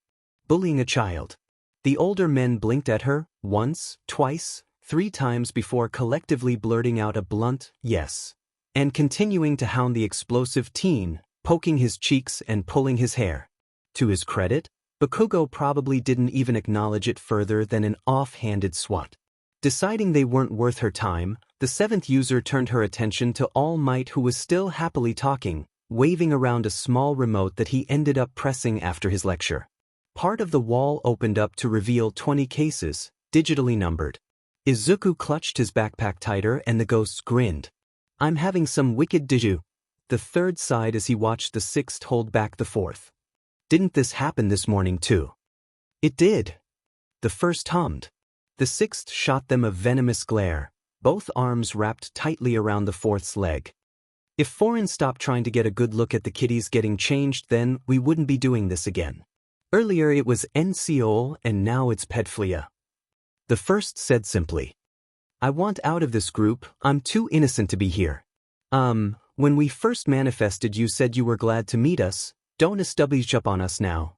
bullying a child? The older men blinked at her, once, twice, 3 times before collectively blurting out a blunt yes, and continuing to hound the explosive teen, poking his cheeks and pulling his hair. To his credit, Bakugo probably didn't even acknowledge it further than an off-handed swat. Deciding they weren't worth her time, the seventh user turned her attention to All Might, who was still happily talking, waving around a small remote that he ended up pressing after his lecture. Part of the wall opened up to reveal 20 cases, digitally numbered. Izuku clutched his backpack tighter and the ghosts grinned. I'm having some wicked diju. The third sighed as he watched the sixth hold back the fourth. Didn't this happen this morning too? It did. The first hummed. The sixth shot them a venomous glare, both arms wrapped tightly around the fourth's leg. If foreign stopped trying to get a good look at the kitties getting changed, then we wouldn't be doing this again. Earlier it was 𝐴𝐻𝐻𝐿 and now it's pedophilia. The first said simply. I want out of this group, I'm too innocent to be here. When we first manifested you said you were glad to meet us, don't establish up on us now.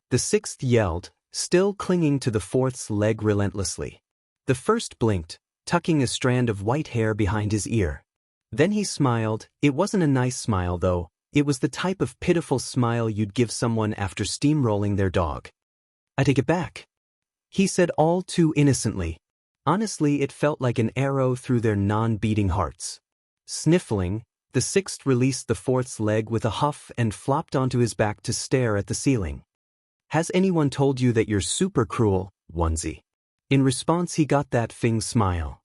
The sixth yelled, still clinging to the fourth's leg relentlessly. The first blinked, tucking a strand of white hair behind his ear. Then he smiled. It wasn't a nice smile though, it was the type of pitiful smile you'd give someone after steamrolling their dog. I take it back. He said all too innocently. Honestly, it felt like an arrow through their non-beating hearts. Sniffling, the sixth released the fourth's leg with a huff and flopped onto his back to stare at the ceiling. Has anyone told you that you're super cruel, 𝐻𝐻𝐽𝐻? In response he got that Fing smile.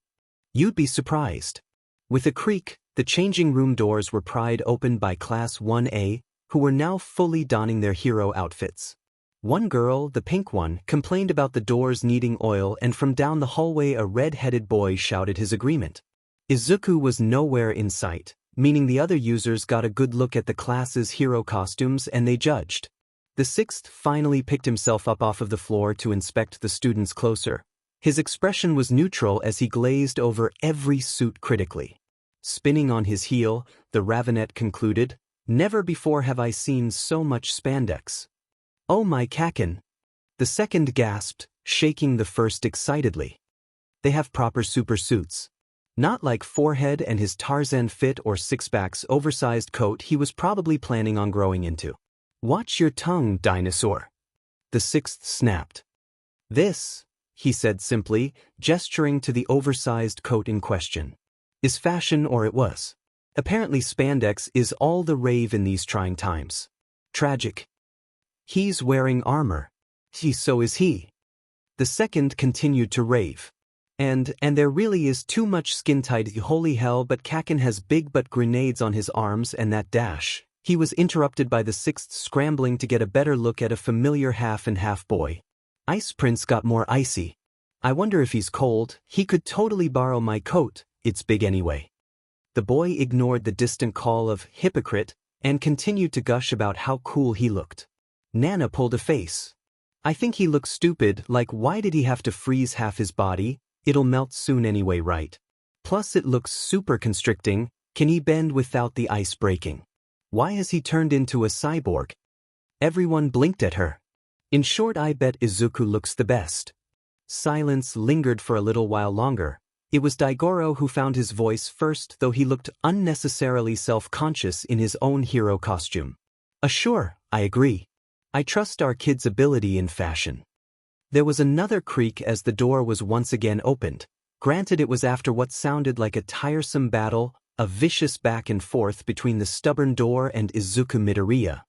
You'd be surprised. With a creak, the changing room doors were pried open by Class 1A, who were now fully donning their hero outfits. One girl, the pink one, complained about the doors needing oil, and from down the hallway a red-headed boy shouted his agreement. Izuku was nowhere in sight, meaning the other users got a good look at the class's hero costumes and they judged. The sixth finally picked himself up off of the floor to inspect the students closer. His expression was neutral as he glazed over every suit critically. Spinning on his heel, the Ravenet concluded, Never before have I seen so much spandex. Oh my Kakin! The second gasped, shaking the first excitedly. They have proper super suits. Not like Forehead and his Tarzan fit or Six-Pack's oversized coat he was probably planning on growing into. Watch your tongue, dinosaur. The sixth snapped. This, he said simply, gesturing to the oversized coat in question, is fashion, or it was. Apparently spandex is all the rave in these trying times. Tragic. He's wearing armor. So is he. The second continued to rave. And there really is too much skin tight, holy hell, but 𝐀𝐮𝐭𝐡𝐨𝐫 has big butt grenades on his arms and that dash. He was interrupted by the sixth scrambling to get a better look at a familiar half-and-half boy. Ice Prince got more icy. I wonder if he's cold. He could totally borrow my coat, it's big anyway. The boy ignored the distant call of hypocrite and continued to gush about how cool he looked. Nana pulled a face. I think he looks stupid, like why did he have to freeze half his body? It'll melt soon anyway, right? Plus it looks super constricting. Can he bend without the ice breaking? Why has he turned into a cyborg? Everyone blinked at her. In short, I bet Izuku looks the best. Silence lingered for a little while longer. It was Daigoro who found his voice first, though he looked unnecessarily self-conscious in his own hero costume. Sure, I agree. I trust our kid's ability in fashion. There was another creak as the door was once again opened. Granted, it was after what sounded like a tiresome battle, a vicious back and forth between the stubborn door and Izuku Midoriya.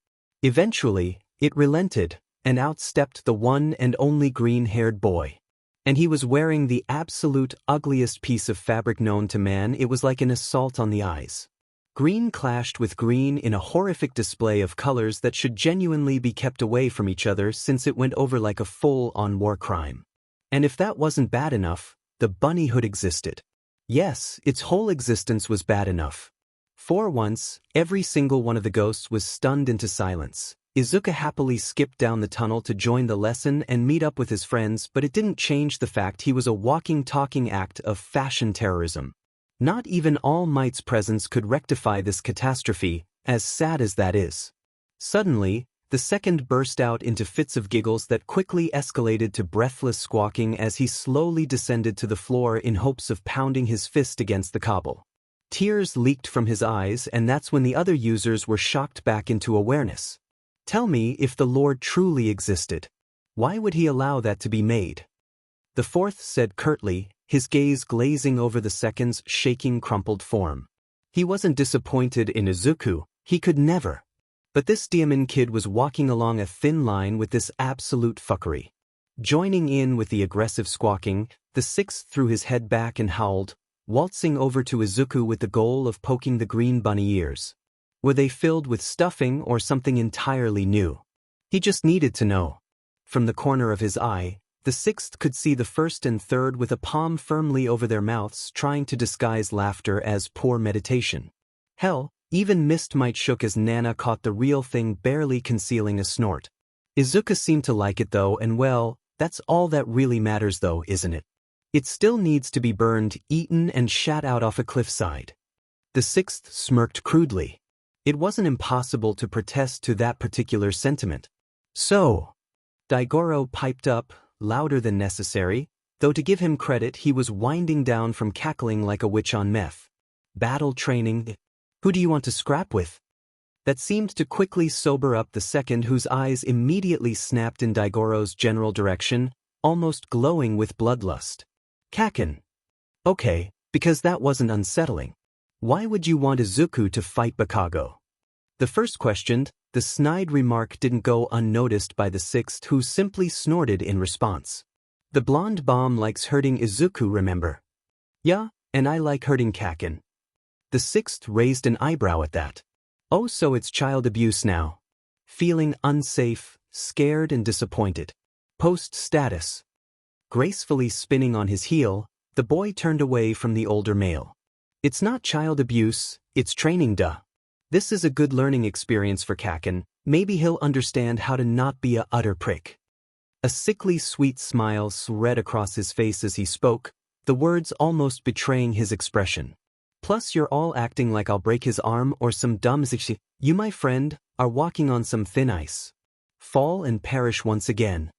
Eventually, it relented, and out stepped the one and only green-haired boy. And he was wearing the absolute ugliest piece of fabric known to man. It was like an assault on the eyes. Green clashed with green in a horrific display of colors that should genuinely be kept away from each other, since it went over like a full-on war crime. And if that wasn't bad enough, the bunny hood existed. Yes, its whole existence was bad enough. For once, every single one of the ghosts was stunned into silence. Izuku happily skipped down the tunnel to join the lesson and meet up with his friends, but it didn't change the fact he was a walking, talking act of fashion terrorism. Not even All Might's presence could rectify this catastrophe, as sad as that is. Suddenly, the second burst out into fits of giggles that quickly escalated to breathless squawking as he slowly descended to the floor in hopes of pounding his fist against the cobble. Tears leaked from his eyes, and that's when the other users were shocked back into awareness. Tell me, if the Lord truly existed, why would he allow that to be made? The fourth said curtly, his gaze glazing over the second's shaking, crumpled form. He wasn't disappointed in Izuku, he could never. But this demon kid was walking along a thin line with this absolute fuckery. Joining in with the aggressive squawking, the sixth threw his head back and howled, waltzing over to Izuku with the goal of poking the green bunny ears. Were they filled with stuffing or something entirely new? He just needed to know. From the corner of his eye, the sixth could see the first and third with a palm firmly over their mouths, trying to disguise laughter as poor meditation. Hell, even Mist Might shook as Nana caught the real thing, barely concealing a snort. Izuku seemed to like it though, and well, that's all that really matters though, isn't it? It still needs to be burned, eaten, and shat out off a cliffside. The sixth smirked crudely. It wasn't impossible to protest to that particular sentiment. So, Daigoro piped up, louder than necessary, though to give him credit he was winding down from cackling like a witch on meth. Battle training? Who do you want to scrap with? That seemed to quickly sober up the second, whose eyes immediately snapped in Daigoro's general direction, almost glowing with bloodlust. 𝐀𝐮𝐭𝐡𝐨𝐫. Okay, because that wasn't unsettling. Why would you want Izuku to fight 𝐒𝐵𝐾𝐲? The first questioned, the snide remark didn't go unnoticed by the sixth, who simply snorted in response. The blonde bomb likes hurting Izuku, remember? Yeah, and I like hurting 𝐀𝐮𝐭𝐡𝐨𝐵. The sixth raised an eyebrow at that. Oh, so it's child abuse now. Feeling unsafe, scared and disappointed. Post status. Gracefully spinning on his heel, the boy turned away from the older male. It's not child abuse, it's training, duh. This is a good learning experience for 𝐀𝐮𝐭𝐡𝐨𝐵. Maybe he'll understand how to not be a utter prick. A sickly sweet smile spread across his face as he spoke, the words almost betraying his expression. Plus you're all acting like I'll break his arm or some dumb shit. You, my friend, are walking on some thin ice. Fall and perish once again.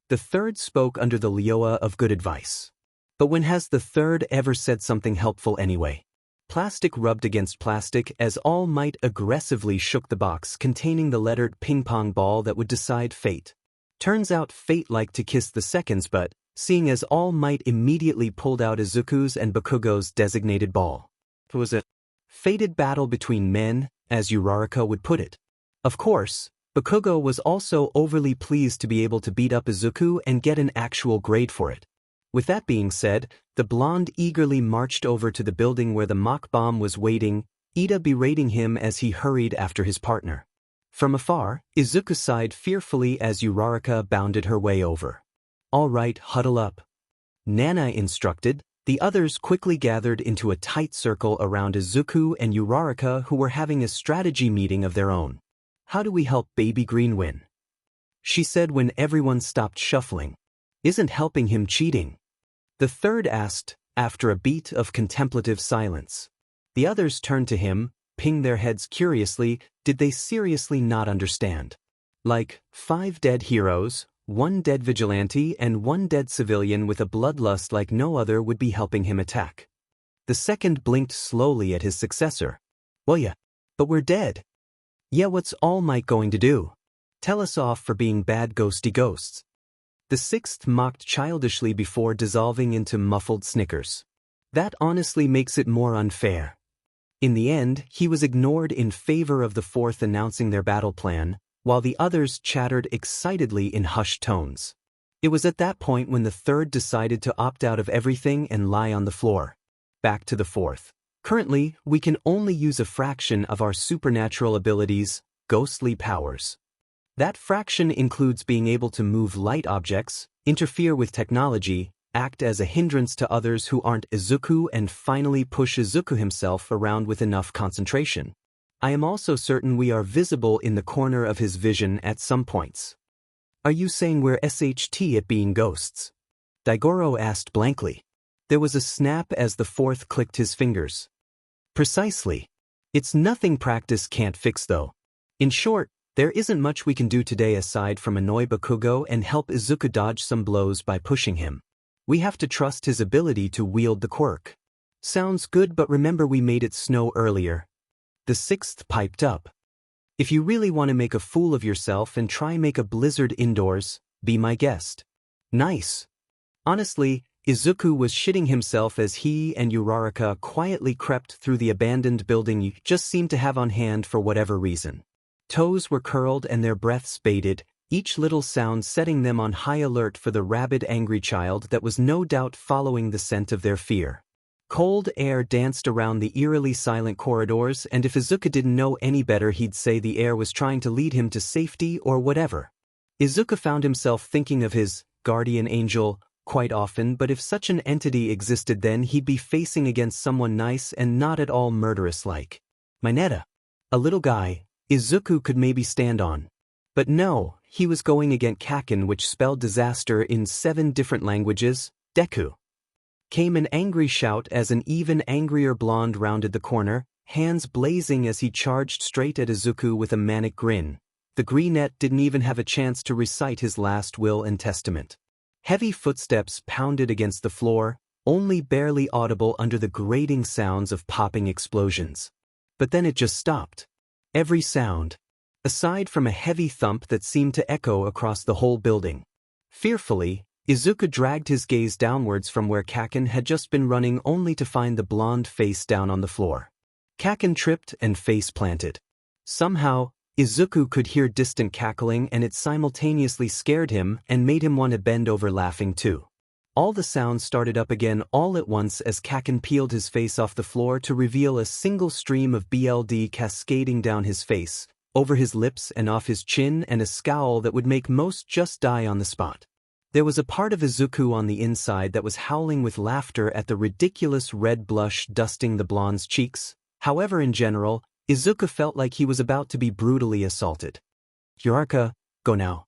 The third spoke under the 𝐴𝐿𝐴 of good advice. But when has the third ever said something helpful anyway? Plastic rubbed against plastic as All Might aggressively shook the box containing the lettered ping-pong ball that would decide fate. Turns out fate liked to kiss the seconds, but, seeing as All Might immediately pulled out Izuku's and 𝐵𝐾𝐲's designated ball. It was a fated battle between men, as Uraraka would put it. Of course, 𝐵𝐾𝐲 was also overly pleased to be able to beat up Izuku and get an actual grade for it. With that being said, the blonde eagerly marched over to the building where the mock bomb was waiting, Ida berating him as he hurried after his partner. From afar, Izuku sighed fearfully as Uraraka bounded her way over. "All right, huddle up," Nana instructed. The others quickly gathered into a tight circle around Izuku and Uraraka, who were having a strategy meeting of their own. "How do we help Baby Green win?" she said when everyone stopped shuffling. "Isn't helping him cheating?" the third asked, after a beat of contemplative silence. The others turned to him, pinged their heads curiously. Did they seriously not understand? Like, 5 dead heroes, 1 dead vigilante and 1 dead civilian with a bloodlust like no other would be helping him attack. The second blinked slowly at his successor. "Well yeah, but we're dead." "Yeah, what's All Might going to do? Tell us off for being bad ghosty ghosts." The sixth mocked childishly before dissolving into muffled snickers. "That honestly makes it more unfair." In the end, he was ignored in favor of the fourth announcing their battle plan, while the others chattered excitedly in hushed tones. It was at that point when the third decided to opt out of everything and lie on the floor. Back to the fourth. "Currently, we can only use a fraction of our supernatural abilities, ghostly powers. That fraction includes being able to move light objects, interfere with technology, act as a hindrance to others who aren't Izuku, and finally push Izuku himself around with enough concentration. I am also certain we are visible in the corner of his vision at some points." "Are you saying we're SHT at being ghosts?" Daigoro asked blankly. There was a snap as the fourth clicked his fingers. "Precisely. It's nothing practice can't fix though. In short, there isn't much we can do today aside from annoy Bakugo and help Izuku dodge some blows by pushing him. We have to trust his ability to wield the quirk." "Sounds good, but remember we made it snow earlier." The sixth piped up. "If you really want to make a fool of yourself and try make a blizzard indoors, be my guest." "Nice." Honestly, Izuku was shitting himself as he and Uraraka quietly crept through the abandoned building you just seemed to have on hand for whatever reason. Toes were curled and their breaths bated, each little sound setting them on high alert for the rabid angry child that was no doubt following the scent of their fear. Cold air danced around the eerily silent corridors, and if Izuku didn't know any better he'd say the air was trying to lead him to safety or whatever. Izuku found himself thinking of his guardian angel quite often, but if such an entity existed then he'd be facing against someone nice and not at all murderous-like. Mineta. A little guy Izuku could maybe stand on. But no, he was going against 𝐀𝐮𝐭𝐡𝐨𝐫 which spelled disaster in 7 different languages, Deku. Came an angry shout as an even angrier blonde rounded the corner, hands blazing as he charged straight at Izuku with a manic grin. The greenette didn't even have a chance to recite his last will and testament. Heavy footsteps pounded against the floor, only barely audible under the grating sounds of popping explosions. But then it just stopped. Every sound, aside from a heavy thump that seemed to echo across the whole building. Fearfully, Izuku dragged his gaze downwards from where 𝐀𝐮𝐭𝐡𝐨𝐫 had just been running only to find the blonde face down on the floor. 𝐀𝐮𝐭𝐡𝐨𝐫 tripped and face planted. Somehow, Izuku could hear distant cackling and it simultaneously scared him and made him want to bend over laughing too. All the sounds started up again all at once as 𝐀𝐮𝐭𝐡𝐨𝐫 peeled his face off the floor to reveal a single stream of blood cascading down his face, over his lips and off his chin, and a scowl that would make most just die on the spot. There was a part of Izuku on the inside that was howling with laughter at the ridiculous red blush dusting the blonde's cheeks. However, in general, Izuku felt like he was about to be brutally assaulted. "Uraraka, go now,"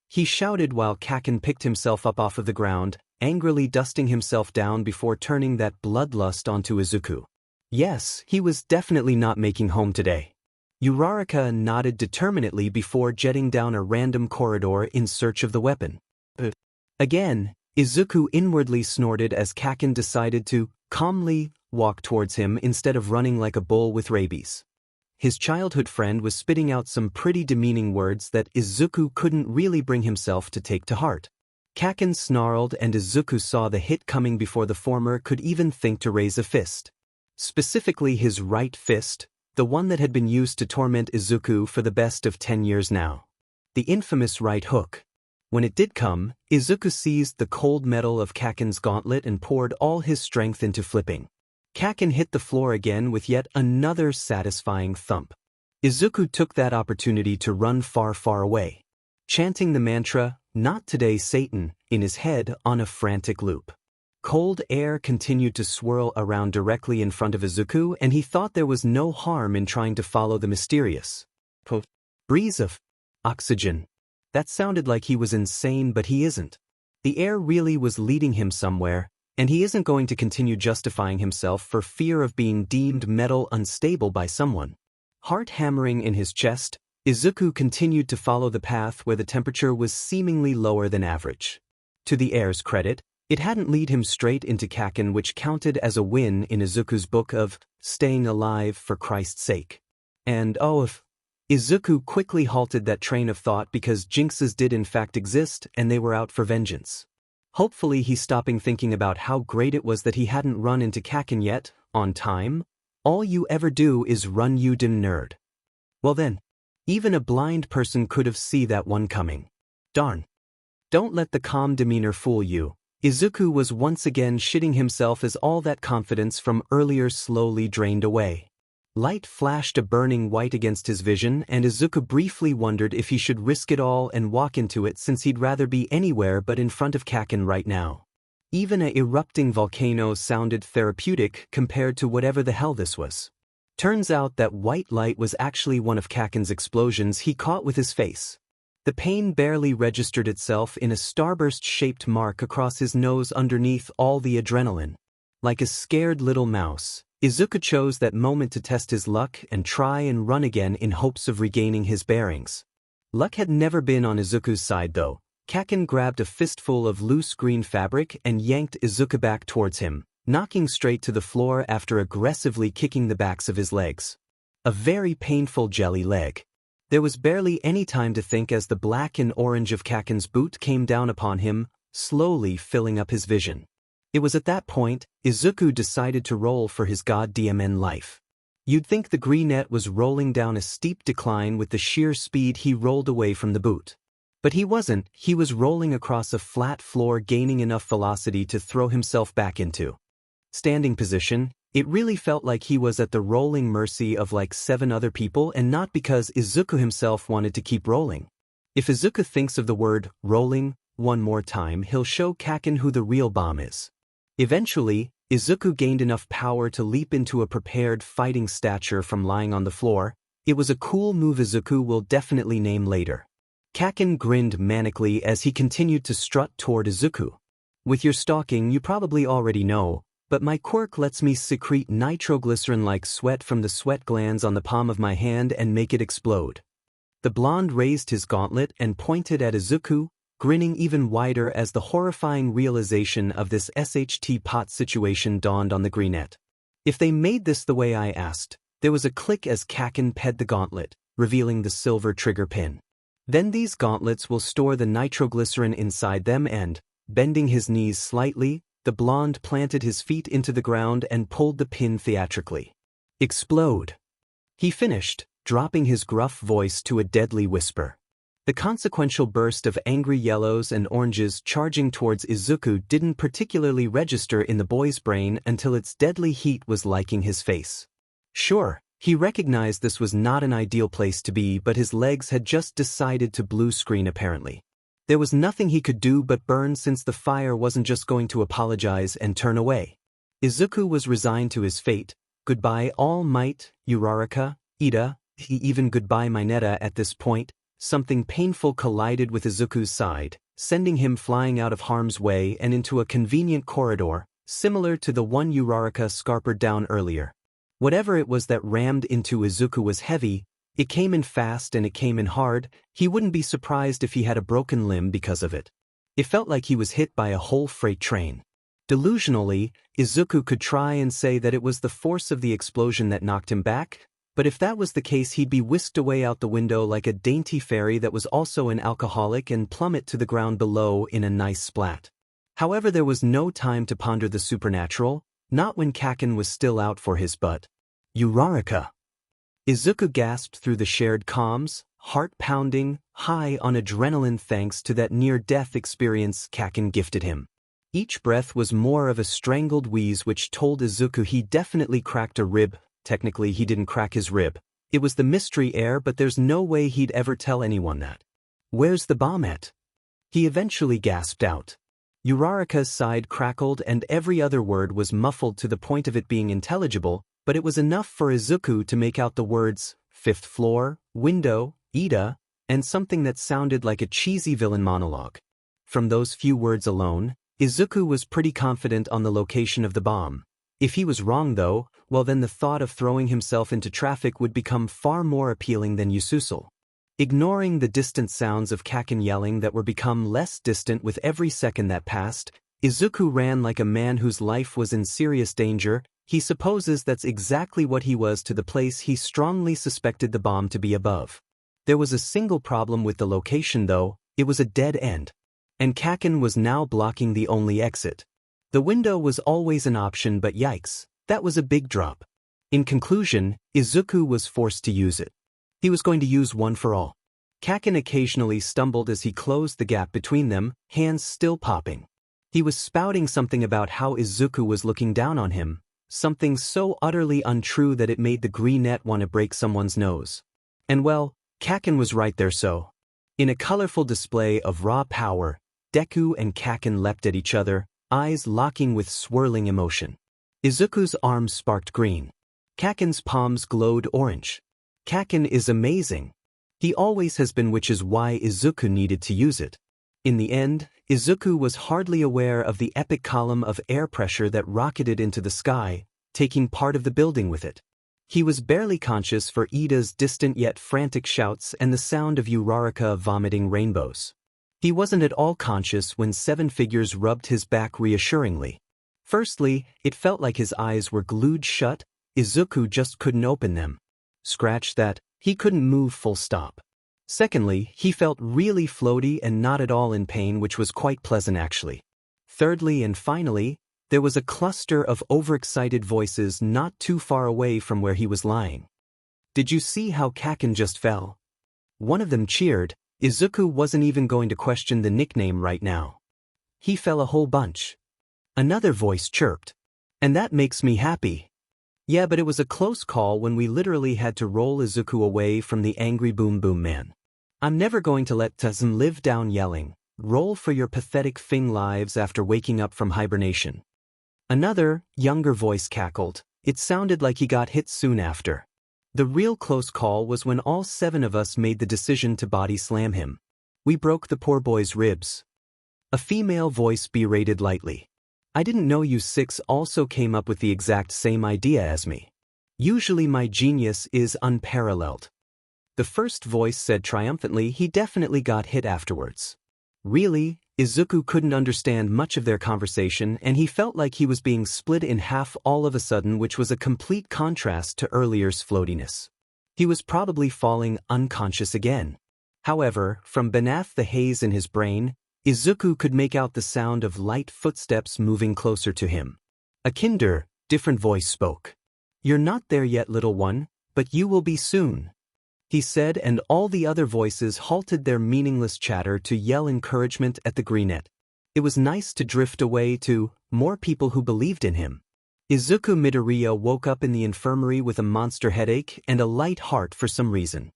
he shouted while 𝐀𝐮𝐭𝐡𝐨𝐫 picked himself up off of the ground, angrily dusting himself down before turning that bloodlust onto Izuku. Yes, he was definitely not making home today. Uraraka nodded determinedly before jetting down a random corridor in search of the weapon. Again, Izuku inwardly snorted as 𝐀𝐮𝐭𝐡𝐨𝐫 decided to calmly walk towards him instead of running like a bull with rabies. His childhood friend was spitting out some pretty demeaning words that Izuku couldn't really bring himself to take to heart. 𝐀𝐮𝐭𝐡𝐨𝐫 snarled and Izuku saw the hit coming before the former could even think to raise a fist. Specifically his right fist, the one that had been used to torment Izuku for the best of 10 years now. The infamous right hook. When it did come, Izuku seized the cold metal of 𝐀𝐮𝐭𝐡𝐨𝐫 gauntlet and poured all his strength into flipping. 𝐀𝐮 hit the floor again with yet another satisfying thump. Izuku took that opportunity to run far, far away, chanting the mantra, "Not today, Satan," in his head on a frantic loop. Cold air continued to swirl around directly in front of Izuku, and he thought there was no harm in trying to follow the mysterious breeze of oxygen. That sounded like he was insane, but he isn't. The air really was leading him somewhere, and he isn't going to continue justifying himself for fear of being deemed metal unstable by someone. Heart hammering in his chest, Izuku continued to follow the path where the temperature was seemingly lower than average. To the air's credit, it hadn't led him straight into 𝐀𝐮, which counted as a win in Izuku's book of staying alive for Christ's sake. And if Izuku quickly halted that train of thought because jinxes did in fact exist and they were out for vengeance. Hopefully he's stopping thinking about how great it was that he hadn't run into 𝐀𝐮 yet, on time. All you ever do is run, you dumb nerd. Well then, even a blind person could have seen that one coming. Darn. Don't let the calm demeanor fool you. Izuku was once again shitting himself as all that confidence from earlier slowly drained away. Light flashed a burning white against his vision, and Izuku briefly wondered if he should risk it all and walk into it, since he'd rather be anywhere but in front of 𝐀𝐮 right now. Even a erupting volcano sounded therapeutic compared to whatever the hell this was. Turns out that white light was actually one of 𝐀𝐮's explosions he caught with his face. The pain barely registered itself in a starburst-shaped mark across his nose underneath all the adrenaline. Like a scared little mouse, Izuku chose that moment to test his luck and try and run again in hopes of regaining his bearings. Luck had never been on Izuku's side though. 𝐀𝐮 grabbed a fistful of loose green fabric and yanked Izuku back towards him, knocking straight to the floor after aggressively kicking the backs of his legs. A very painful jelly leg. There was barely any time to think as the black and orange of 𝐀𝐮's boot came down upon him, slowly filling up his vision. It was at that point, Izuku decided to roll for his goddamn life. You'd think the greenette was rolling down a steep decline with the sheer speed he rolled away from the boot. But he wasn't, he was rolling across a flat floor, gaining enough velocity to throw himself back into standing position. It really felt like he was at the rolling mercy of like 7 other people, and not because Izuku himself wanted to keep rolling. If Izuku thinks of the word rolling one more time, he'll show 𝐀𝐮 who the real bomb is. Eventually, Izuku gained enough power to leap into a prepared fighting stature from lying on the floor. It was a cool move Izuku will definitely name later. 𝐀𝐮 grinned manically as he continued to strut toward Izuku. With your stalking, you probably already know, but my quirk lets me secrete nitroglycerin-like sweat from the sweat glands on the palm of my hand and make it explode. The blonde raised his gauntlet and pointed at Izuku, grinning even wider as the horrifying realization of this SHT pot situation dawned on the greenette. If they made this the way I asked, there was a click as 𝐀𝐮 ped the gauntlet, revealing the silver trigger pin. Then these gauntlets will store the nitroglycerin inside them and, bending his knees slightly, the blonde planted his feet into the ground and pulled the pin theatrically. Explode. He finished, dropping his gruff voice to a deadly whisper. The consequential burst of angry yellows and oranges charging towards Izuku didn't particularly register in the boy's brain until its deadly heat was liking his face. Sure, he recognized this was not an ideal place to be, but his legs had just decided to blue screen apparently. There was nothing he could do but burn, since the fire wasn't just going to apologize and turn away. Izuku was resigned to his fate. Goodbye All Might, 𝐸𝐴, even goodbye Mineta. At this point, something painful collided with Izuku's side, sending him flying out of harm's way and into a convenient corridor, similar to the one 𝐸𝐴 scarpered down earlier. Whatever it was that rammed into Izuku was heavy. It came in fast and it came in hard. He wouldn't be surprised if he had a broken limb because of it. It felt like he was hit by a whole freight train. Delusionally, Izuku could try and say that it was the force of the explosion that knocked him back, but if that was the case, he'd be whisked away out the window like a dainty fairy that was also an alcoholic and plummet to the ground below in a nice splat. However, there was no time to ponder the supernatural, not when 𝐀𝐮 was still out for his butt. 𝐸𝐴. Izuku gasped through the shared comms, heart pounding, high on adrenaline thanks to that near-death experience 𝐀𝐮𝐭𝐡𝐨𝐫 gifted him. Each breath was more of a strangled wheeze which told Izuku he definitely cracked a rib. Technically he didn't crack his rib. It was the mystery air, but there's no way he'd ever tell anyone that. "Where's the bomb at?" he eventually gasped out. Uraraka's side crackled and every other word was muffled to the point of it being intelligible, but it was enough for Izuku to make out the words, 5th floor, window, Ida, and something that sounded like a cheesy villain monologue. From those few words alone, Izuku was pretty confident on the location of the bomb. If he was wrong though, well then the thought of throwing himself into traffic would become far more appealing than 𝐬𝐮𝐴. Ignoring the distant sounds of 𝐀𝐮𝐭𝐡𝐨𝐫 yelling that were become less distant with every second that passed, Izuku ran like a man whose life was in serious danger. He supposes that's exactly what he was to the place he strongly suspected the bomb to be above. There was a single problem with the location though, it was a dead end. And 𝐀𝐮𝐭𝐡𝐨𝐫 was now blocking the only exit. The window was always an option, but yikes, that was a big drop. In conclusion, Izuku was forced to use it. He was going to use one for all. 𝐀𝐮𝐭𝐡𝐨𝐫 occasionally stumbled as he closed the gap between them, hands still popping. He was spouting something about how Izuku was looking down on him, something so utterly untrue that it made the greenette want to break someone's nose. And well, 𝐀𝐮𝐭𝐡𝐨𝐫 was right there so. In a colorful display of raw power, Deku and 𝐀𝐮𝐭𝐡𝐨𝐫 leapt at each other, eyes locking with swirling emotion. Izuku's arms sparked green. 𝐀𝐮𝐴𝐵's palms glowed orange. 𝐀𝐮𝐭𝐡𝐨𝐫 is amazing. He always has been, which is why Izuku needed to use it. In the end, Izuku was hardly aware of the epic column of air pressure that rocketed into the sky, taking part of the building with it. He was barely conscious for Ida's distant yet frantic shouts and the sound of Uraraka vomiting rainbows. He wasn't at all conscious when 7 figures rubbed his back reassuringly. Firstly, it felt like his eyes were glued shut. Izuku just couldn't open them. Scratch that, he couldn't move full stop. Secondly, he felt really floaty and not at all in pain, which was quite pleasant actually. Thirdly and finally, there was a cluster of overexcited voices not too far away from where he was lying. "Did you see how 𝐀𝐮𝐿 just fell?" One of them cheered. Izuku wasn't even going to question the nickname right now. "He fell a whole bunch." Another voice chirped. "And that makes me happy." "Yeah, but it was a close call when we literally had to roll Izuku away from the angry Boom Boom Man. I'm never going to let 𝐶𝐶 live down yelling, 'Roll for your pathetic Fing lives' after waking up from hibernation." Another, younger voice cackled. It sounded like he got hit soon after. "The real close call was when all 7 of us made the decision to body slam him. We broke the poor boy's ribs." A female voice berated lightly. "I didn't know you 6 also came up with the exact same idea as me. Usually my genius is unparalleled." The first voice said triumphantly he definitely got hit afterwards. Really, Izuku couldn't understand much of their conversation and he felt like he was being split in half all of a sudden, which was a complete contrast to earlier's floatiness. He was probably falling unconscious again. However, from beneath the haze in his brain, Izuku could make out the sound of light footsteps moving closer to him. "A kinder," different voice spoke. "You're not there yet, little one, but you will be soon," he said, and all the other voices halted their meaningless chatter to yell encouragement at the greenette. It was nice to drift away to more people who believed in him. Izuku Midoriya woke up in the infirmary with a monster headache and a light heart for some reason.